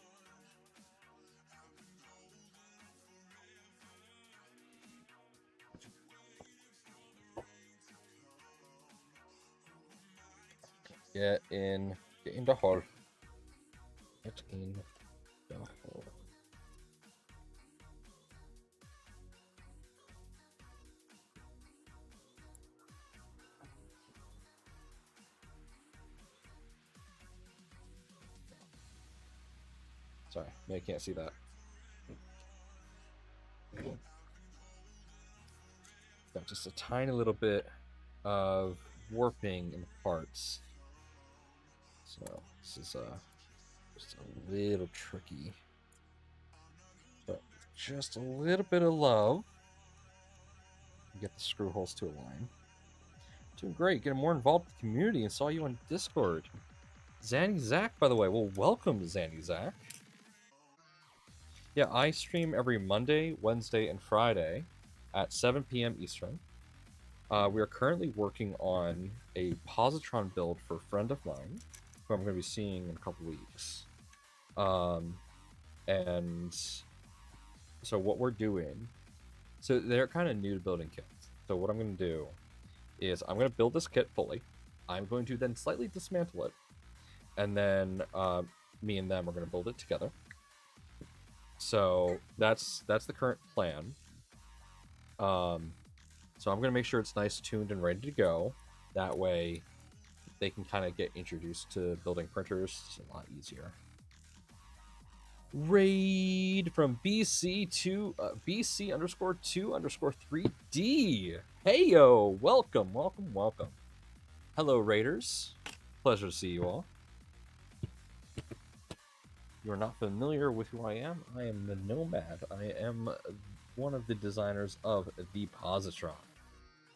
Get in the hole. Get in the hole. Sorry, I can't see that. Got just a tiny little bit of warping in the parts. So this is just a little tricky. But just a little bit of love. Get the screw holes to align. Doing great, getting more involved with the community and saw you on Discord. Zanny Zach, by the way. Well, welcome, Zanny Zach. Yeah, I stream every Monday, Wednesday, and Friday at 7 p.m. Eastern. We are currently working on a Positron build for a friend of mine, who I'm going to be seeing in a couple weeks. And so what we're doing, so they're kind of new to building kits. So what I'm going to do is I'm going to build this kit fully. I'm going to then slightly dismantle it. And then me and them are going to build it together. So that's the current plan. So I'm going to make sure it's nice, tuned, and ready to go. That way they can kind of get introduced to building printers. It's a lot easier. Raid from BC_2_3D. Heyo, welcome. Hello, Raiders. Pleasure to see you all. You're not familiar with who I am? I am the Nomad. I am one of the designers of the Positron.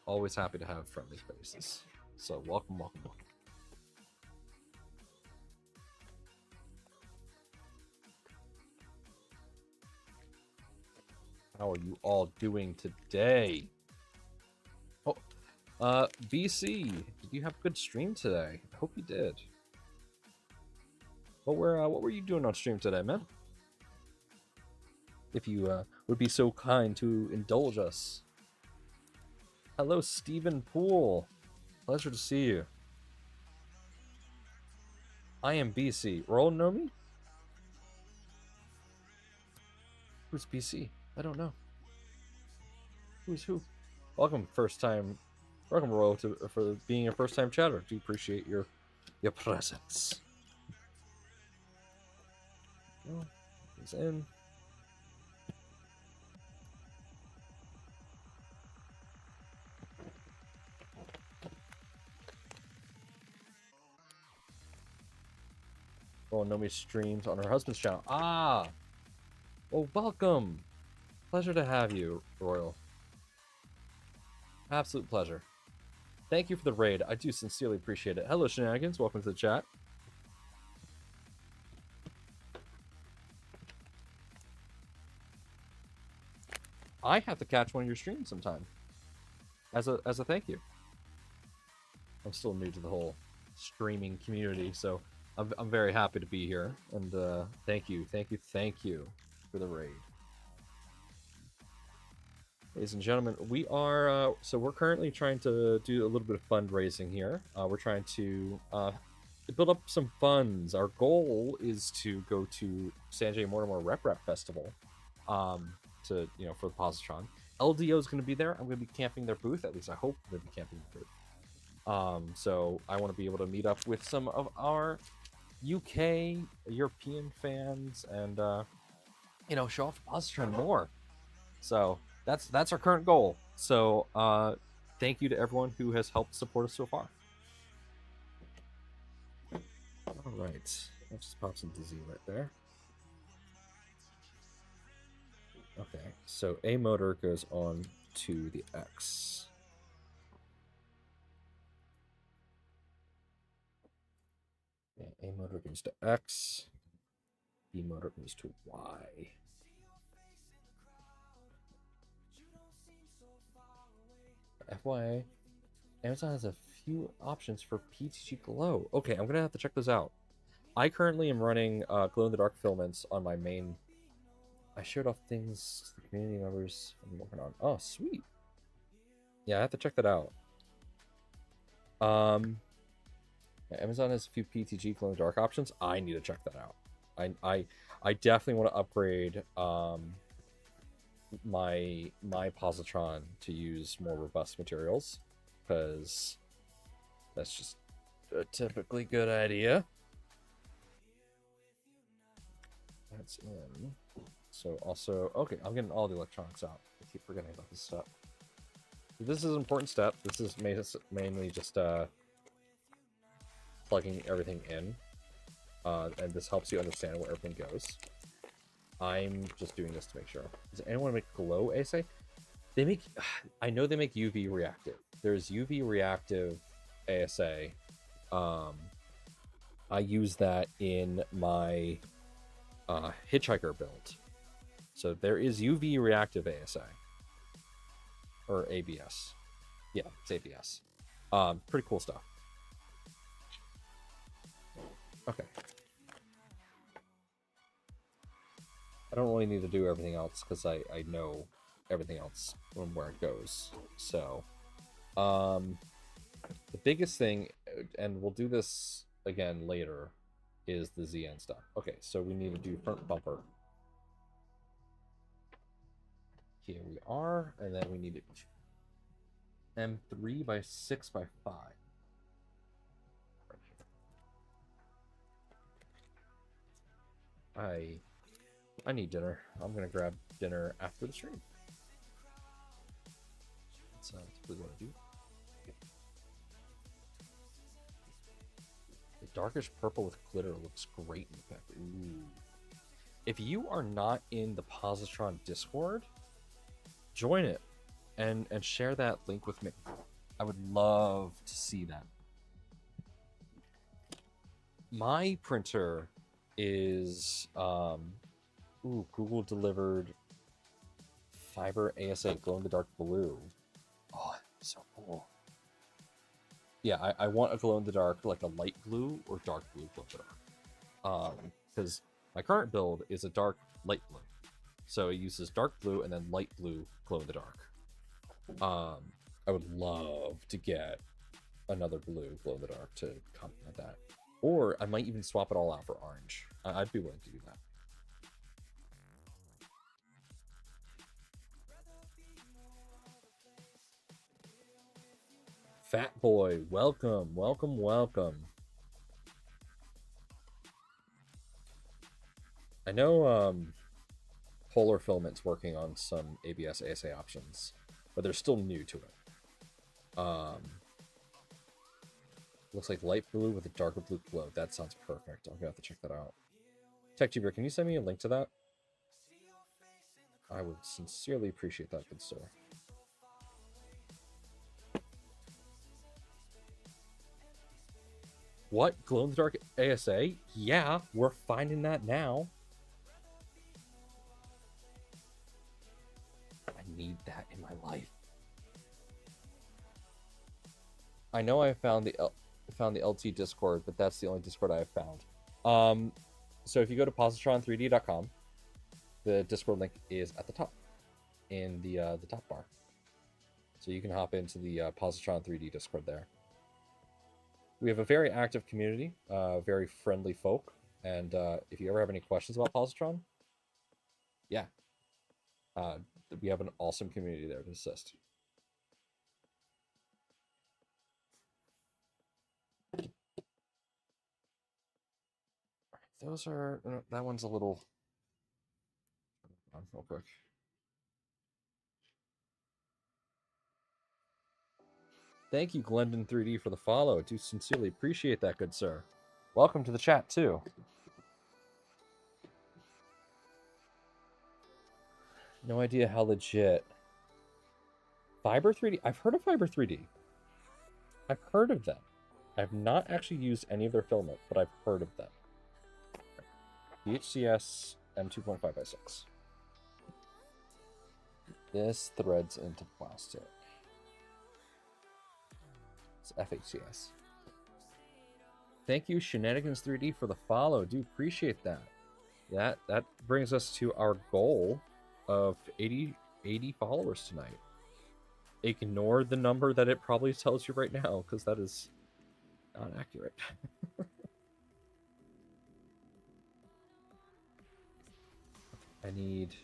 Always happy to have friendly faces. So welcome. How are you all doing today? Oh, BC, did you have a good stream today? I hope you did. What were you doing on stream today, man? If you would be so kind to indulge us. Hello, Stephen Poole. Pleasure to see you. I am BC. Roll know me? Who's BC? I don't know. Who's who? Welcome, welcome, Royal, for being a first-time chatter. Do appreciate your presence. Oh, he's in. Oh, Nomi streams on her husband's channel. Ah! Well, welcome. Pleasure to have you, Royal. Absolute pleasure. Thank you for the raid. I do sincerely appreciate it. Hello, Shenanigans. Welcome to the chat. I have to catch one of your streams sometime. As a thank you. I'm still new to the whole streaming community, so I'm very happy to be here. And thank you for the raid. Ladies and gentlemen, we are so we're currently trying to do a little bit of fundraising here. We're trying to build up some funds. Our goal is to go to Sanjay Mortimer Rep Festival, for the Positron. LDO is going to be there. I'm going to be camping their booth. At least I hope they'll be camping their booth. So I want to be able to meet up with some of our UK, European fans, and show off Positron more. So that's our current goal. So thank you to everyone who has helped support us so far. All right, that just pops into Z right there. Okay, so A motor goes on to the X. Yeah, A motor goes to X. B motor goes to Y. FYI, Amazon has a few options for PTG Glow. Okay, I'm gonna have to check those out. I currently am running glow-in-the-dark filaments on my main. I showed off things to the community members I'm working on. Oh, sweet. Yeah, I have to check that out. Yeah, Amazon has a few PTG glow-in-the-dark options. I need to check that out. I definitely want to upgrade my Positron to use more robust materials, because that's just a typically good idea. That's in. So also, okay, I'm getting all the electronics out. I keep forgetting about this step. This is an important step. This is mainly just plugging everything in, and this helps you understand where everything goes. I'm just doing this to make sure. Does anyone make glow ASA? They make, I know they make UV reactive. There's UV reactive ASA. I use that in my hitchhiker build. So there is UV reactive ASA. Or ABS. Yeah, it's ABS. Pretty cool stuff. Okay. I don't really need to do everything else because I know everything else and where it goes. So, the biggest thing, and we'll do this again later, is the ZN stuff. Okay, so we need to do front bumper. Here we are, and then we need it M3 by 6 by 5. I need dinner. I'm gonna grab dinner after the stream. That's typically what I do. The darkish purple with glitter looks great in the pack. Ooh. If you are not in the Positron Discord, join it and share that link with me. I would love to see that. My printer is Google delivered fiber ASA glow in the dark blue. Oh, so cool. Yeah, I want a glow in the dark, like a light blue or dark blue glow in the dark. Because my current build is a dark light blue. So it uses dark blue and then light blue glow in the dark. I would love to get another blue glow in the dark to complement that. Or I might even swap it all out for orange. I'd be willing to do that. Fat Boy, welcome, welcome, welcome. I know Polar Filament's working on some ABS ASA options, but they're still new to it. Looks like light blue with a darker blue glow. That sounds perfect. I'm gonna have to check that out. TechTuber, can you send me a link to that? I would sincerely appreciate that, good sir. What? Glow-in-the-dark ASA? Yeah, we're finding that now. I need that in my life. I know I found the LT Discord, but that's the only Discord I have found. So if you go to positron3d.com, the Discord link is at the top in the top bar. So you can hop into the Positron 3D Discord there. We have a very active community, very friendly folk, and if you ever have any questions about Positron, yeah, we have an awesome community there to assist. Those are, that one's a little, real quick. Thank you, Glendon 3D, for the follow. I do sincerely appreciate that, good sir. Welcome to the chat, too. No idea how legit. Fiber 3D. I've heard of Fiber 3D. I've heard of them. I've not actually used any of their filament, but I've heard of them. VHCS M2.5x6. This threads into plastic. It's FHCS. Thank you, Shenanigans 3D, for the follow. Do appreciate that. That brings us to our goal of 80 followers tonight. Ignore the number that it probably tells you right now, because that is not accurate. I need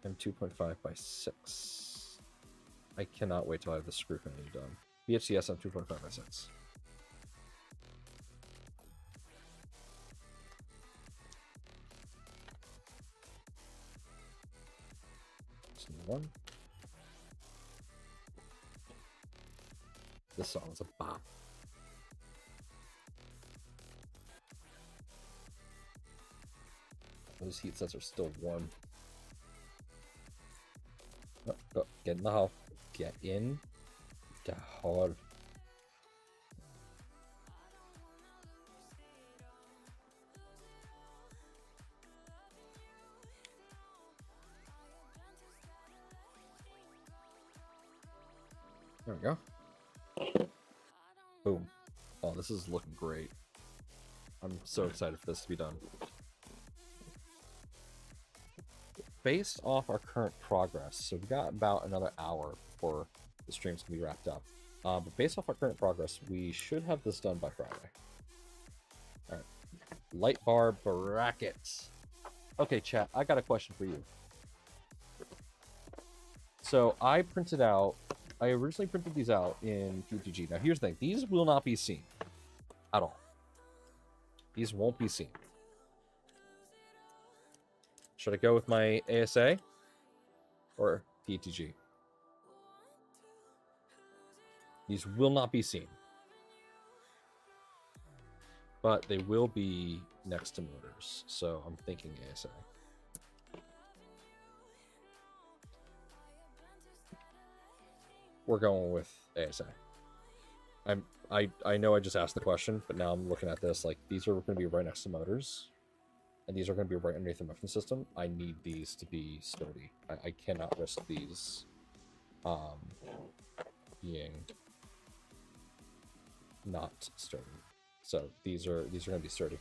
M2.5 by 6. I cannot wait till I have the screw finishing done. VHCS M2.5 by 6. One. This song is a bop. Those heat sets are still warm. Oh, get in the hole. Get in the hole. There we go. Boom. Oh, this is looking great. I'm so excited for this to be done. Based off our current progress, so we've got about another hour before the stream's gonna be wrapped up. But based off our current progress, we should have this done by Friday. Alright. Light bar brackets. Okay, chat, I got a question for you. So I originally printed these out in PTG. Now here's the thing, these will not be seen at all. These won't be seen. Should I go with my ASA or PTG? These will not be seen, but they will be next to motors, so I'm thinking ASA. We're going with ASA. I know I just asked the question, but now I'm looking at this like these are going to be right next to motors, and these are going to be right underneath the motion system. I need these to be sturdy. I cannot risk these being not sturdy. So these are going to be sturdy.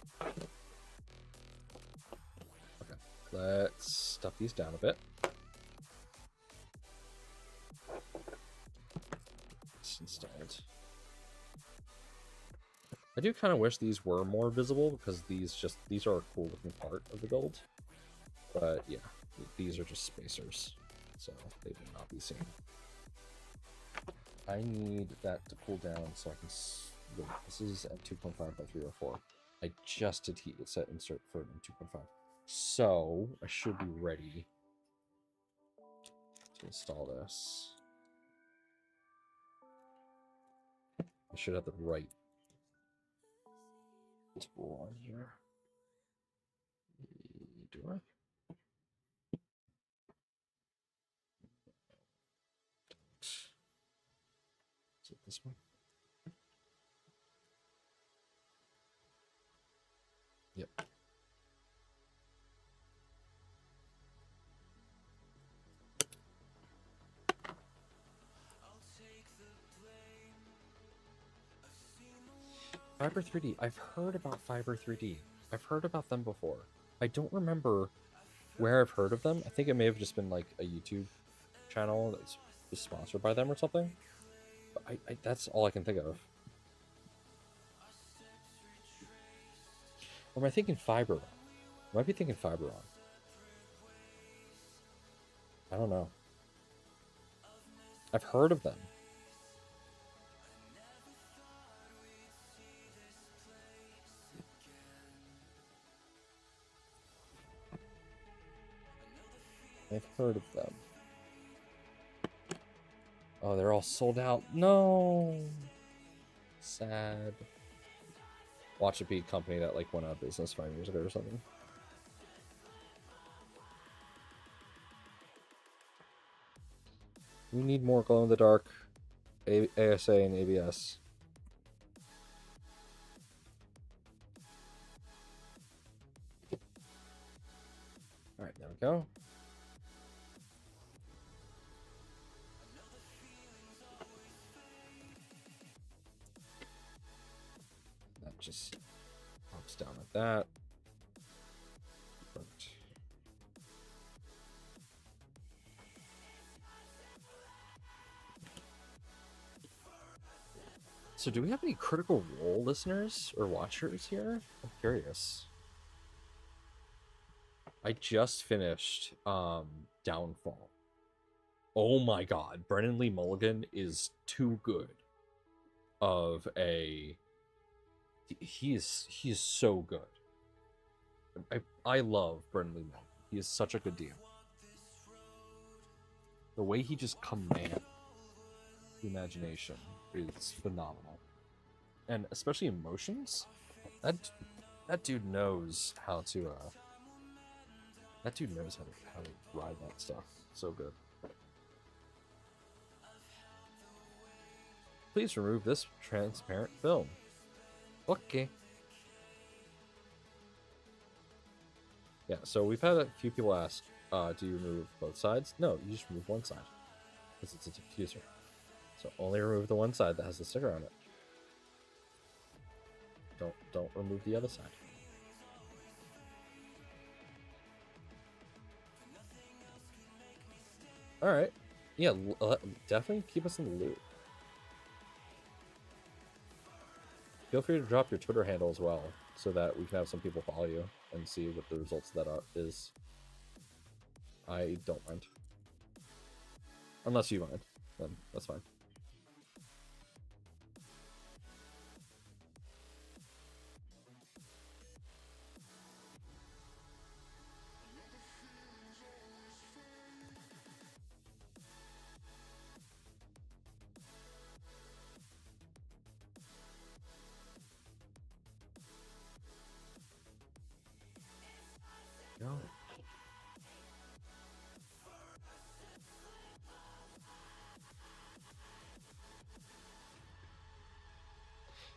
Okay, let's stuff these down a bit. It's installed. I do kind of wish these were more visible because these are a cool looking part of the build. But yeah, these are just spacers, so they will not be seen. I need that to cool down so I can. Wait, this is at 2.5 by 304. I just did heat set insert for 2.5, so I should be ready to install this. I should have the right tool on here. Do I? Is it this one? Yep. Fiber 3D. I've heard about Fiber 3D. I've heard about them before. I don't remember where I've heard of them. I think it may have just been like a YouTube channel that's just sponsored by them or something. But that's all I can think of. Or am I thinking Fiberon? I might be thinking Fiberon. I don't know. I've heard of them. I've heard of them. Oh, they're all sold out. No. Sad. Watch it be a company that like went out of business 5 years ago or something. We need more glow in the dark ASA and ABS. All right, there we go. That just pops down like that. Perfect. So do we have any Critical Role listeners or watchers here? I'm curious. I just finished Downfall. Oh my god, Brennan Lee Mulligan is too good of a... He is so good. I love Brennan Lee Mulligan. He is such a good DM. The way he just commands the imagination is phenomenal. And especially emotions. That dude knows how to that dude knows how to ride that stuff. So good. Please remove this transparent film. Okay. Yeah, so we've had a few people ask, do you remove both sides? No, you just remove one side. Because it's a diffuser. So only remove the one side that has the sticker on it. Don't remove the other side. Alright. Yeah, definitely keep us in the loop. Feel free to drop your Twitter handle as well, so that we can have some people follow you and see what the results of that is. I don't mind. Unless you mind, then that's fine. No.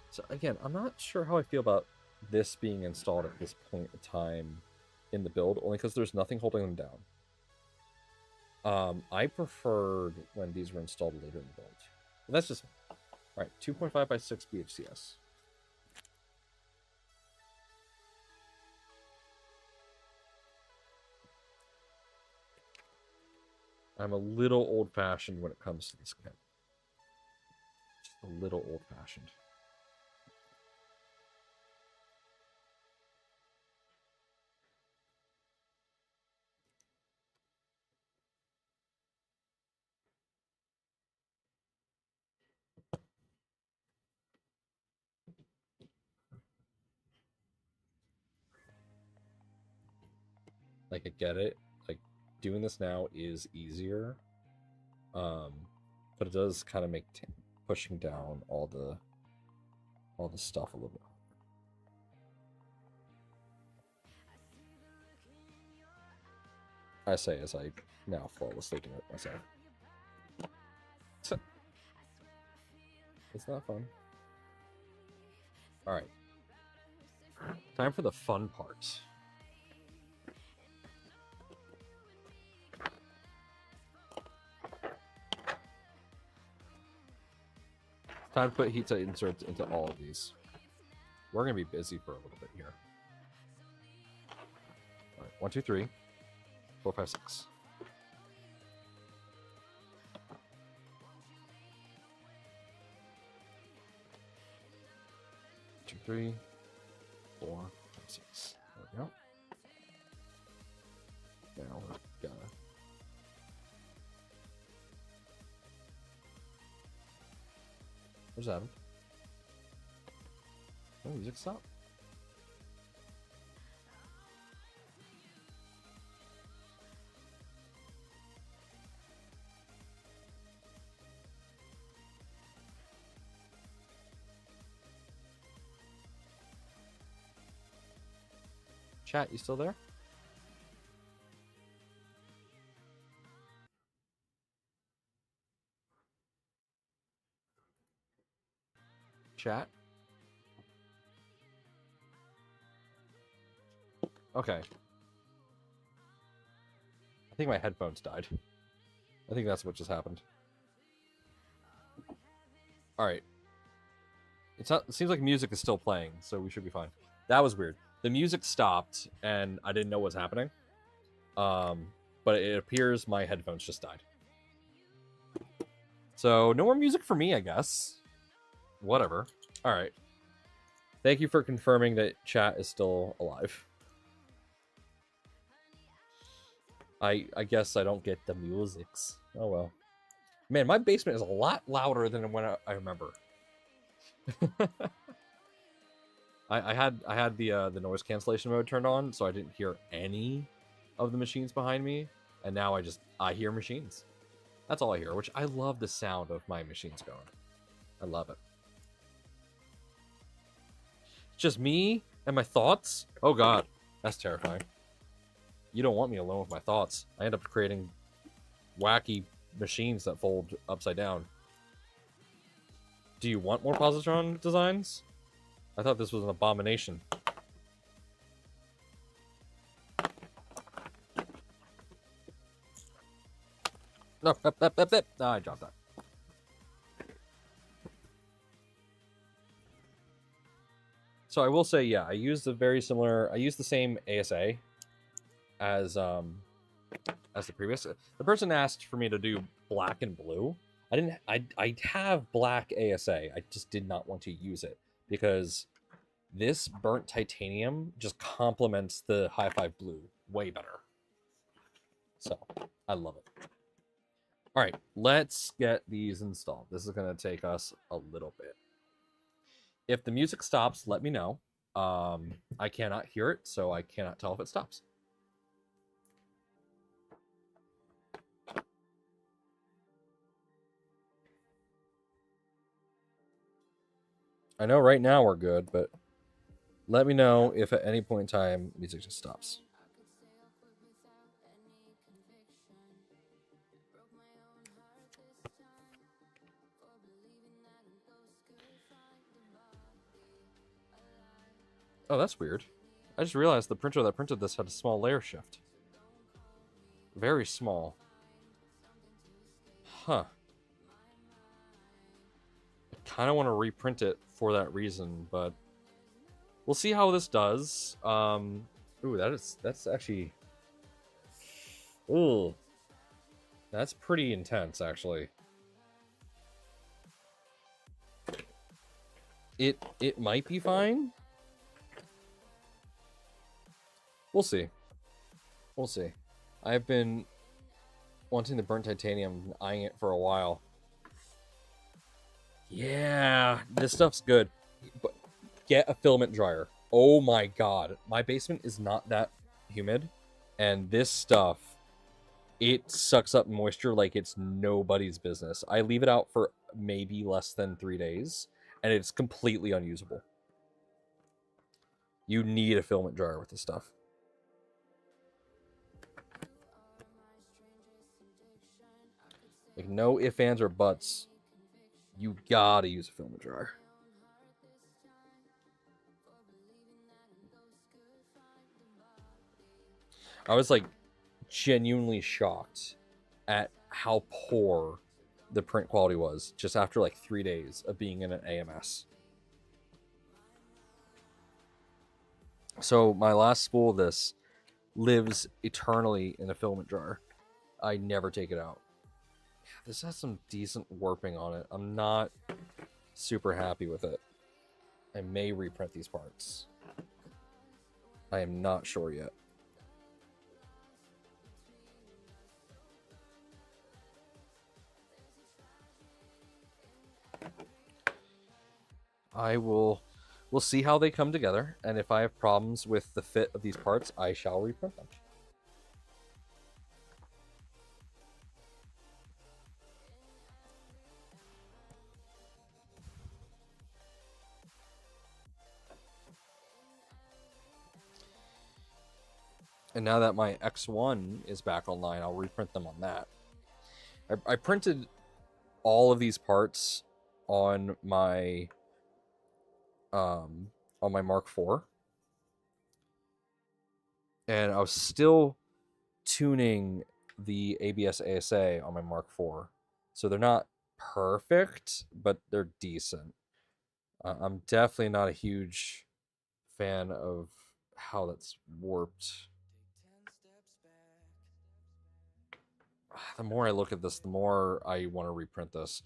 So again, I'm not sure how I feel about this being installed at this point in time in the build, only because there's nothing holding them down. I preferred when these were installed later in the build. But that's just... Alright, 2.5 by 6 BHCS. I'm a little old-fashioned when it comes to this kit. Just a little old-fashioned. Like, I get it. Like, doing this now is easier. But it does kind of make pushing down all the stuff a little bit. I say as I now flawlessly do it myself. It's not fun. Alright. Time for the fun part. Time to put heat site inserts into all of these. We're going to be busy for a little bit here. Alright, 1, 2, 3, 4, 5, 6. Two, 3, 4, 5, 6. There we go. Now we're gonna... What's happened? Oh, music stopped. Chat, you still there? chat? Okay. I think my headphones died. I think that's what just happened. Alright. It seems like music is still playing, so we should be fine. That was weird. The music stopped, and I didn't know what was happening. But it appears my headphones just died. So, no more music for me, I guess. Whatever. Alright. Thank you for confirming that chat is still alive. I guess I don't get the musics. Oh well. Man, my basement is a lot louder than when I remember. I had the noise cancellation mode turned on, so I didn't hear any of the machines behind me, and now I hear machines. That's all I hear, which I love the sound of my machines going. I love it. It's just me and my thoughts. Oh god, that's terrifying. You don't want me alone with my thoughts. I end up creating wacky machines that fold upside down. Do you want more positron designs? I thought this was an abomination. No, I dropped that. So I will say, yeah, I used the same ASA as the previous. The person asked for me to do black and blue. I have black ASA. I just did not want to use it because this burnt titanium just complements the high five blue way better. So I love it. All right, let's get these installed. This is going to take us a little bit. If the music stops, let me know. I cannot hear it, so I cannot tell if it stops. I know right now we're good, but let me know if at any point in time music just stops. Oh, that's weird. I just realized the printer that printed this had a small layer shift. Very small. Huh. I kind of want to reprint it for that reason, but we'll see how this does. Ooh, that's actually... Ooh. That's pretty intense, actually. It might be fine. We'll see. We'll see. I've been wanting the burnt titanium, eyeing it for a while. Yeah, this stuff's good. But get a filament dryer. Oh my god. My basement is not that humid, and this stuff, it sucks up moisture like it's nobody's business. I leave it out for maybe less than 3 days, and it's completely unusable. You need a filament dryer with this stuff. Like, no ifs, ands, or buts. You gotta use a filament dryer. I was, like, genuinely shocked at how poor the print quality was just after, like, 3 days of being in an AMS. So, my last spool of this lives eternally in a filament dryer. I never take it out. This has some decent warping on it. I'm not super happy with it. I may reprint these parts. I am not sure yet. We'll see how they come together, and if I have problems with the fit of these parts, I shall reprint them. And now that my X1 is back online, I'll reprint them on that. I printed all of these parts on my on my Mark IV, and I was still tuning the ABS ASA on my Mark IV, so they're not perfect, but they're decent. I'm definitely not a huge fan of how that's warped. The more I look at this, the more I want to reprint this.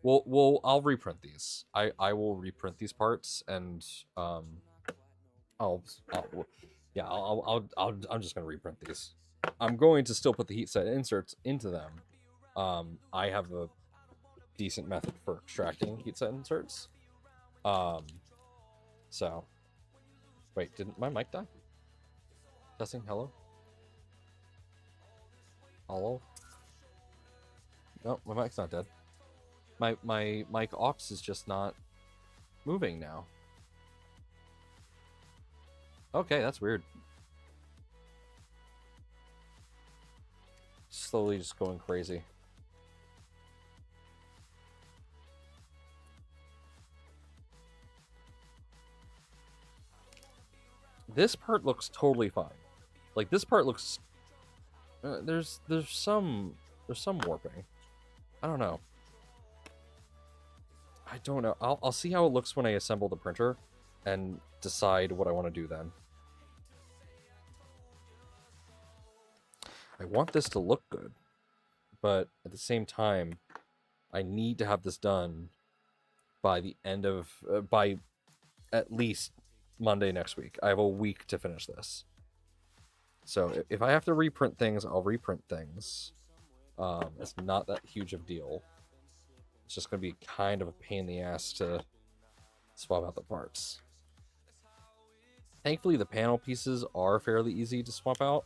I'll reprint these. I will reprint these parts, and I'll yeah, I'm just gonna reprint these. I'm going to still put the heat set inserts into them. I have a decent method for extracting heat set inserts. So wait, didn't my mic die? Testing, hello? Hello? No, my mic's not dead. My mic aux is just not moving now. Okay, that's weird. Slowly just going crazy. This part looks totally fine. Like, this part looks... there's some warping. I don't know. I'll see how it looks when I assemble the printer and decide what I want to do then. I want this to look good, but at the same time, I need to have this done by the end of... by at least Monday next week. I have a week to finish this. So if I have to reprint things, I'll reprint things. It's not that huge of a deal. It's just going to be kind of a pain in the ass to swap out the parts. Thankfully, the panel pieces are fairly easy to swap out.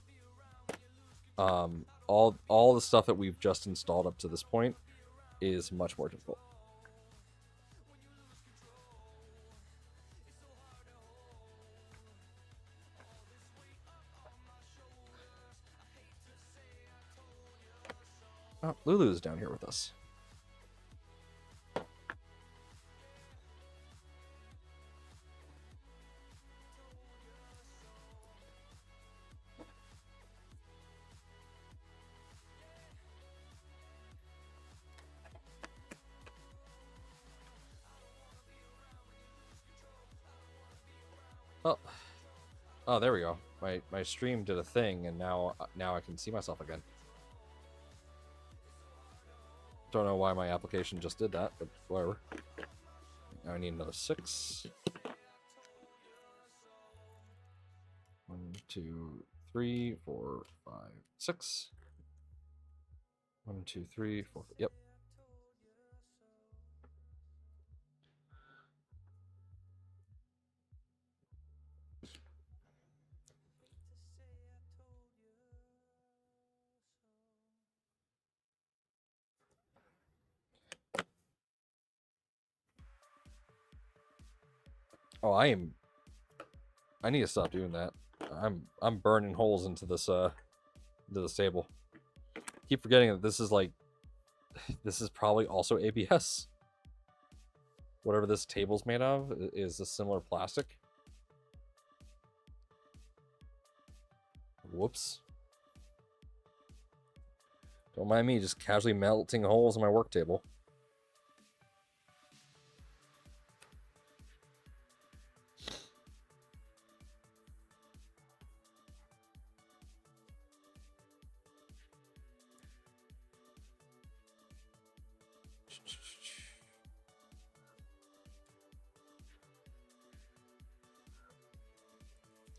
All the stuff that we've just installed up to this point is much more difficult. Oh, Lulu's down here with us. Oh, there we go. My stream did a thing, and now I can see myself again. Don't know why my application just did that, but whatever. Now I need another 6. 1, 2, 3, 4, 5, 6. 1, 2, 3, 4. Yep. Oh, I need to stop doing that. I'm burning holes into this table. Keep forgetting that this is probably also ABS. Whatever this table's made of is a similar plastic. Whoops. Don't mind me just casually melting holes in my work table.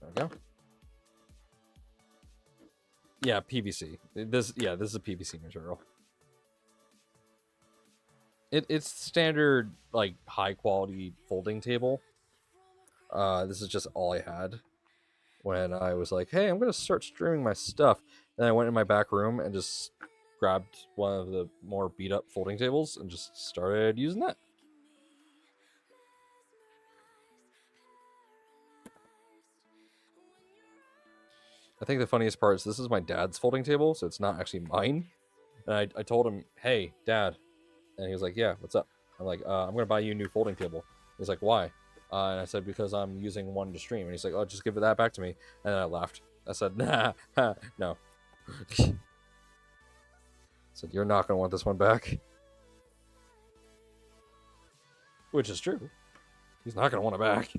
There we go. Yeah, PVC. This is a PVC material. It's standard, like, high quality folding table. This is just all I had when I was like, hey, I'm gonna start streaming my stuff. Then I went in my back room and just grabbed one of the more beat up folding tables and just started using that. I think the funniest part is this is my dad's folding table, so it's not actually mine. And I told him, hey, Dad. And he was like, yeah, what's up? I'm like, I'm going to buy you a new folding table. He's like, why? And I said, because I'm using one to stream. And he's like, oh, just give that back to me. And then I laughed. I said, nah, no. I said, you're not going to want this one back. Which is true. He's not going to want it back.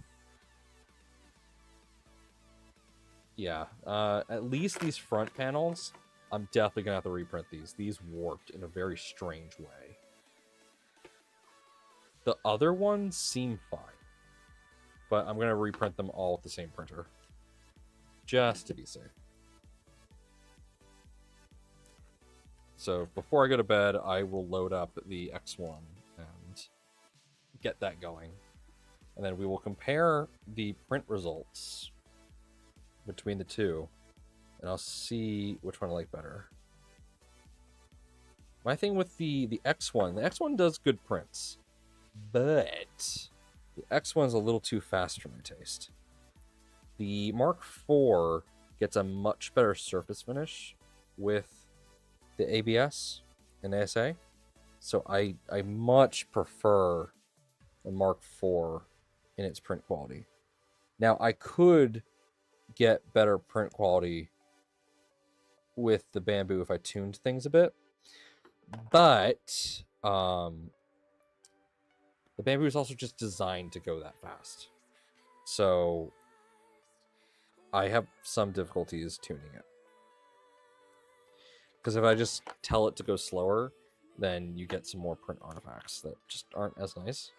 Yeah, at least these front panels, I'm definitely going to have to reprint these. These warped in a very strange way. The other ones seem fine. But I'm going to reprint them all with the same printer. Just to be safe. So before I go to bed, I will load up the X1 and get that going. And then we will compare the print results between the two. And I'll see which one I like better. My thing with the X1, the X1 does good prints. But the X1 is a little too fast for my taste. The Mark IV gets a much better surface finish with the ABS and ASA. So I much prefer the Mark IV in its print quality. Now, I could get better print quality with the Bamboo if I tuned things a bit. But the Bamboo is also just designed to go that fast. So I have some difficulties tuning it. Because if I just tell it to go slower, then you get some more print artifacts that just aren't as nice.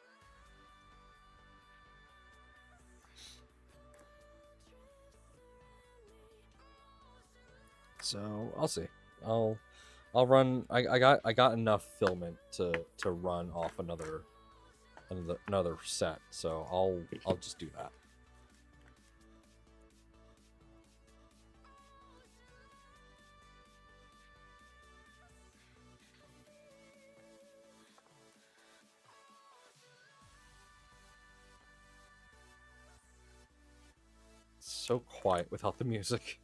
So I'll see. I'll run. I got enough filament to run off another set. So I'll just do that. So quiet without the music.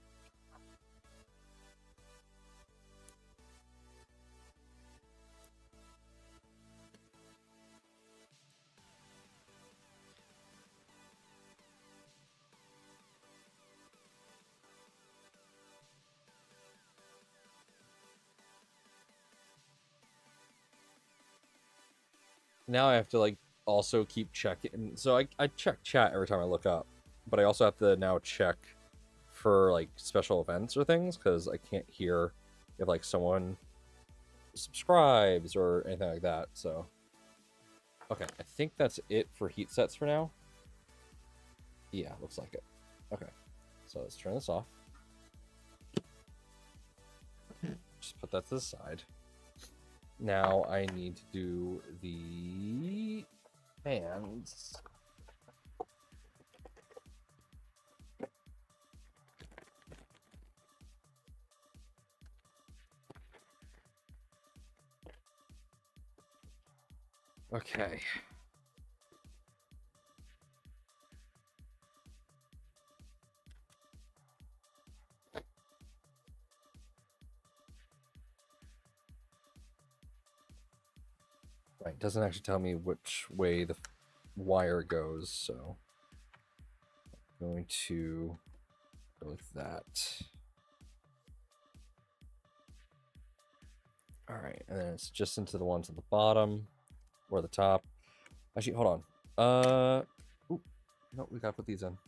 Now I have to like also keep checking. So I check chat every time I look up, but I also have to now check for like special events or things because I can't hear if like someone subscribes or anything like that. So okay, I think that's it for heat sets for now. Yeah, looks like it. Okay, so let's turn this off. Just put that to the side. Now I need to do the fans. Okay. Right, doesn't actually tell me which way the wire goes, so I'm going to go with that. All right, and then it's just into the ones at the bottom or the top. Actually, hold on. Ooh, no, we gotta put these in.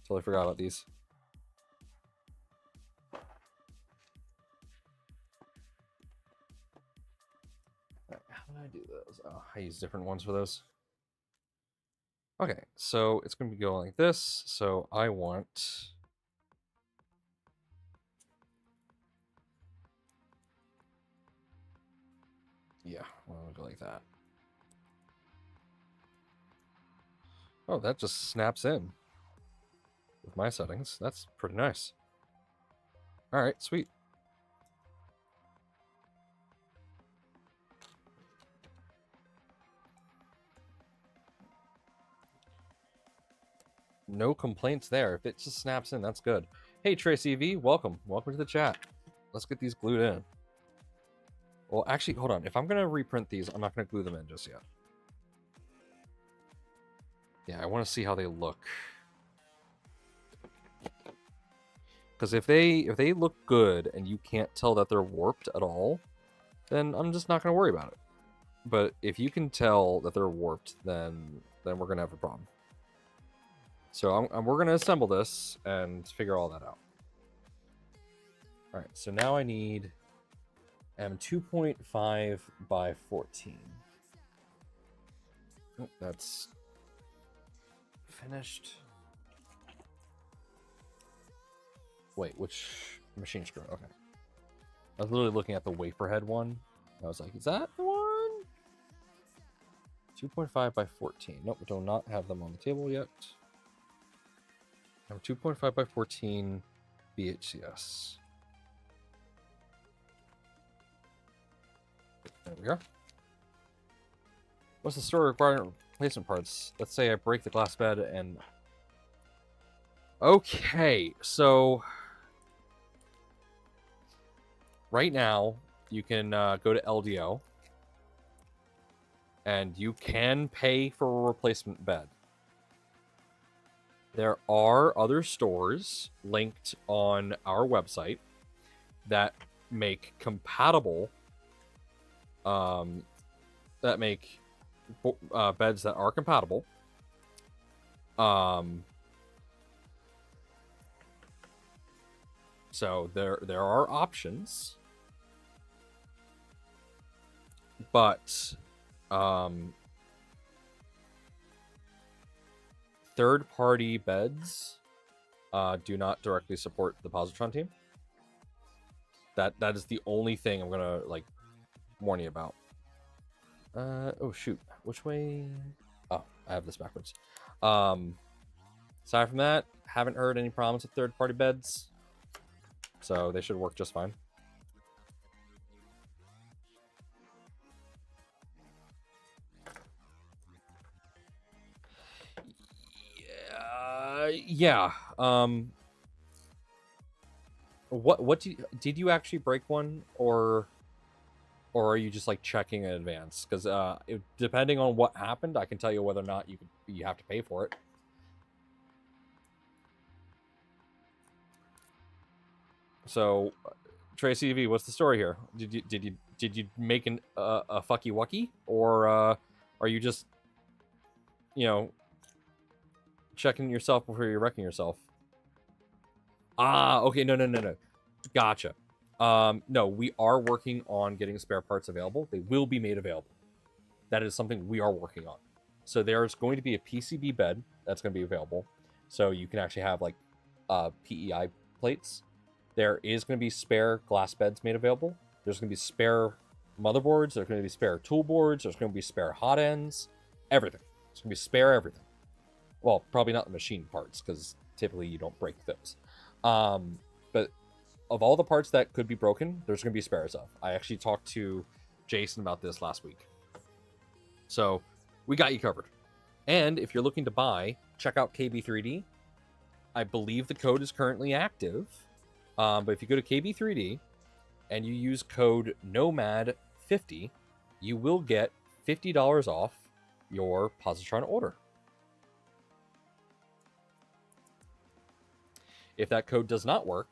Totally forgot about these. How did I do those? Oh, I use different ones for those. Okay, so it's going to be going like this. So I want... Yeah, I'll go like that. Oh, that just snaps in with my settings. That's pretty nice. All right, sweet. No complaints there. If it just snaps in, that's good. Hey, Tracy V, welcome. Welcome to the chat. Let's get these glued in. Well, actually, hold on. If I'm going to reprint these, I'm not going to glue them in just yet. Yeah, I want to see how they look. Because if they look good and you can't tell that they're warped at all, then I'm just not going to worry about it. But if you can tell that they're warped, then we're going to have a problem. So we're going to assemble this and figure all that out. All right, so now I need 2.5 by 14. Oh, that's finished. Wait, which machine screw? Okay. I was literally looking at the wafer head one. I was like, is that the one? 2.5 by 14. Nope, we do not have them on the table yet. 2.5 by 14 BHCS. There we are. What's the story requiring replacement parts? Let's say I break the glass bed and... Okay, so... Right now, you can go to LDO. And you can pay for a replacement bed. There are other stores linked on our website that make compatible, beds that are compatible. So there are options, but third-party beds do not directly support the Positron team. That is the only thing I'm gonna warn you about. Oh shoot, which way? Oh, I have this backwards. Aside from that, haven't heard any problems with third-party beds, so they should work just fine. Yeah. What did you actually break one, or are you just checking in advance? Because depending on what happened, I can tell you whether or not you have to pay for it. So, Tracy V, what's the story here? Did you make a fucky wucky, or are you just checking yourself before you're wrecking yourself? Ah, okay, no. Gotcha. No, we are working on getting spare parts available. They will be made available. That is something we are working on. So there's going to be a PCB bed that's going to be available. So you can actually have PEI plates. There is going to be spare glass beds made available. There's going to be spare motherboards. There's going to be spare tool boards. There's going to be spare hot ends. Everything. It's going to be spare everything. Well, probably not the machine parts, because typically you don't break those. But of all the parts that could be broken, there's going to be spares of. I actually talked to Jason about this last week. So we got you covered. And if you're looking to buy, check out KB3D. I believe the code is currently active. But if you go to KB3D and you use code NOMAD50, you will get $50 off your Positron order. If that code does not work,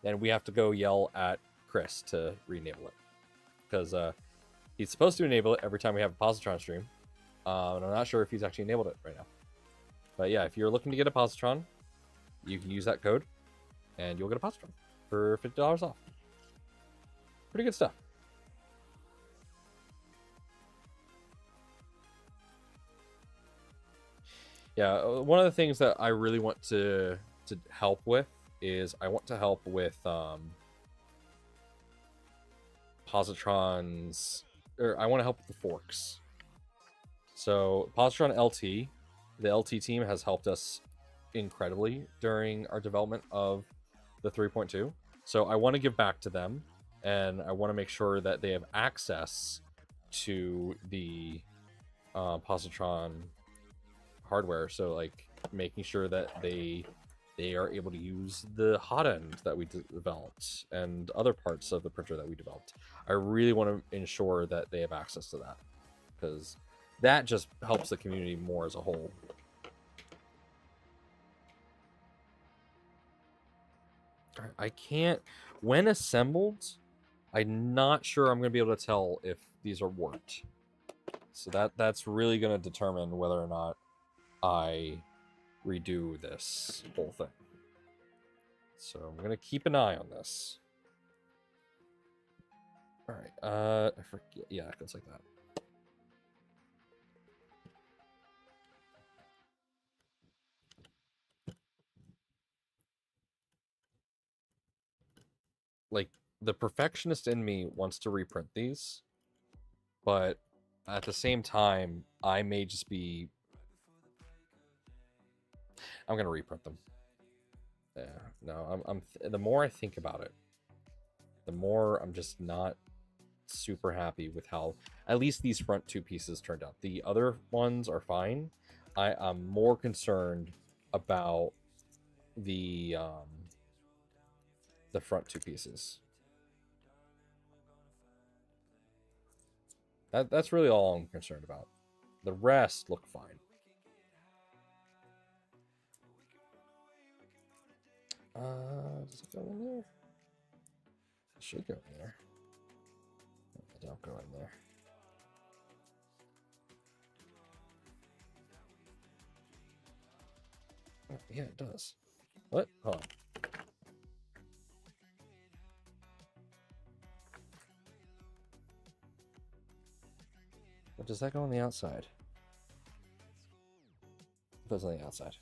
then we have to go yell at Chris to re-enable it. Because he's supposed to enable it every time we have a Positron stream. And I'm not sure if he's actually enabled it right now. But yeah, if you're looking to get a Positron, you can use that code, and you'll get a Positron for $50 off. Pretty good stuff. Yeah, one of the things that I really want to help with is I want to help with Positrons, or I want to help with the forks. So Positron LT, the LT team has helped us incredibly during our development of the 3.2. So I want to give back to them, and I want to make sure that they have access to the Positron hardware. So making sure that they are able to use the hot end that we developed and other parts of the printer that we developed. I really want to ensure that they have access to that, because that just helps the community more as a whole. I can't, when assembled, I'm not sure I'm going to be able to tell if these are warped. So that's really going to determine whether or not I redo this whole thing. So I'm going to keep an eye on this. All right. I forget. Yeah, it goes like that. Like, the perfectionist in me wants to reprint these, but at the same time, I may just be... I'm going to reprint them. Yeah, no, I'm the more I think about it, the more I'm just not super happy with how at least these front two pieces turned out. The other ones are fine. I'm more concerned about the front two pieces. That's really all I'm concerned about. The rest look fine. Does it go in there? It should go in there. Don't go in there. Oh, yeah, it does. What? Hold on. But does that go on the outside? It goes on the outside.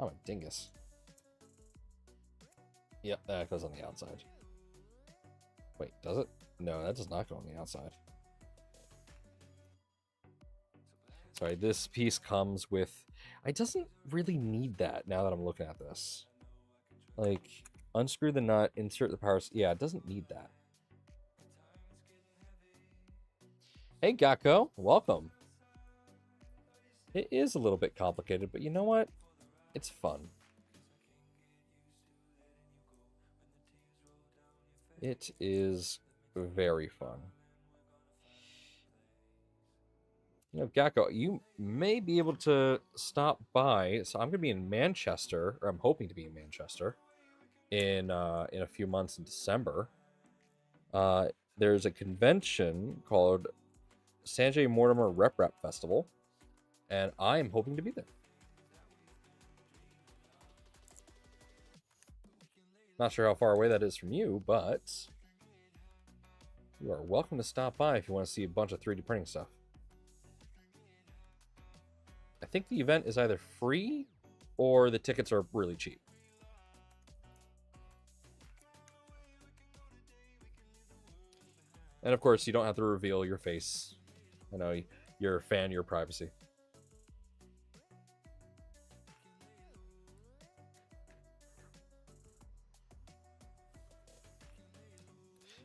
I'm a dingus. Yep, that goes on the outside. Wait, does it? No, that does not go on the outside. Sorry, this piece comes with... It doesn't really need that now that I'm looking at this. Like, unscrew the nut, insert the power... Yeah, it doesn't need that. Hey, Gakko. Welcome. It is a little bit complicated, but you know what? It's fun. It is very fun. You know, Gakko, you may be able to stop by. So I'm going to be in Manchester, or I'm hoping to be in Manchester in a few months in December. There's a convention called Sanjay Mortimer Rep Festival, and I'm hoping to be there. Not sure how far away that is from you, but you are welcome to stop by if you want to see a bunch of 3D printing stuff. I think the event is either free or the tickets are really cheap. And of course, you don't have to reveal your face. I know you're a fan of your privacy.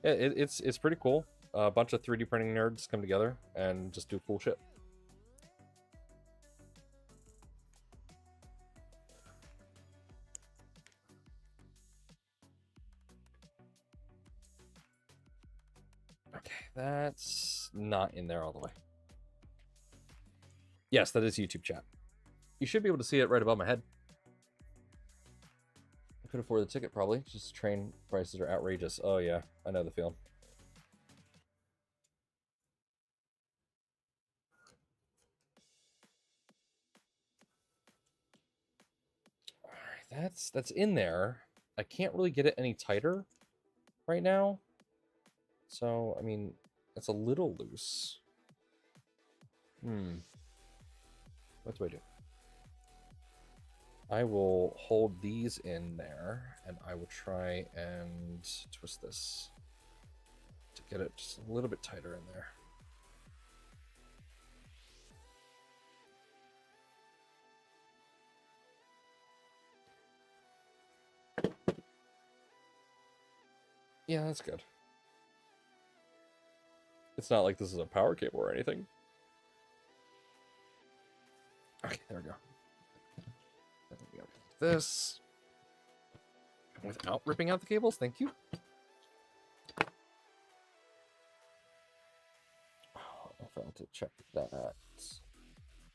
Yeah, it's pretty cool. A bunch of 3D printing nerds come together and just do cool shit. Okay, that's not in there all the way. Yes, that is YouTube chat. You should be able to see it right above my head. I could afford the ticket probably. Just train prices are outrageous. Oh yeah, I know the feeling. Alright, that's in there. I can't really get it any tighter right now. So, I mean, it's a little loose. What do I do? I will hold these in there, and I will try and twist this to get it just a little bit tighter in there. Yeah, that's good. It's not like this is a power cable or anything. Okay, there we go. This. without ripping out the cables. Thank you. I forgot to check that.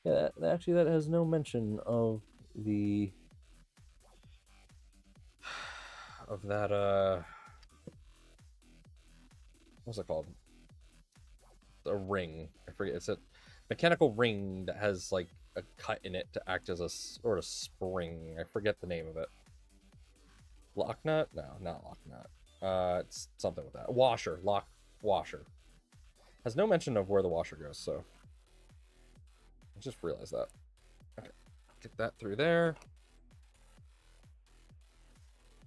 Yeah, actually, that has no mention of the what's it called? A ring. I forget. It's a mechanical ring that has like a cut in it to act as a sort of spring. I forget the name of it. Lock nut? No, not lock nut. It's something with that. Washer. Lock washer. Has no mention of where the washer goes, so I just realized that. Okay. Get that through there.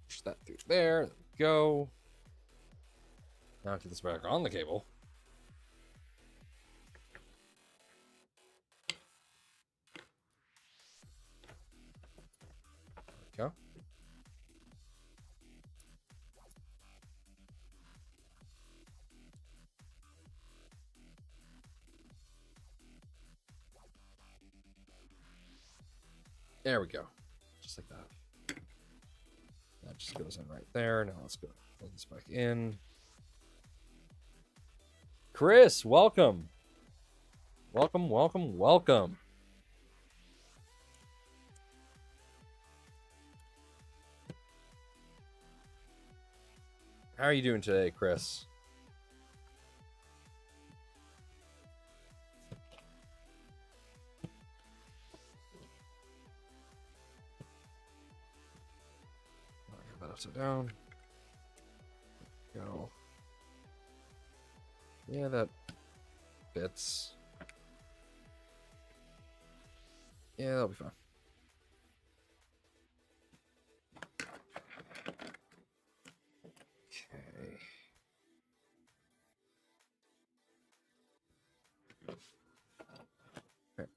Push that through there. There we go. Now get this back on the cable. There we go. There we go. Just like that. That just goes in right there. Now let's go plug this back in. Chris, welcome. Welcome, welcome, welcome. How are you doing today, Chris? Get that upside down. Go. Yeah, that fits. Yeah, that'll be fine. Okay.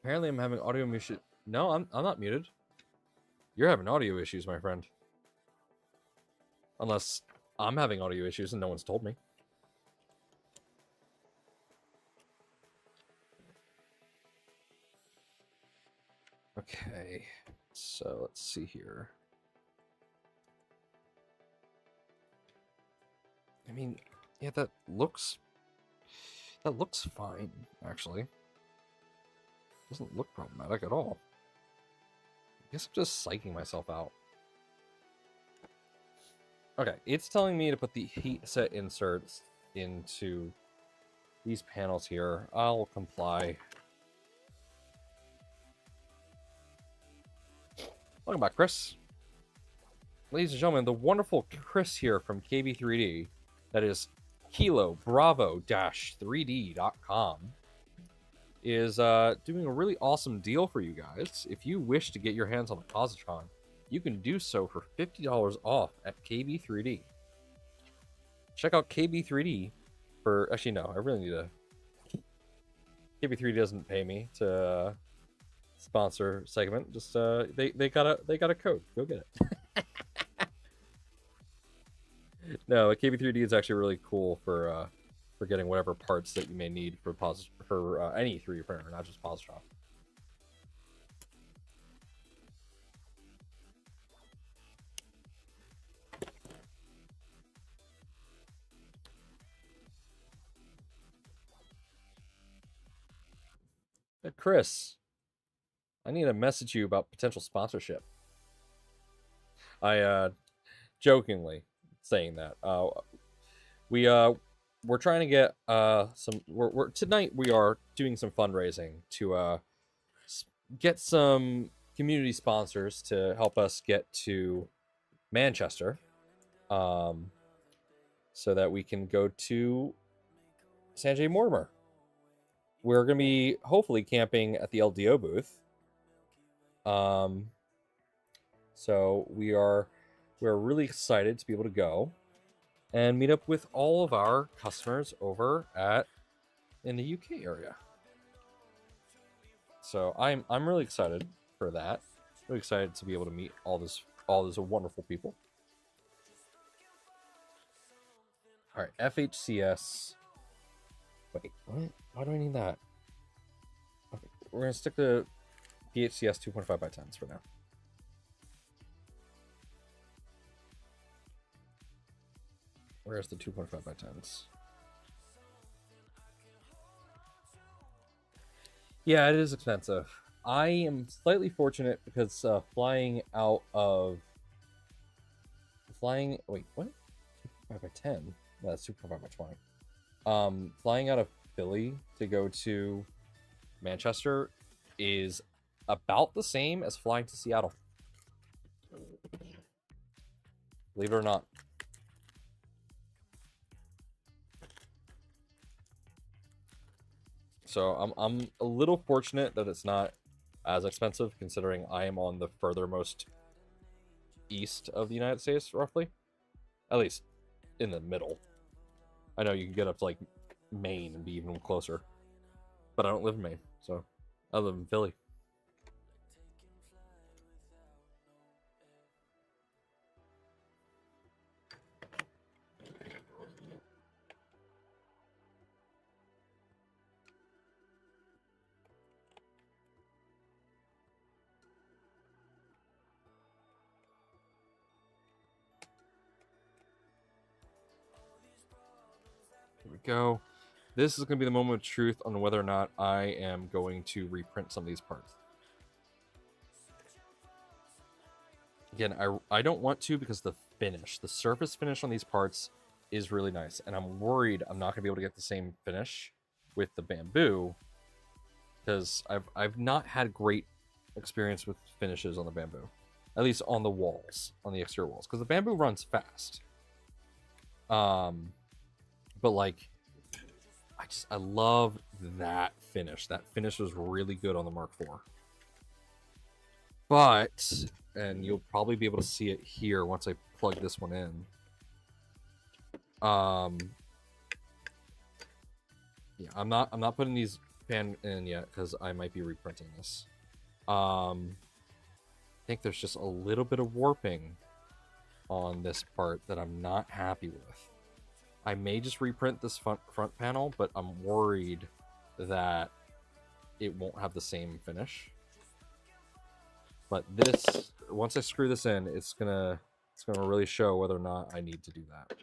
Apparently, I'm having audio issues. No, I'm not muted. You're having audio issues, my friend. Unless I'm having audio issues and no one's told me. Okay, so let's see here. I mean, yeah, that looks fine, actually. Doesn't look problematic at all. I guess I'm just psyching myself out. Okay, it's telling me to put the heat set inserts into these panels here. I'll comply. Welcome back, Chris. Ladies and gentlemen, the wonderful Chris here from KB3D, that is Kilo Bravo-3D.com, is doing a really awesome deal for you guys. If you wish to get your hands on the Positron, you can do so for $50 off at KB3D. Check out KB3D for... Actually, no, I really need to... KB3D doesn't pay me to sponsor segment. Just they got a code. Go get it. No, KB3D is actually really cool for getting whatever parts that you may need for any 3D printer, not just Positron. Hey, Chris, I need to message you about potential sponsorship. I jokingly saying that we're trying to get tonight we are doing some fundraising to get some community sponsors to help us get to Manchester, so that we can go to Sanjay Mortimer. We're going to be hopefully camping at the LDO booth. So we're really excited to be able to go and meet up with all of our customers over in the UK area. So I'm really excited for that. Really excited to be able to meet all these wonderful people. All right, FHCS. Wait, what? Why do I need that? Okay, we're gonna stick to PHCS 2.5 by 10s for now. Where's the 2.5 by 10s? Yeah, it is expensive. I am slightly fortunate because flying out of... Wait, what? 2.5 by 10? No, that's 2.5 by 20. Flying out of Philly to go to Manchester is about the same as flying to Seattle. Believe it or not. So I'm a little fortunate that it's not as expensive, considering I am on the furthermost east of the United States, roughly. At least in the middle. I know you can get up to like Maine and be even closer, but I don't live in Maine, so I live in Philly. Here we go. This is going to be the moment of truth on whether or not I am going to reprint some of these parts. Again, I don't want to because the surface finish on these parts is really nice. And I'm worried I'm not going to be able to get the same finish with the bamboo, because I've not had great experience with finishes on the bamboo. At least on the walls, on the exterior walls. Because the bamboo runs fast. But like... I love that finish. That finish was really good on the Mark IV. But, and you'll probably be able to see it here once I plug this one in. Yeah, I'm not putting these fan in yet because I might be reprinting this. I think there's just a little bit of warping on this part that I'm not happy with. I may just reprint this front panel, but I'm worried that it won't have the same finish. But this, once I screw this in, it's gonna really show whether or not I need to do that.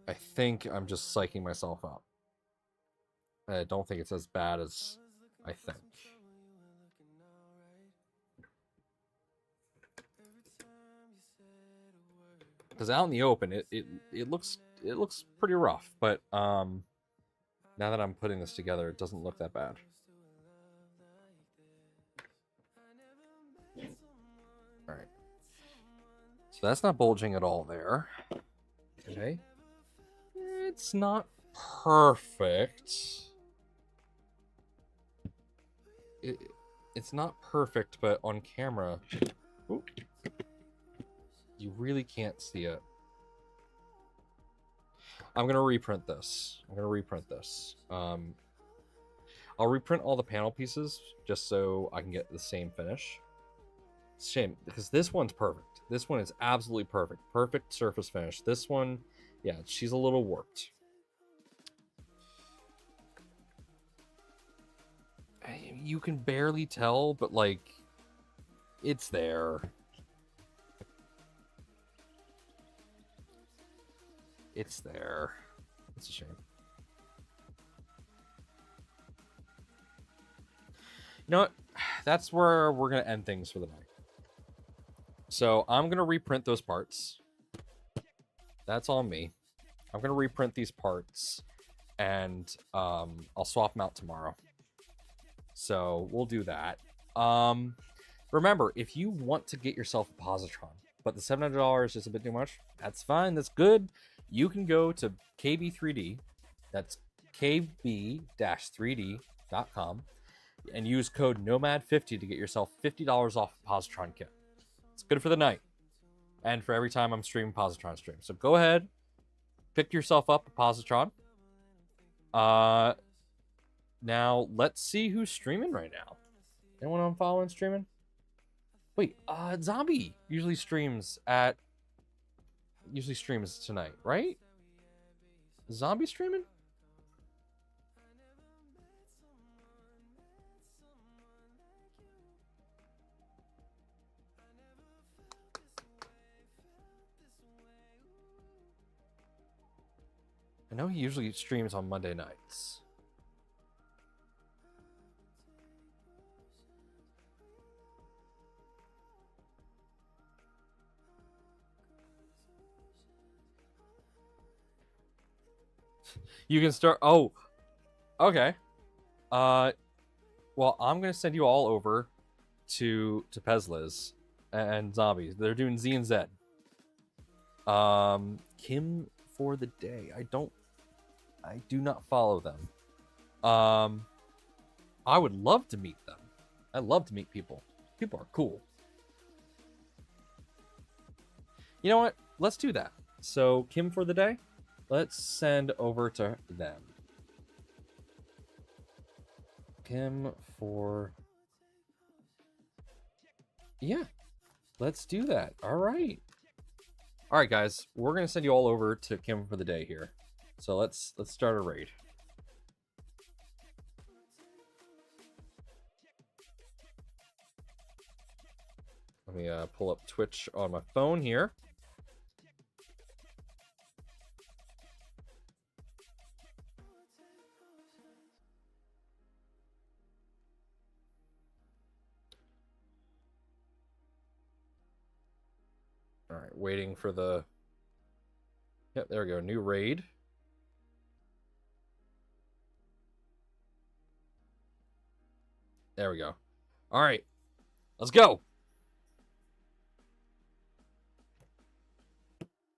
I think I'm just psyching myself up. I don't think it's as bad as I think. Because out in the open, it looks pretty rough, but now that I'm putting this together, it doesn't look that bad. All right, so that's not bulging at all there. Okay, it's not perfect. It's not perfect, but on camera. Ooh, you really can't see it. I'm going to reprint this. I'll reprint all the panel pieces just so I can get the same finish. Shame, because this one's perfect. This one is absolutely perfect. Perfect surface finish. This one, yeah, she's a little warped. You can barely tell, but like, it's there. It's there. It's a shame. You know what? That's where we're going to end things for the night. So I'm going to reprint those parts. That's on me. I'm going to reprint these parts, and I'll swap them out tomorrow. So we'll do that. Remember, if you want to get yourself a Positron, but the $700 is a bit too much, that's fine. That's good. You can go to KB3D, that's kb-3d.com, and use code NOMAD50 to get yourself $50 off a Positron kit. It's good for the night, and for every time I'm streaming Positron stream. So go ahead, pick yourself up a Positron. Now let's see who's streaming right now. Anyone I'm following streaming? Wait, Zombie usually streams tonight, right? Zombie streaming? know he usually streams on Monday nights. You can start. Oh, okay. Well, I'm gonna send you all over to Pezliz and zombies. They're doing Z and Z. Kim for the day. I do not follow them. I would love to meet them. I love to meet people. People are cool. You know what? Let's do that. So Kim for the day. Let's send over to them. Kim for... Yeah. Let's do that. All right. All right, guys. We're going to send you all over to Kim for the day here. So let's start a raid. Let me pull up Twitch on my phone here. All right, waiting for the... Yep, there we go. New raid. There we go. All right, let's go.